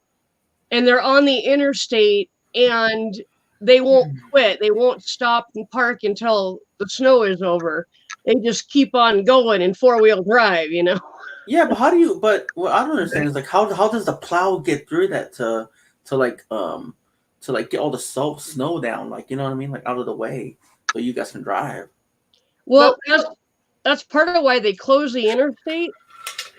and they're on the interstate, and they won't quit. They won't stop and park until the snow is over. They just keep on going in four-wheel drive, you know. Yeah, but how do you? But what I don't understand is like how does the plow get through that to get all the snow down, like you know what I mean, like out of the way so you guys can drive. Well, that's part of why they close the interstate,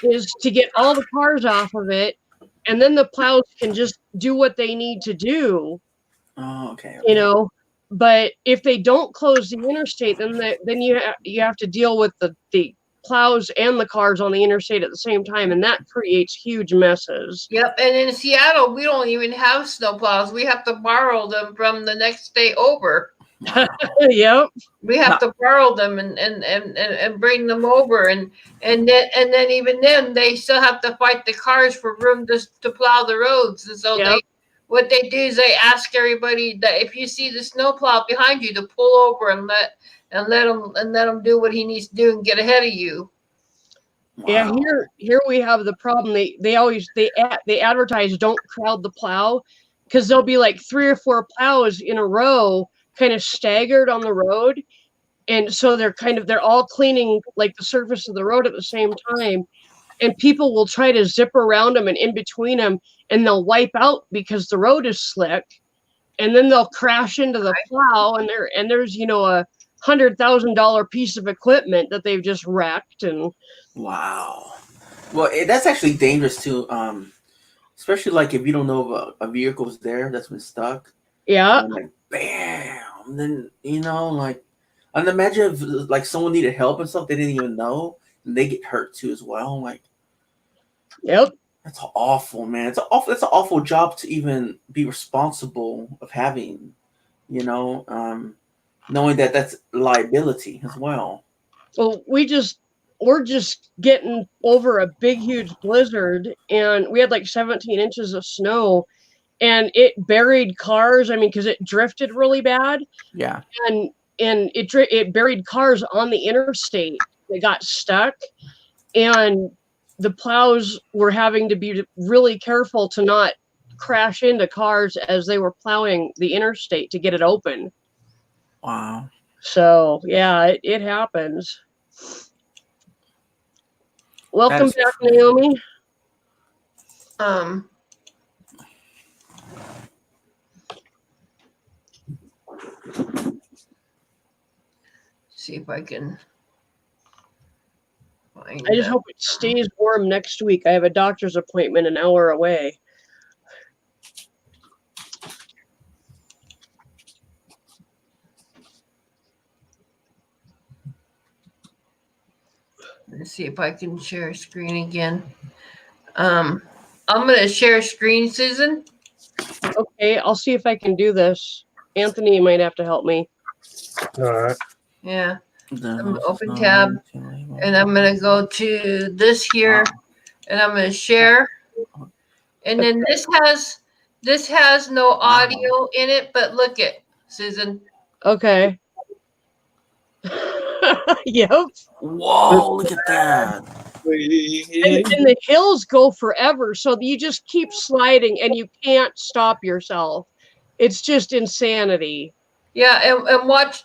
is to get all the cars off of it, and then the plows can just do what they need to do. Oh, okay. You know, but if they don't close the interstate, then you have to deal with the plows and the cars on the interstate at the same time, and that creates huge messes. Yep, and in Seattle, we don't even have snowplows. We have to borrow them from the next state over. Yep. We have to borrow them and bring them over, and then even then they still have to fight the cars for room to plow the roads. And so what they do is they ask everybody that if you see the snowplow behind you to pull over and let him do what he needs to do and get ahead of you. Wow. Yeah, here we have the problem. They advertise don't crowd the plow, because there'll be like 3 or 4 plows in a row, kind of staggered on the road, and so they're all cleaning like the surface of the road at the same time, and people will try to zip around them and in between them, and they'll wipe out because the road is slick, and then they'll crash into the plow, and there's a $100,000 piece of equipment that they've just wrecked. And wow. Well, that's actually dangerous too. Especially like if you don't know if a vehicle's there that's been stuck. Yeah. And like bam. And then like, and imagine if like someone needed help and stuff they didn't even know, and they get hurt too as well. Like, yep. That's awful, man. That's an awful job to even be responsible of having. Knowing that that's liability as well. Well, we're just getting over a big, huge blizzard, and we had like 17 inches of snow, and it buried cars. I mean, because it drifted really bad. Yeah. And it buried cars on the interstate. They got stuck, and the plows were having to be really careful to not crash into cars as they were plowing the interstate to get it open. Wow. So yeah, it happens. Welcome back, Naomi. Um, see if I can find I just hope it stays warm next week. I have a doctor's appointment an hour away. Let's see if I can share screen again. I'm gonna share screen, Susan. Okay, I'll see if I can do this. Anthony might have to help me. All right. Yeah. I'm gonna open tab, and I'm gonna go to this here, and I'm gonna share. And then this has no audio in it, but look at Susan. Okay. Yep. Whoa, look at that. And the hills go forever, so you just keep sliding and you can't stop yourself. It's just insanity. Yeah, and watch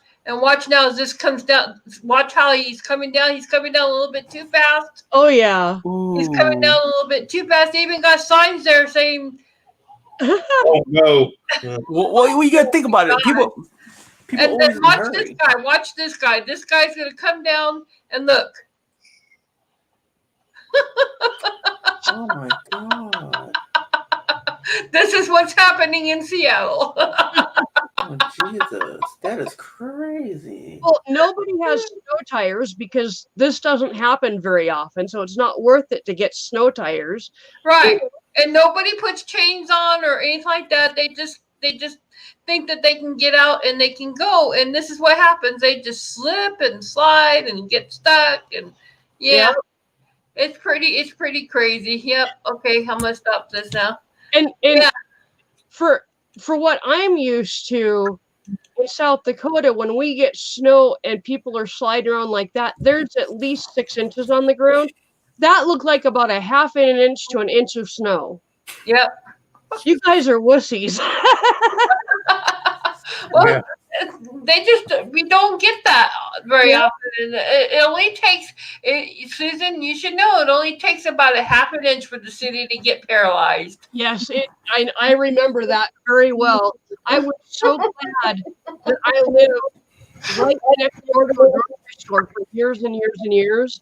now as this comes down. Watch how he's coming down. He's coming down a little bit too fast. Oh yeah. He's coming down a little bit too fast. They even got signs there saying Oh no. Well, you gotta think about it. People and then watch this guy. Watch this guy. This guy's gonna come down and look. Oh my god. This is what's happening in Seattle. Oh Jesus, that is crazy. Well, nobody has snow tires because this doesn't happen very often, so it's not worth it to get snow tires. Right. And nobody puts chains on or anything like that. They just think that they can get out and they can go. And this is what happens. They just slip and slide and get stuck. And yeah. Yep. It's pretty crazy. Yep. Okay, I'm gonna stop this now. And yeah. for what I'm used to in South Dakota, when we get snow and people are sliding around like that, there's at least 6 inches on the ground. That looked like about a half an inch to an inch of snow. Yep. You guys are wussies. Well, Yeah. we don't get that very often. And it only takes, Susan, you should know, it only takes about a half an inch for the city to get paralyzed. Yes, I remember that very well. I was so glad that I lived right next door to a grocery store for years and years and years,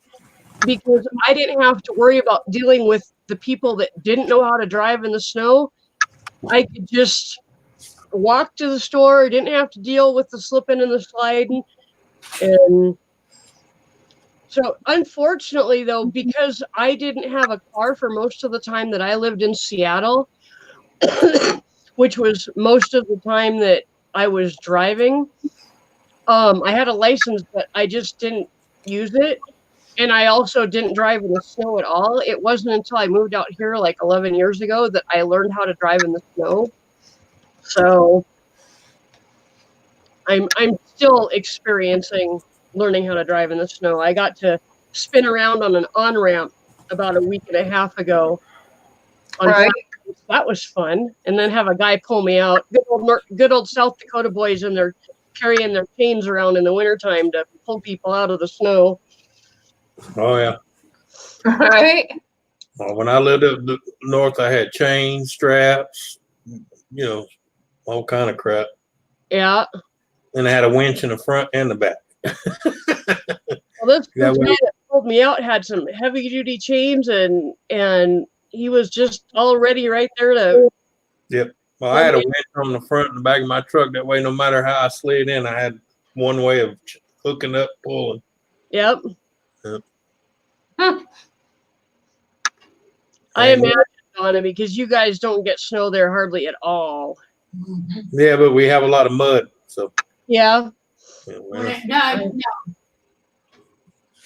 because I didn't have to worry about dealing with the people that didn't know how to drive in the snow. I could just walk to the store, didn't have to deal with the slipping and the sliding. And so unfortunately though, because I didn't have a car for most of the time that I lived in Seattle, which was most of the time that I was driving, I had a license, but I just didn't use it. And I also didn't drive in the snow at all. It wasn't until I moved out here like 11 years ago that I learned how to drive in the snow. So I'm still experiencing learning how to drive in the snow. I got to spin around on an on-ramp about a week and a half ago. That was fun. And then have a guy pull me out. Good old South Dakota boys, and they're carrying their chains around in the wintertime to pull people out of the snow. Oh yeah. Right. When I lived up north, I had chains, straps, all kind of crap. Yeah. And I had a winch in the front and the back. Well, this guy that pulled me out had some heavy duty chains, and he was just already right there to. Yep. Well, I had a winch on the front and the back of my truck. That way, no matter how I slid in, I had one way of hooking up, pulling. Yep. Yep. I imagine, Donna, because you guys don't get snow there hardly at all. Yeah, but we have a lot of mud, so. Yeah. No.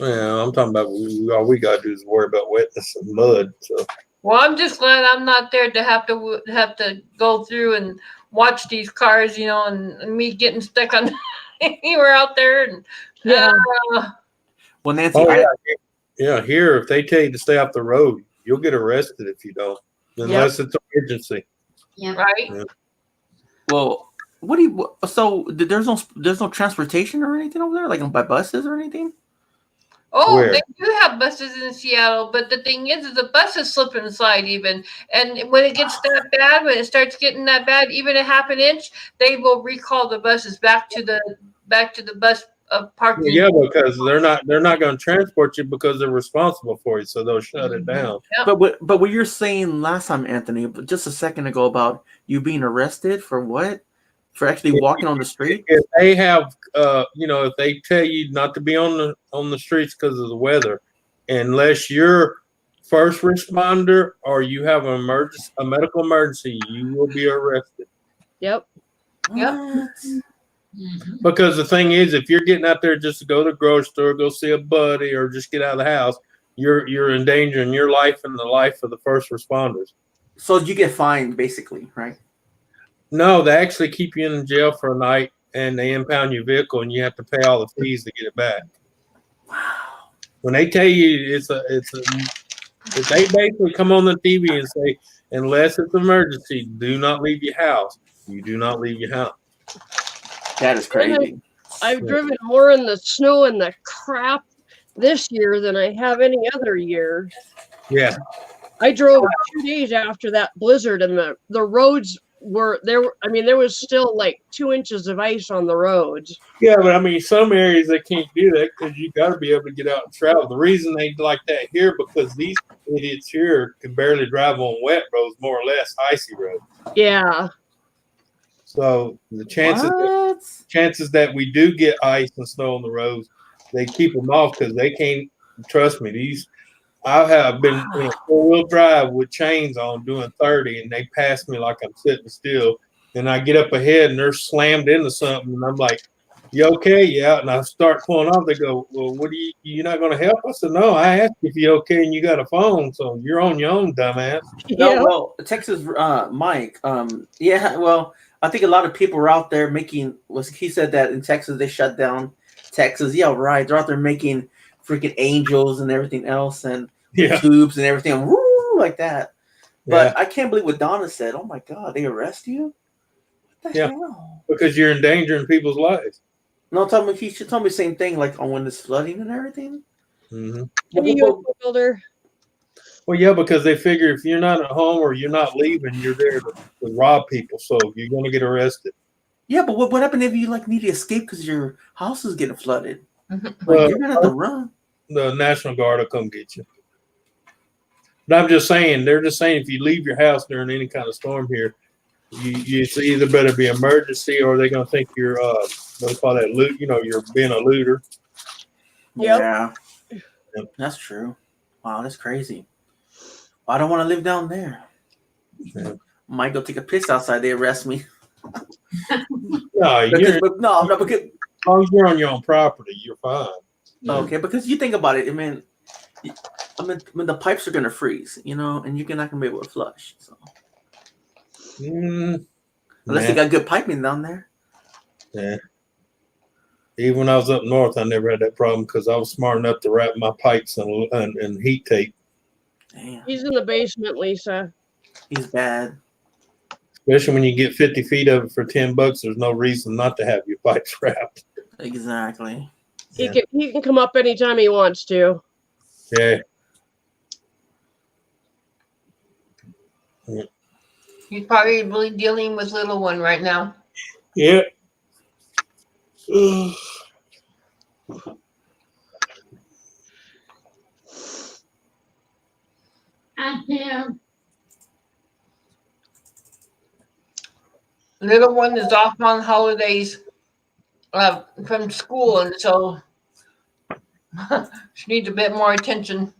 Yeah, I'm talking about all we gotta do is worry about wetness and mud. So. Well, I'm just glad I'm not there to have to go through and watch these cars, and me getting stuck on anywhere out there. And Well, Nancy, here if they tell you to stay off the road, you'll get arrested if you don't, unless it's an emergency. Yeah. Right. Yeah. well, so there's no transportation or anything over there, like by buses or anything? Oh, Where? they do have buses in Seattle, but the thing is the buses slip and slide even. And when it gets that bad, when it starts getting that bad, even a half an inch, they will recall the buses back to the bus parking. Yeah, because they're not going to transport you because they're responsible for you, so they'll shut it down. Yep. But what you're saying last time, Anthony, just a second ago about you being arrested for what? For actually walking on the street? If they have, if they tell you not to be on the streets because of the weather, unless you're first responder or you have a medical emergency, you will be arrested. Yep. Yep. Because the thing is, if you're getting out there just to go to the grocery store, go see a buddy, or just get out of the house, you're endangering your life and the life of the first responders. So you get fined, basically, right? No, they actually keep you in jail for a night, and they impound your vehicle, and you have to pay all the fees to get it back. Wow. When they tell you if they basically come on the TV and say, unless it's emergency, do not leave your house. You do not leave your house. That is crazy. I've driven more in the snow and the crap this year than I have any other year. Yeah. I drove 2 days after that blizzard, and the roads were there. There was still like 2 inches of ice on the roads. Yeah, but some areas they can't do that because you got to be able to get out and travel. The reason they like that here because these idiots here can barely drive on wet roads, more or less icy roads. Yeah. So the chances that we do get ice and snow on the roads, they keep them off because they can't. Trust me, I have been in 4-wheel drive with chains on doing 30, and they pass me like I'm sitting still. And I get up ahead, and they're slammed into something, and I'm like, "You okay?" Yeah. And I start pulling off. They go, "Well, what are you're not going to help?" I said, "No, I asked if you're okay, and you got a phone, so you're on your own, dumbass." No, well, Texas, Mike. Yeah, well, I think a lot of people are out there he said that in Texas they shut down Texas. Yeah, right. They're out there making freaking angels and everything else and tubes and everything like that. But I can't believe what Donna said. Oh my God, they arrest you? What the hell? Because you're endangering people's lives. No, tell me he should tell me the same thing like on when there's flooding and everything. Mm-hmm. Builder. Well, yeah, because they figure if you're not at home or you're not leaving, you're there to rob people. So you're going to get arrested. Yeah, but what happened if you need to escape because your house is getting flooded? You're going to have to run. The National Guard will come get you. But I'm just saying, they're just saying if you leave your house during any kind of storm here, it's either better be emergency or they're going to think you're, what do you call that, loot? You're being a looter. Yeah. That's true. Wow, that's crazy. I don't want to live down there. Might go take a piss outside. They arrest me. No, because as long as you're on your own property, you're fine. Okay, because you think about it, when the pipes are gonna freeze, and you're not gonna be able to flush. So unless they got good piping down there. Yeah. Even when I was up north, I never had that problem because I was smart enough to wrap my pipes in heat tape. Damn. He's in the basement, Lisa. He's bad. Especially when you get 50 feet of it for $10, there's no reason not to have your pipes wrapped. Exactly. He can come up anytime he wants to. Yeah. He's probably really dealing with little one right now. Yeah. Little one is off on holidays from school, and so she needs a bit more attention.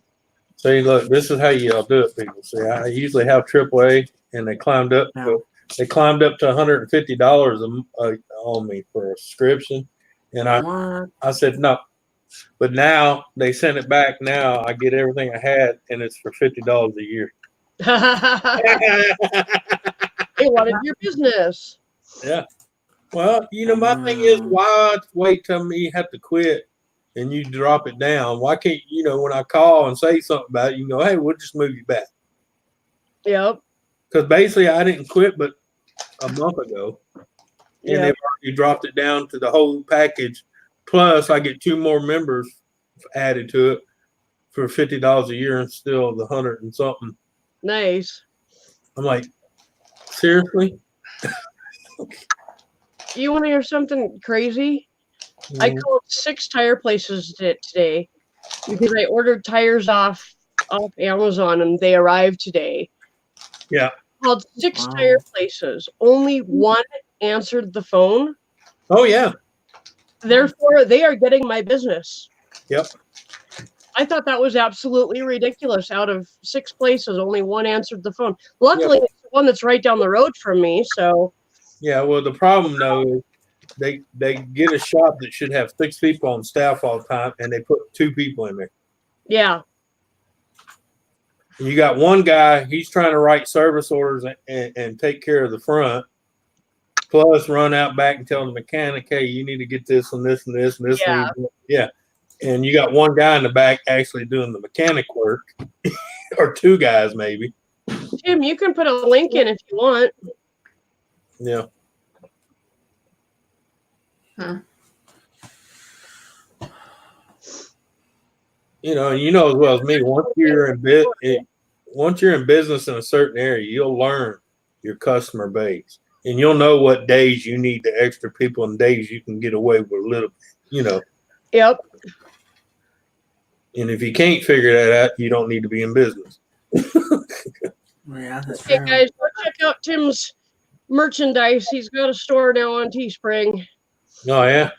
See, look, this is how y'all do it, people. See, I usually have AAA, and they climbed up. They climbed up to $150 on me for a subscription, and I said no. But now they sent it back. Now I get everything I had, and it's for $50 a year. They wanted your business. Yeah. Well, my thing is, why wait till me have to quit and you drop it down? Why can't when I call and say something about it, you can go, hey, we'll just move you back. Yep. Because basically, I didn't quit but a month ago, and they've already dropped it down to the whole package. Plus, I get 2 more members added to it for $50 a year and still the 100 and something. Nice. I'm like, seriously? You want to hear something crazy? I called 6 tire places today because I ordered tires off Amazon and they arrived today. Yeah. Called 6 tire places. Only one answered the phone. Oh, yeah. Therefore, they are getting my business. Yep. I thought that was absolutely ridiculous. Out of 6 places, only one answered the phone. Luckily, it's the one that's right down the road from me. So. Yeah. Well, the problem though is they get a shop that should have 6 people on staff all the time, and they put 2 people in there. Yeah. You got one guy. He's trying to write service orders and take care of the front. Plus, run out back and tell the mechanic, "Hey, you need to get this and this and this and this." Yeah. Yeah. And you got one guy in the back actually doing the mechanic work, or 2 guys maybe. Tim, you can put a link in if you want. Yeah. Huh. You know as well as me. Once you're in business in a certain area, you'll learn your customer base, and you'll know what days you need the extra people and days you can get away with a little. Yep. And if you can't figure that out, you don't need to be in business. Yeah, that's Hey true. guys, go check out Tim's merchandise. He's got a store now on Teespring. Oh yeah.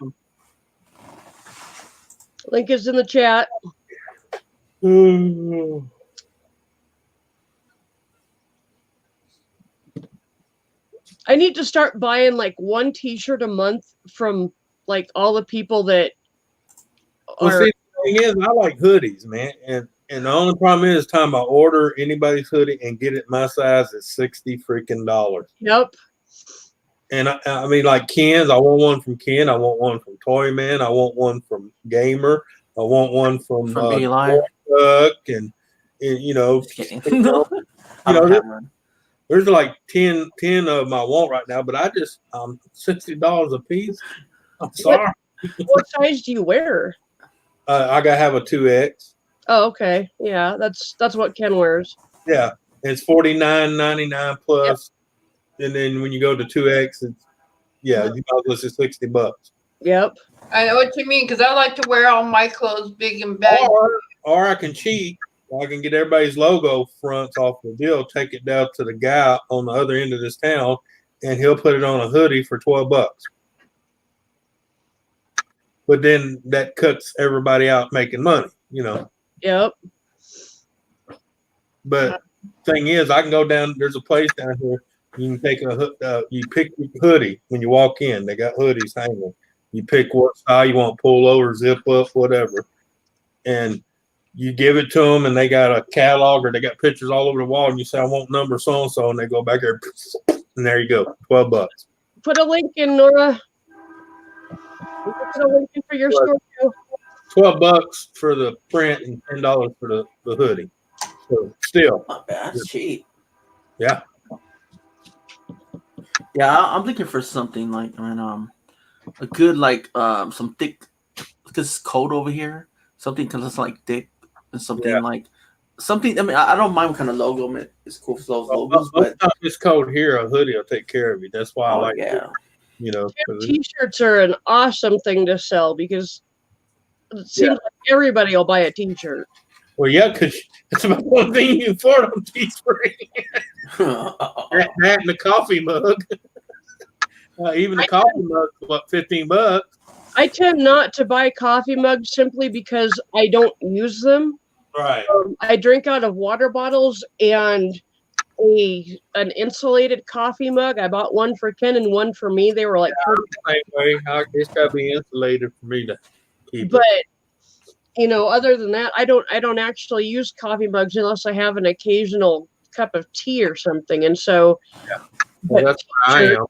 Link is in the chat. I need to start buying like 1 t-shirt a month from like all the people that Well, are. see, the thing is, I like hoodies, man, and the only problem is, time I order anybody's hoodie and get it my size is $60 freaking dollars. Yep. And I mean, like Ken's, I want one from Ken, I want one from Toy Man, I want one from Gamer, I want one from Eli. and there's like 10 of them I want right now, but I just $60 a piece. I'm sorry. What size do you wear? I gotta have a 2X. Oh, okay. Yeah, that's what Ken wears. Yeah, it's $49.99 plus, and then when you go to 2X, it's you might as well say $60. Yep. I know what you mean, because I like to wear all my clothes big and baggy. Or I can cheat. I can get everybody's logo fronts off the deal, take it down to the guy on the other end of this town, and he'll put it on a hoodie for $12. But then that cuts everybody out making money, Yep. But thing is, I can go down. There's a place down here. You can take you pick your hoodie when you walk in. They got hoodies hanging. You pick what style you want, pull over, zip up, whatever, and you give it to them. And they got a catalog, or they got pictures all over the wall. And you say, "I want number so and so," and they go back there, and there you go, $12. Put a link in, Nora. Put a link in for your store too. $12 for the print and $10 for the hoodie. So still, not bad. That's cheap. Yeah. Yeah, I'm looking for something like a good some thick, because it's cold over here. Something because it's like thick and something like something. I mean, I don't mind what kind of logo. I mean, it's cool for those logos, but if it's cold here, a hoodie will take care of you. That's why I like it. T-shirts are an awesome thing to sell because it seems like everybody will buy a T-shirt. Well, yeah, because it's about the only thing you can afford on Teespring. that and the coffee mug. Even the coffee mug, what, $15? I tend not to buy coffee mugs simply because I don't use them. Right. I drink out of water bottles and an insulated coffee mug. I bought one for Ken and one for me. They were like same way. It's got to be insulated for me to keep. But other than that, I don't actually use coffee mugs unless I have an occasional cup of tea or something. And so, well, that's what I am.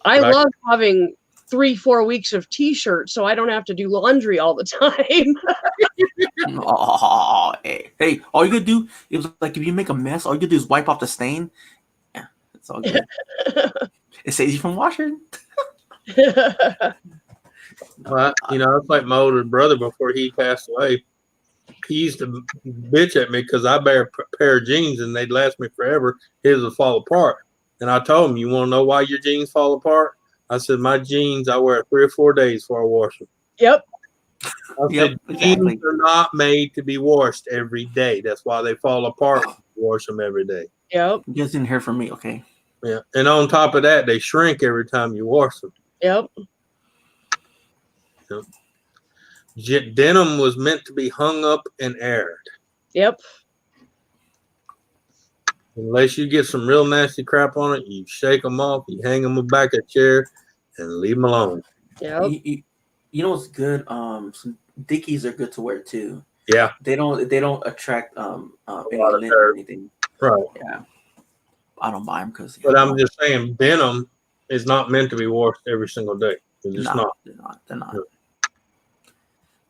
I love having 3-4 weeks of T-shirts, so I don't have to do laundry all the time. Hey, all you gotta do is like if you make a mess, all you gotta do is wipe off the stain. Yeah, it's all good. It saves you from washing. Well, it's like my older brother before he passed away. he used to bitch at me because I wear a pair of jeans and they'd last me forever. His would fall apart. And I told him, you want to know why your jeans fall apart? I said, my jeans, I wear 3 or 4 days before I wash them. Yep. I said, jeans are not made to be washed every day. That's why they fall apart. Wash them every day. Yep. You guys didn't hear from me, okay? Yeah. And on top of that, they shrink every time you wash them. Yep. Denim was meant to be hung up and aired. Yep. Unless you get some real nasty crap on it, you shake them off, you hang them back a chair, and leave them alone. Yep. You know what's good? Some Dickies are good to wear too. Yeah. They don't attract any lint or anything. Right. Yeah. I don't buy them because. But I'm just saying, denim is not meant to be washed every single day. It's just not. They're not.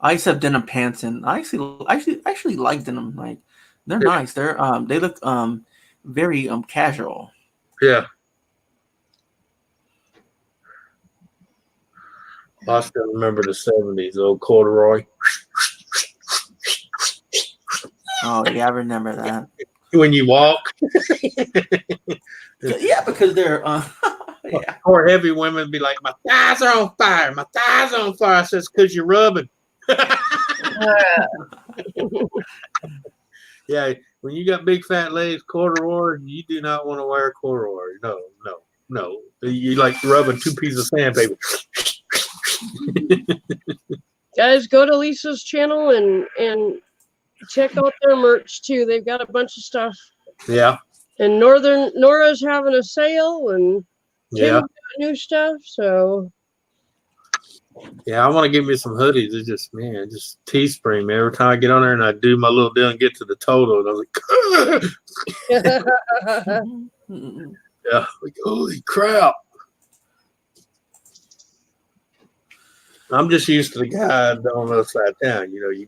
I used to have denim pants, and I actually like denim. Like they're nice. They're they look very casual. Yeah. I still remember the 70s, old corduroy. Oh yeah, I remember that. When you walk. Yeah, because they're yeah. Or heavy women be like, my thighs are on fire. My thighs are on fire. I says, because you're rubbing. Yeah, when you got big fat legs, corduroy, you do not want to wear corduroy. No. You like rubbing 2 pieces of sandpaper. Guys, go to Lisa's channel and check out their merch too. They've got a bunch of stuff. Yeah. And Nora's having a sale, and Tim's got new stuff. So yeah, I want to give me some hoodies. It's just Teespring, man. Every time I get on there and I do my little deal and get to the total, and I was like, yeah, like holy crap. I'm just used to the guy on the other side of town. You know, you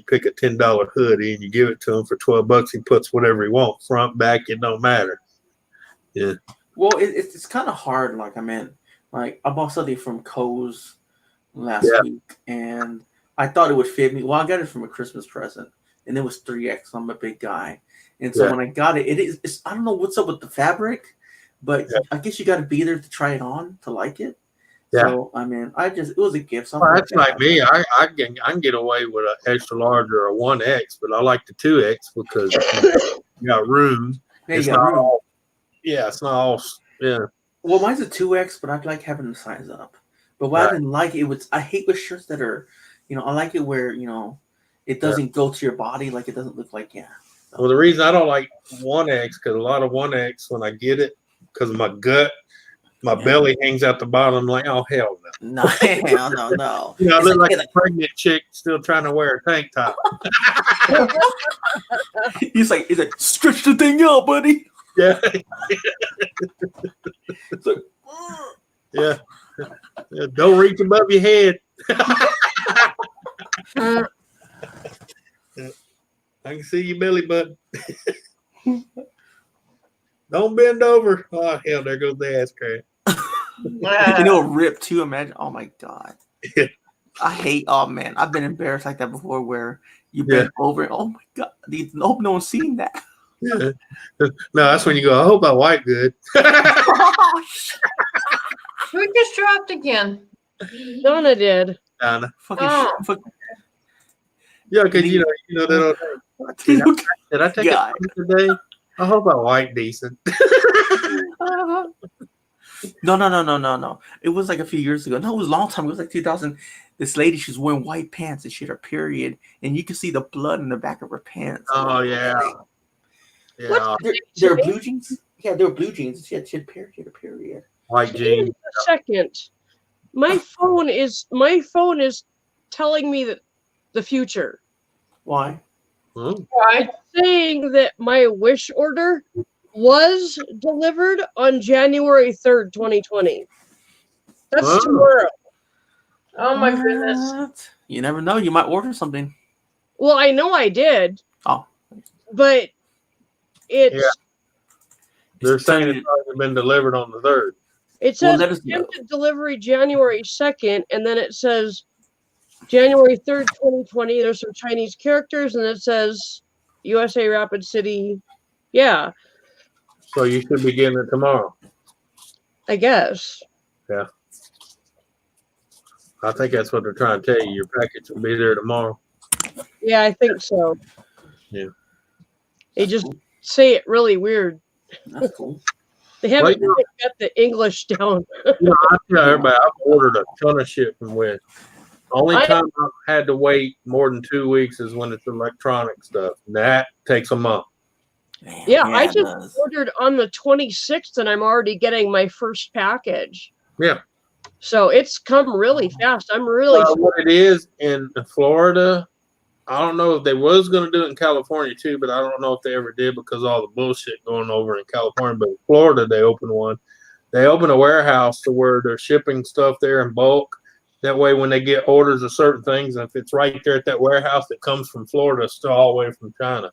pick a $10 hoodie and you give it to him for $12. He puts whatever he wants, front, back, it don't matter. Yeah. Well, it's kind of hard. Like I bought something from Kohl's last week, and I thought it would fit me. Well, I got it from a Christmas present, and it was 3X. I'm a big guy, and so when I got it, it's I don't know what's up with the fabric, but I guess you got to be there to try it on to like it. Yeah. So I mean, it was a gift. So that's like me. I can get away with an extra large or a 1X, but I like the 2X because you got room. Yeah, it's not all. Yeah, it's not all. Yeah. Well, mine's a 2X, but I like having the size up. But what I didn't like I hate with shirts that are, I like it where it doesn't go to your body, like it doesn't look like So. Well, the reason I don't like 1X because a lot of 1X when I get it because of my gut. My belly hangs out the bottom. I'm like, oh, hell no. No. I look like a pregnant chick still trying to wear a tank top. He's like, stretch the thing out, buddy. Yeah. Yeah. Don't reach above your head. I can see your belly button. Don't bend over. Oh, hell, there goes the ass crack. Rip too. Imagine. Oh, my God. I hate, oh, man. I've been embarrassed like that before where you bend over. Oh, my God. No one's seen that. Yeah. No, that's when you go, I hope I wipe good. Who just dropped again? Donna did. Donna. Yeah, because you know that. Did I take it today? I hope I wipe decent. No. It was like a few years ago. No, it was a long time. It was like 2000. This lady, she's wearing white pants and she had her period, and you can see the blood in the back of her pants. Oh yeah. Yeah. There were blue jeans. Yeah, there were blue jeans. She had her period. White jeans. A second. My phone is telling me that the future. Why? Why? Saying that my Wish order was delivered on January 3rd, 2020. That's tomorrow. Oh my goodness. You never know. You might order something. Well, I know I did. Oh. But it's... Yeah. They're saying it's already been delivered on the 3rd. It says attempted delivery January 2nd, and then it says January 3rd, 2020, there's some Chinese characters, and it says USA Rapid City. Yeah, So you should be getting it tomorrow. I guess. Yeah. I think that's what they're trying to tell you. Your package will be there tomorrow. Yeah, I think so. Yeah. They just say it really weird. That's cool. They haven't quite got the English down. I tell everybody, I've ordered a ton of shit from Wish. Only time I've had to wait more than 2 weeks is when it's electronic stuff. And that takes a month. Man, Yeah, I just ordered on the 26th, and I'm already getting my first package. Yeah. So it's come really fast. I'm really what it is in Florida. I don't know if they was going to do it in California too, but I don't know if they ever did because of all the bullshit going over in California. But in Florida, they opened one. They opened a warehouse to where they're shipping stuff there in bulk. That way, when they get orders of certain things, and if it's right there at that warehouse that comes from Florida, it's still all the way from China.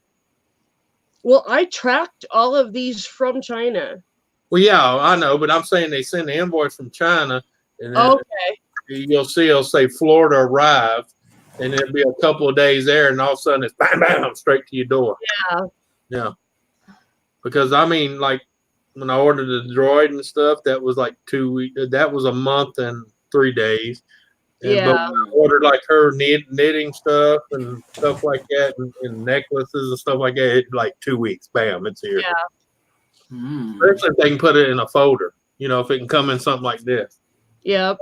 Well, I tracked all of these from China. Well, yeah, I know, but I'm saying they send the invoice from China, and then you'll see it'll say Florida arrived, and it'll be a couple of days there, and all of a sudden it's bam, bam, straight to your door. Yeah. Yeah. Because, I mean, like, when I ordered the droid and stuff, that was like 2 weeks. That was a month and 3 days. And, Yeah. But when I ordered, like, her knitting stuff and stuff like that, and necklaces and stuff like that, it's like 2 weeks. Bam, it's here. Yeah. Especially if they can put it in a folder. You know, if it can come in something like this. Yep.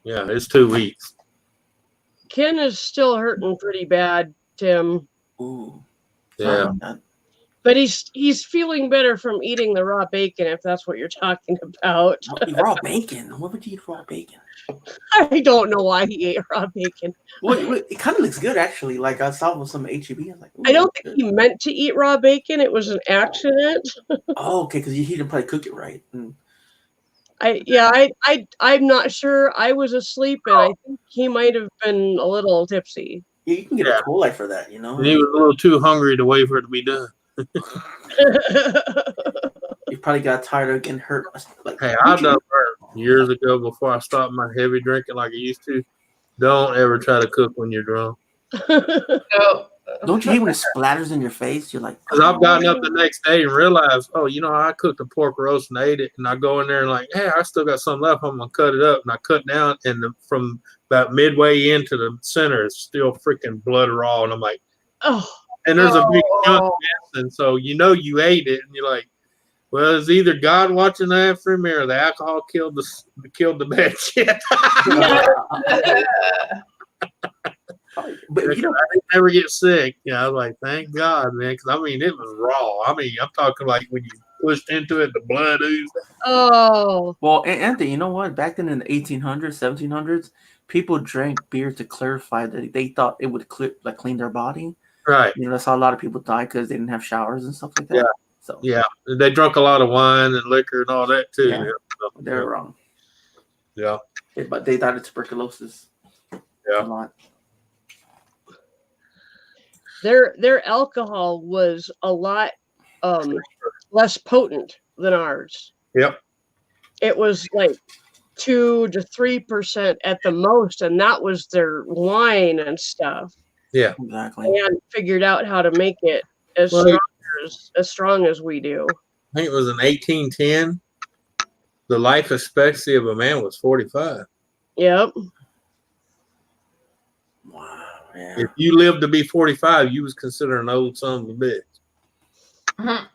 Yeah, it's 2 weeks. Ken is still hurting pretty bad, Tim. Ooh. Yeah. But he's feeling better from eating the raw bacon, if that's what you're talking about. Raw bacon? What would you eat raw bacon? I don't know why he ate raw bacon. Well, it kind of looks good, actually. Like, I saw with some HEB. I was like, I don't think he meant to eat raw bacon. It was an accident. Oh, okay, because he didn't probably cook it right. I'm not sure. I was asleep, and I think he might have been a little tipsy. Yeah, you can get a Kool-Aid for that, you know? And he was a little too hungry to wait for it to be done. You probably got tired of getting hurt. Like, hey, I've done hurt years ago before I stopped my heavy drinking like I used to. Don't ever try to cook when you're drunk. No. Don't you hate when it splatters in your face? You're like, because I've gotten up the next day and realized, oh, you know, I cooked a pork roast and ate it, and I go in there and like, hey, I still got some left. I'm gonna cut it up, and I cut down, and from about midway into the center, it's still freaking blood raw, and I'm like, oh. And there's a big chunk missing, so you know you ate it, and you're like, well, it's either God watching after me or the alcohol killed the bad shit. But you know, I never get sick. I was like, thank God, man, because I mean, it was raw. I mean, I'm talking like when you pushed into it, the blood oozed. Oh. Well, Anthony, you know what? Back then in the 1800s, 1700s, people drank beer to clarify that they thought it would clean their body. Right. You know, that's how a lot of people died because they didn't have showers and stuff like that. Yeah. So yeah, they drank a lot of wine and liquor and all that too. Yeah. They're wrong. Yeah. But they died of tuberculosis. Yeah. A lot. Their alcohol was a lot less potent than ours. Yep. It was like 2 to 3% at the most, and that was their wine and stuff. Yeah, exactly. They hadn't figured out how to make it as strong as we do. I think it was in 1810. The life expectancy of a man was 45. Yep. Wow. Yeah. If you lived to be 45, you was considered an old son of a bitch. Mm-hmm.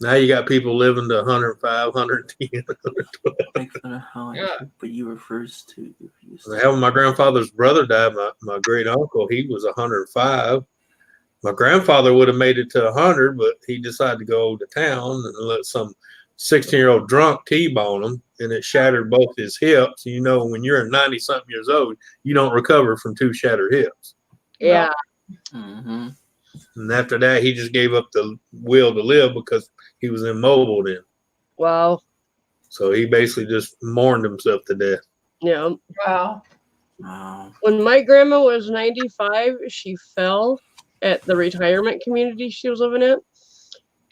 Now you got people living to 105, 110, 112. Yeah. But you refers to. When my grandfather's brother died, my great uncle, he was 105. My grandfather would have made it to 100, but he decided to go to town and let some 16-year-old drunk T-bone him, and it shattered both his hips. You know, when you're 90-something years old, you don't recover from 2 shattered hips. Yeah. Mm-hmm. And after that, he just gave up the will to live because he was immobile then. Wow. So he basically just mourned himself to death. Yeah. Wow. When my grandma was 95, she fell at the retirement community she was living at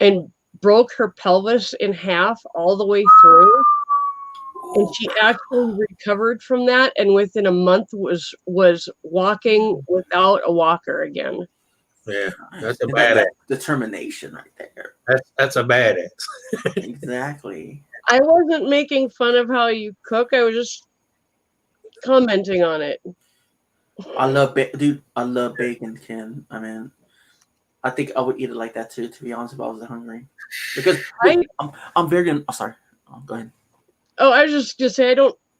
and broke her pelvis in half all the way through. and she actually recovered from that, and within a month was walking without a walker again. Yeah, that's a And badass. Determination right there. That's a badass. Exactly. I wasn't making fun of how you cook. I was just commenting on it. I love dude. I love bacon, Ken. I mean, I think I would eat it like that too. To be honest, if I was hungry, because I'm vegan. Oh, sorry. Go ahead. Oh, I was just gonna say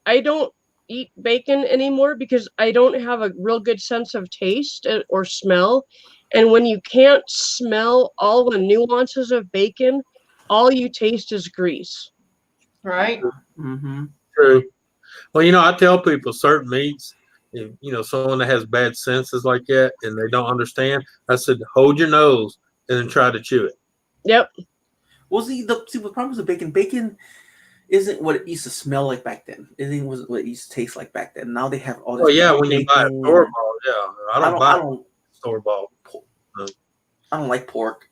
I don't eat bacon anymore because I don't have a real good sense of taste or smell. And when you can't smell all the nuances of bacon, all you taste is grease. Right. Mm-hmm. True. Well, I tell people certain meats, if, someone that has bad senses like that and they don't understand, I said, hold your nose and then try to chew it. Yep. Well, the problem with bacon isn't what it used to smell like back then. It isn't what it used to taste like back then. Now they have all this. Well, yeah, when you buy a store bought, I don't buy store bought. No. I don't like pork.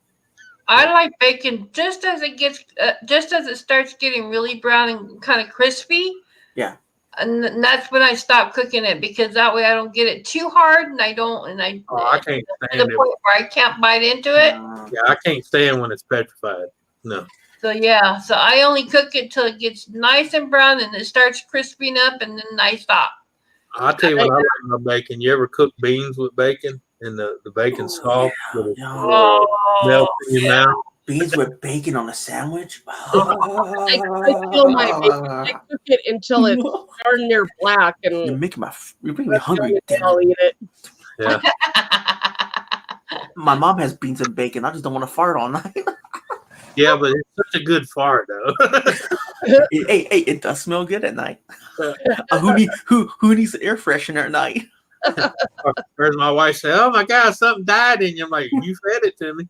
I like bacon just as it starts getting really brown and kind of crispy. Yeah. And that's when I stop cooking it, because that way I don't get it too hard, and I can't stand to the point where I can't bite into it. Yeah, I can't stand when it's petrified. No. So yeah, so I only cook it till it gets nice and brown and it starts crisping up, and then I stop. I'll tell you what I like my bacon. You ever cook beans with bacon and the bacon soft? Melt in your mouth. Beans with bacon on a sandwich? I feel my bacon. I cook it until it's darn near black, and you're making me hungry. I'll eat it. Yeah. My mom has beans and bacon. I just don't want to fart all night. Yeah, but it's such a good fart though. hey, it does smell good at night. Who needs the air freshener at night? Whereas my wife said, "Oh my God, something died in you." I'm like, "You fed it to me."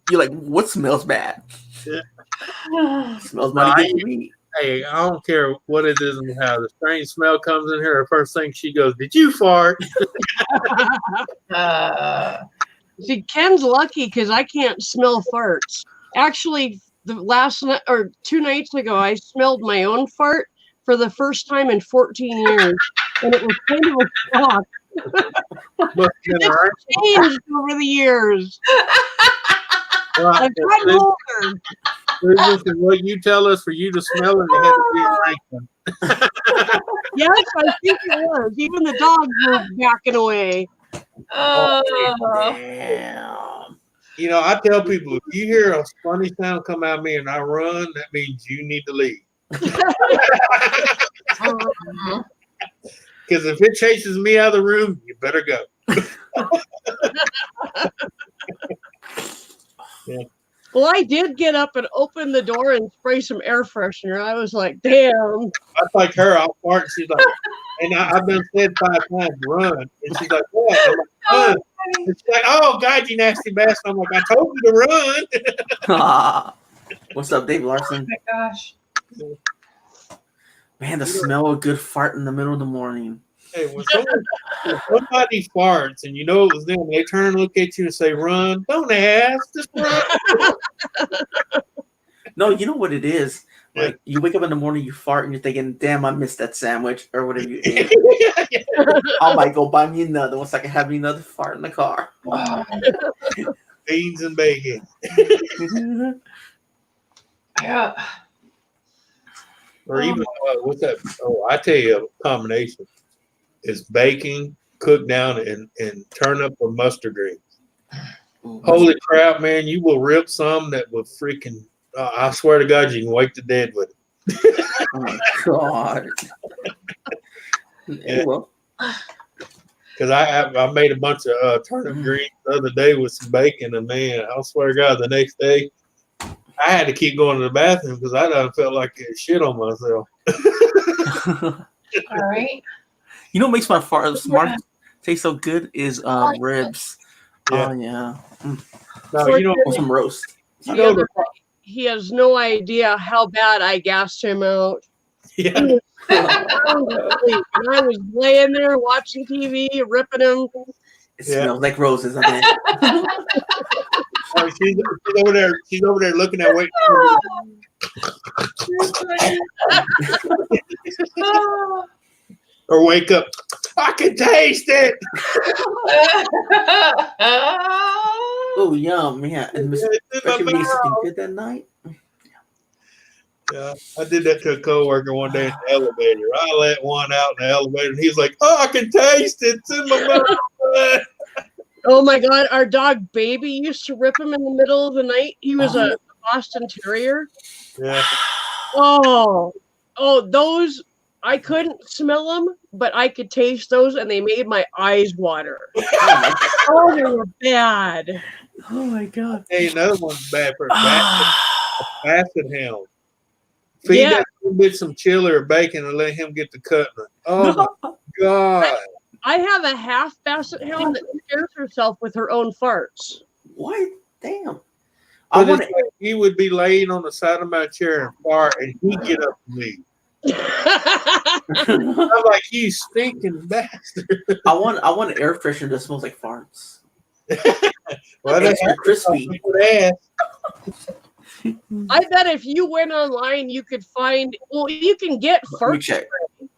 You're like, what smells bad? Yeah. Smells mighty good to me. Hey, I don't care what it is and how the strange smell comes in here. The first thing she goes, "Did you fart?" See, Ken's lucky because I can't smell farts. Actually, the last night or 2 nights ago, I smelled my own fart for the first time in 14 years, and it was kind of a shock. It's changed over the years. Well, I've gotten older. This is what you tell us for you to smell it. It had to be Franklin. Yes, I think it was. Even the dogs were backing away. Damn. I tell people, if you hear a funny sound come out of me and I run, that means you need to leave. Because if it chases me out of the room, you better go. Yeah. Well, I did get up and open the door and spray some air freshener. I was like, damn. That's like her. I'll fart. She's like, and I've been said 5 times, run. And she's like, what? I'm like, run. And she's like, oh, God, you nasty bastard. I'm like, I told you to run. What's up, Dave Larson? Oh my gosh. Man, the smell of good fart in the middle of the morning. Hey, when somebody farts and you know it was them, they turn and look at you and say, run. Don't ask. Just run. No, you know what it is? Like, you wake up in the morning, you fart, and you're thinking, damn, I missed that sandwich or whatever you ate. I might go buy me another one so I can have me another fart in the car. Beans and bacon. Yeah. Or even, what's that? Oh, I tell you a combination. It's baking, cooked down, and turnip or mustard greens. Holy crap, man. You will rip some that will freaking, I swear to God, you can wake the dead with it. Oh, my God. Yeah. Because I made a bunch of turnip greens the other day with some bacon, and man, I swear to God, the next day, I had to keep going to the bathroom because I done felt like shit on myself. All right. You know what makes my fart taste so good is ribs. Yeah. Oh, yeah. No, or some roast. He has no idea how bad I gassed him out. Yeah. He was sound asleep, and I was laying there watching TV, ripping him. It smells like roses. I Oh, she's over there. She's over there looking at waiting. Or wake up. I can taste it. Oh, yum, yeah. And especially when you eat something good that night. Yeah, I did that to a coworker one day in the elevator. I let one out in the elevator, and he was like, "Oh, I can taste it. It's in my mouth." Oh my God, our dog Baby used to rip him in the middle of the night. He was a Boston Terrier. Yeah. Oh, those, I couldn't smell them, but I could taste those, and they made my eyes water. Oh, they were bad. Oh my God. Hey, another one's bad for a basset hound. Feed that little bit some chili or bacon and let him get the cutlet. Oh my God. I have a half basset hound that scares herself with her own farts. What? Damn. But it's like he would be laying on the side of my chair and fart, and he'd get up to me. I'm like, you stinking bastard. I want an air freshener that smells like farts. Well, that's crispy. I bet if you went online, you could find. Well, you can get fart spray.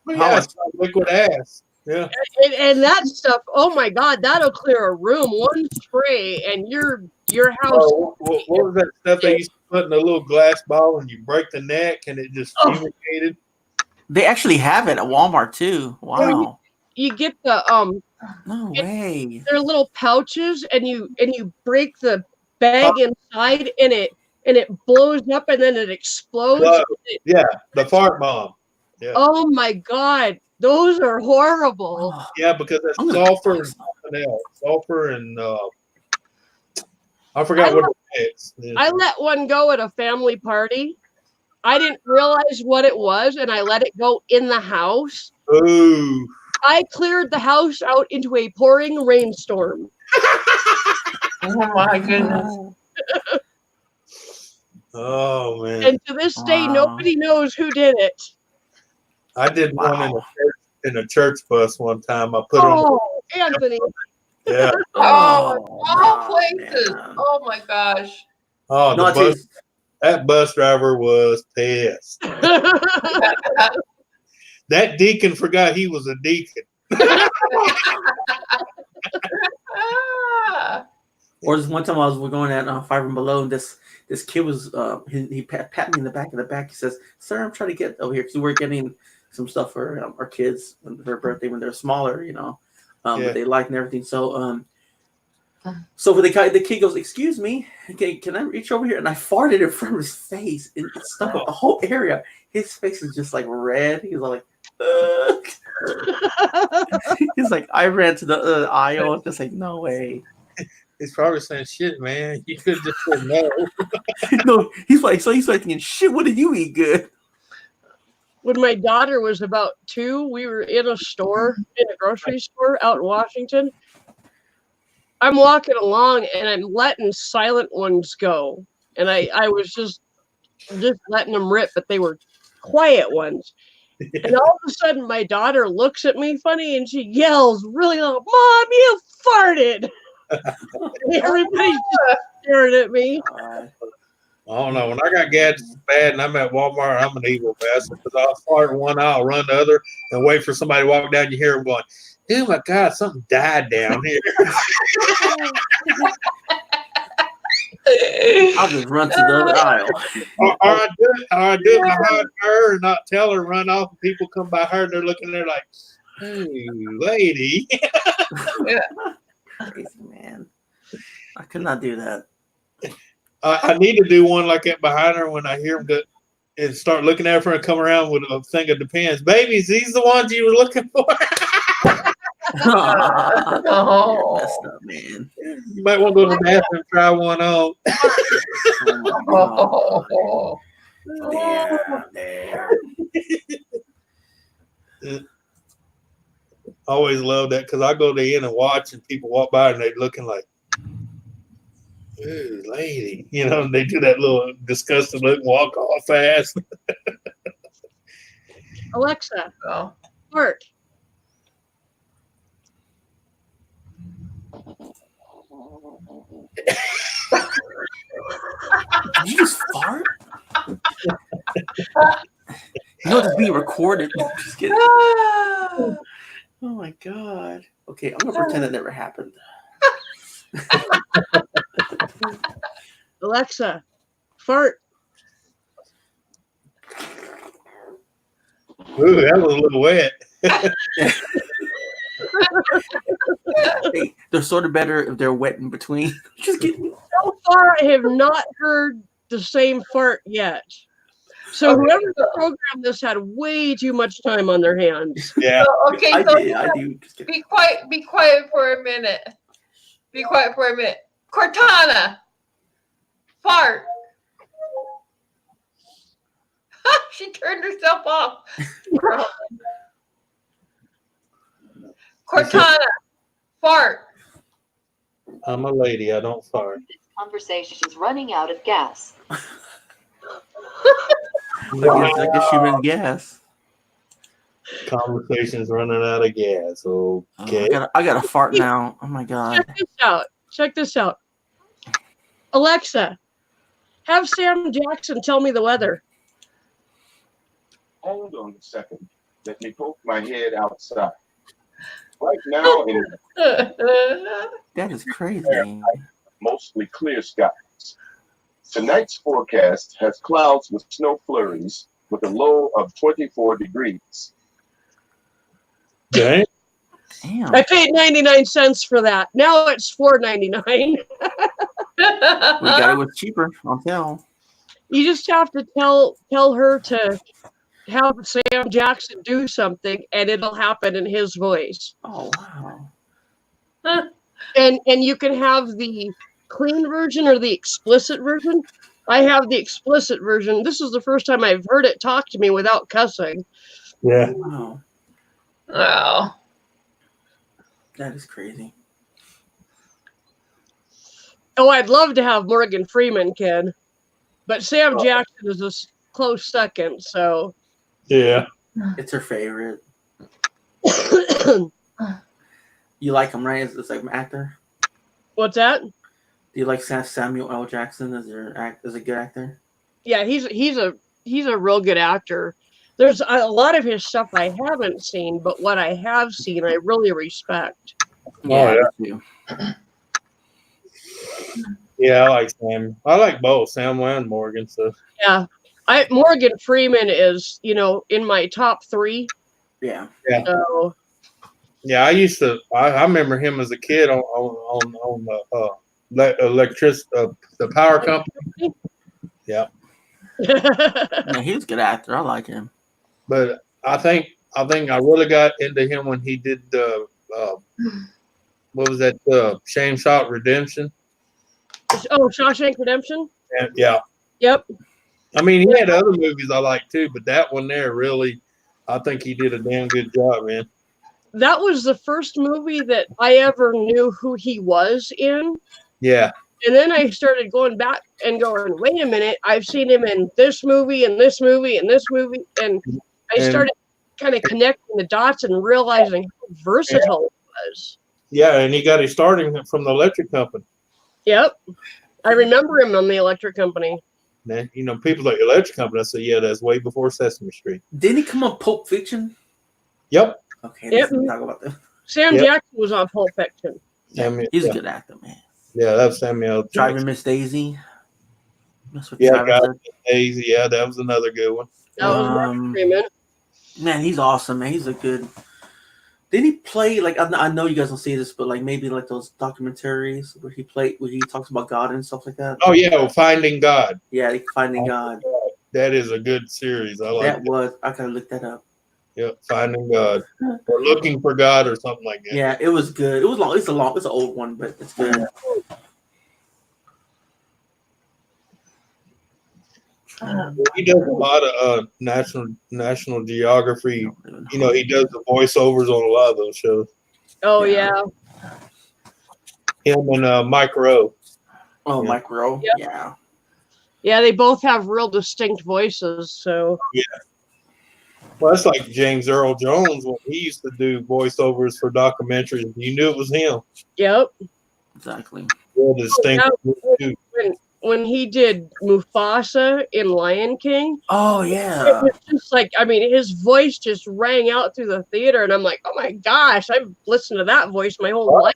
Yeah, it's like liquid ass. Yeah. And that stuff. Oh my God, that'll clear a room. One spray, and your house. Oh, what was that stuff they used to put in a little glass bottle, and you break the neck, and it just fumigated? They actually have it at Walmart too. Wow. You get the No way. They're little pouches, and you break the bag inside, and it blows up, and then it explodes. Yeah, the fart bomb. Yeah. Oh my God, those are horrible. Yeah, because that's sulfur and something else. Sulfur and I forgot what it is. I let one go at a family party. I didn't realize what it was, and I let it go in the house. Ooh. I cleared the house out into a pouring rainstorm. Oh my goodness. Oh man. And to this day, nobody knows who did it. I did one in a church bus one time. I put on. Anthony. Yeah. All places. Man. Oh my gosh. Oh, that bus driver was pissed. That deacon forgot he was a deacon. Or this one time I was going at 5 and Below, and this kid was he pat me in the back of the back. He says, "Sir, I'm trying to get over here because we're getting some stuff for our kids for their birthday when they're smaller, but they like and everything." So so the kid goes, "Excuse me, okay, can I reach over here?" And I farted in front of his face, and it stuck up the whole area. His face is just like red. He's like, he's like, I ran to the aisle, just like, no way. He's probably saying, "Shit, man, you could just say no." No, he's like thinking, "Shit, what did you eat good?" When my daughter was about 2, we were in a grocery store out in Washington. I'm walking along and I'm letting silent ones go. And I was just letting them rip, but they were quiet ones. And all of a sudden my daughter looks at me funny and she yells really loud, "Mom, you farted!" Everybody's just staring at me. I don't know. When I got gadgets bad and I'm at Walmart, I'm an evil bastard because I'll start in one aisle, run the other, and wait for somebody to walk down. You hear them going, "Oh my God, something died down here." I'll just run to the other aisle. Or I do it behind her and not tell her, run off, and people come by her and they're looking there like, "Hey, lady." Crazy, man. I could not do that. I need to do one like that behind her when I hear them go and start looking at her and come around with a thing of Depends. "Babies, these the ones you were looking for." You're messed up, man. You might want to go to the bathroom and try one on. Always love that because I go to the inn and watch and people walk by and they're looking like, "Ooh, lady," and they do that little disgusting look and walk off fast. Alexa, fart. Did you just fart? You know this being recorded. Just kidding. Oh my god. Okay, I'm gonna pretend that never happened. Alexa, fart. Ooh, that was a little wet. Hey, they're sort of better if they're wet in between. Just kidding. So far, I have not heard the same fart yet. So whoever programmed this had way too much time on their hands. Yeah. Okay, I so do. Just kidding. be quiet for a minute. Be quiet for a minute. Cortana, fart. She turned herself off. Cortana, fart. I'm a lady. I don't fart. This conversation is running out of gas. I guess she ran gas. Conversation's running out of gas. Okay. I got to fart now. Oh my god. Check this out. Alexa, have Sam Jackson tell me the weather. Hold on a second. Let me poke my head outside. Right now, That is crazy. mostly clear skies. Tonight's forecast has clouds with snow flurries with a low of 24 degrees. Dang. Damn. I paid 99 cents for that. Now it's $4.99. We got it was cheaper. I'll tell. You just have to tell her to have Sam Jackson do something, and it'll happen in his voice. Oh wow. And you can have the clean version or the explicit version. I have the explicit version. This is the first time I've heard it talk to me without cussing. Yeah. Wow. Wow. That is crazy. Oh, I'd love to have Morgan Freeman, Ken. But Sam Jackson is a close second, so. Yeah. It's her favorite. You like him, right? As like an actor? What's that? Do you like Samuel L. Jackson as a good actor? Yeah, he's a real good actor. There's a lot of his stuff I haven't seen, but what I have seen, I really respect. Yeah. Yeah, I like Sam. I like both Sam and Morgan. So Yeah, Morgan Freeman is, in my top 3. Yeah. Yeah. So. Yeah, I remember him as a kid on the power company. Yeah. Yeah, he's a good actor. I like him. But I think I really got into him when he did the what was that? Shame Shot Redemption. Oh, Shawshank Redemption. Yeah. Yep. I mean, he had other movies I like too, but that one there really, I think he did a damn good job, man. That was the first movie that I ever knew who he was in. Yeah. And then I started going back and going, wait a minute, I've seen him in this movie and this movie and this movie. And I started kind of connecting the dots and realizing how versatile it was. Yeah, and he got his starting from the electric company. Yep. I remember him on the electric company. Man, people like electric company. I said, yeah, that's way before Sesame Street. Didn't he come on Pulp Fiction? Yep. Okay, Yep. let's talk about that. Sam Jackson was on Pulp Fiction. He's a good actor, man. Yeah, that's Samuel. Driving Miss Daisy. Driving Miss Daisy. Yeah, that was another good one. That was Morgan Freeman. Man, he's awesome, man. He's a good. Didn't he play like I know you guys don't see this, but like maybe like those documentaries where he talks about God and stuff like that? Oh yeah, well, Finding God. Yeah, Finding God. That is a good series. I like that. I gotta look that up. Yep, Finding God. Or Looking for God or something like that. Yeah, it was good. It was long. It's an old one, but it's good. He does a lot of National Geography. He does the voiceovers on a lot of those shows. Oh yeah. Him and Mike Rowe. Oh, yeah. Mike Rowe. Yep. Yeah. Yeah, they both have real distinct voices. So. Yeah. Well, that's like James Earl Jones when he used to do voiceovers for documentaries. You knew it was him. Yep. Exactly. Real distinct. when he did Mufasa in Lion King. Oh It yeah. was just like, I mean, his voice just rang out through the theater, and I'm like, oh my gosh, I've listened to that voice my whole life.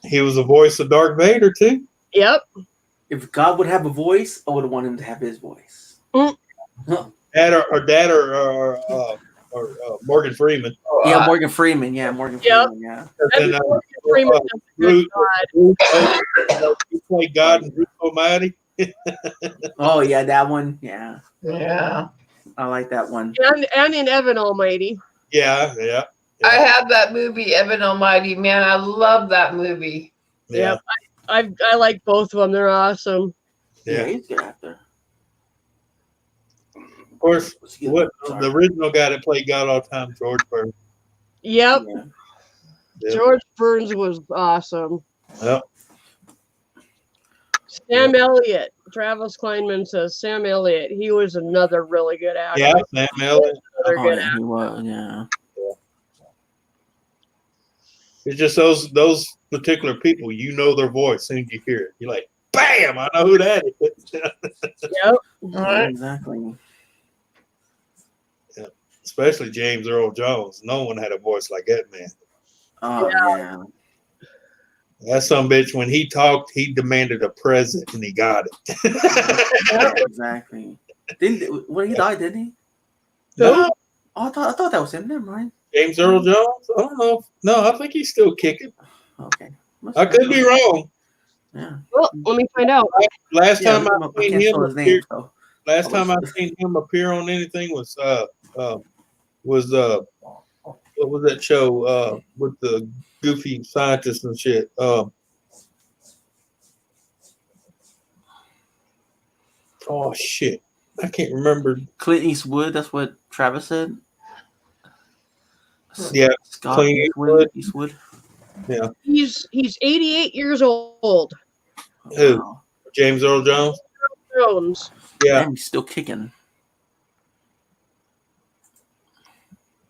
He was the voice of Darth Vader too. Yep. If God would have a voice, I would want him to have his voice. Mm. Dad or Morgan Freeman. Yeah, Morgan Freeman. Yeah, Morgan Yep. Freeman. Yeah. And then, Morgan Freeman does a good God. he played God in Bruce Almighty. Oh yeah, that one. Yeah, Yeah. I like that one. And in Evan Almighty. Yeah. I have that movie, Evan Almighty. Man, I love that movie. Yep. I like both of them. They're awesome. Yeah, he's a good actor. Of course, the original guy that played God all the time, George Burns. Yep. Yeah. George Burns was awesome. Yep. Sam Elliott. Travis Kleinman says Sam Elliott. He was another really good actor. Yeah, Sam Elliott. Another good Yeah, actor. he was. Yeah. It's just those particular people, you know their voice as soon as you hear it. You're like, bam, I know who that is. Yep. Yeah, exactly. Yeah. Especially James Earl Jones. No one had a voice like that man. Oh yeah. That some bitch, when he talked, he demanded a present and he got it. Exactly. When he died, didn't he? No, Oh, I thought that was him. Never mind. James Earl Jones? I don't know. No, I think he's still kicking. Okay. I could be wrong. Yeah. Well, let me find out. Last time I I seen can't him spell his name. appear, So. last time I seen him appear on anything was what was that show with the goofy scientists and shit? Oh shit. I can't remember. Clint Eastwood. That's what Travis said. Yeah, Scott Clint Eastwood. Yeah. He's 88 years old. Who? Wow. James Earl Jones? Jones. Yeah. Damn, he's still kicking.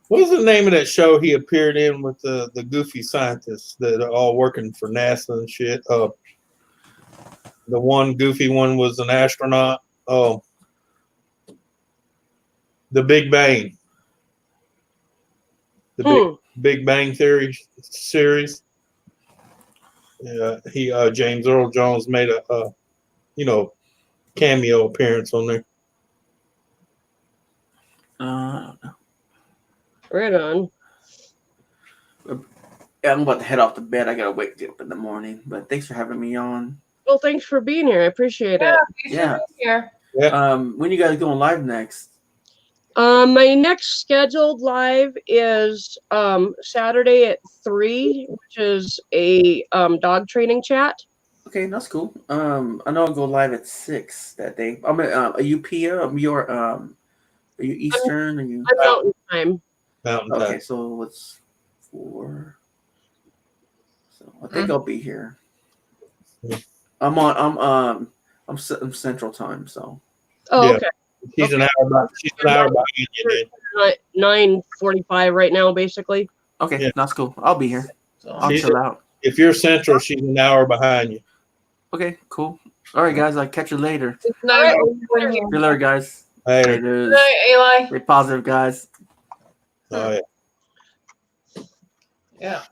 What was the name of that show he appeared in with the goofy scientists that are all working for NASA and shit? The one goofy one was an astronaut. Oh, The Big Bang. The Big Bang Theory series. Yeah, James Earl Jones made a cameo appearance on there. I don't know. Right on. Yeah, I'm about to head off to bed. I gotta wake up in the morning. But thanks for having me on. Well, thanks for being here. I appreciate it. Yeah. Here. When you guys going live next? My next scheduled live is Saturday at 3, which is a dog training chat. Okay, that's cool. I know I'll go live at 6 that day. I'm are you PA? Are you Eastern? Are you I'm Mountain Time. Mountain Time. Okay, so it's 4. So I think I'll be here. I'm Central Time, so. Oh, Yeah. okay. She's an hour behind you. 9:45 right now, basically. Okay, that's cool. I'll be here. I'll She's chill out. If you're Central, she's an hour behind you. Okay, cool. All right, guys. I'll catch you later. Good night. See you later, guys. Later. Good night, Eli. Stay positive, guys. Oh yeah. Yeah.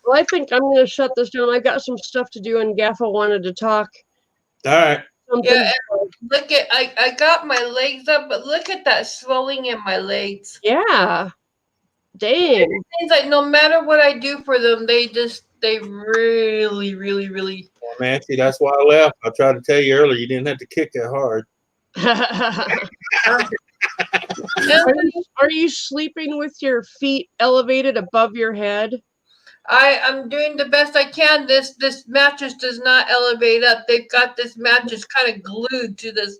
Well, I think I'm going to shut this down. I've got some stuff to do, and Gaffa wanted to talk. All right. Yeah, and look at I got my legs up, but look at that swelling in my legs. Yeah. Dang. It seems like no matter what I do for them, they really, really, really. Well, Nancy, that's why I left. I tried to tell you earlier you didn't have to kick that hard. Are you sleeping with your feet elevated above your head? I'm doing the best I can. This mattress does not elevate up. They've got this mattress kind of glued to this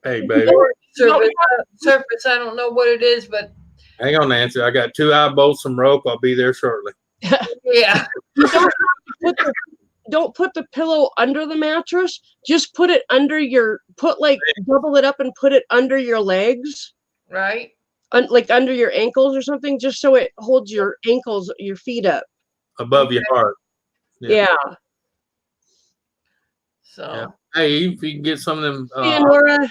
Hey, baby. surface. I don't know what it is, but Hang on, Nancy. I got 2 eye bolts, some rope. I'll be there shortly. yeah. Don't put the pillow under the mattress. Just put it under double it up and put it under your legs. Right. Like under your ankles or something, just so it holds your your feet up. Above your heart. Yeah. So Hey, if you can get some of them, Hey, Nora.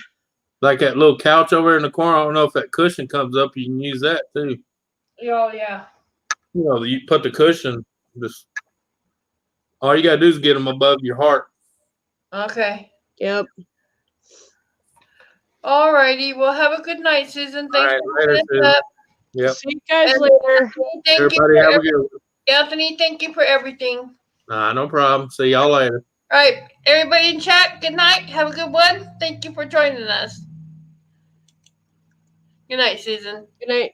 like that little couch over in the corner, I don't know if that cushion comes up. You can use that too. oh yeah. You know, you put the cushion. Just all you gotta do is get them above your heart. Okay. Yep. All righty. Well, have a good night, Susan. Thanks All for right, later, coming Susan. up. Yep. See you guys And later. Thank Everybody you for have a good one. Anthony, thank you for everything. Nah, no problem. See y'all later. All right, everybody in chat, good night. Have a good one. Thank you for joining us. Good night, Susan. Good night.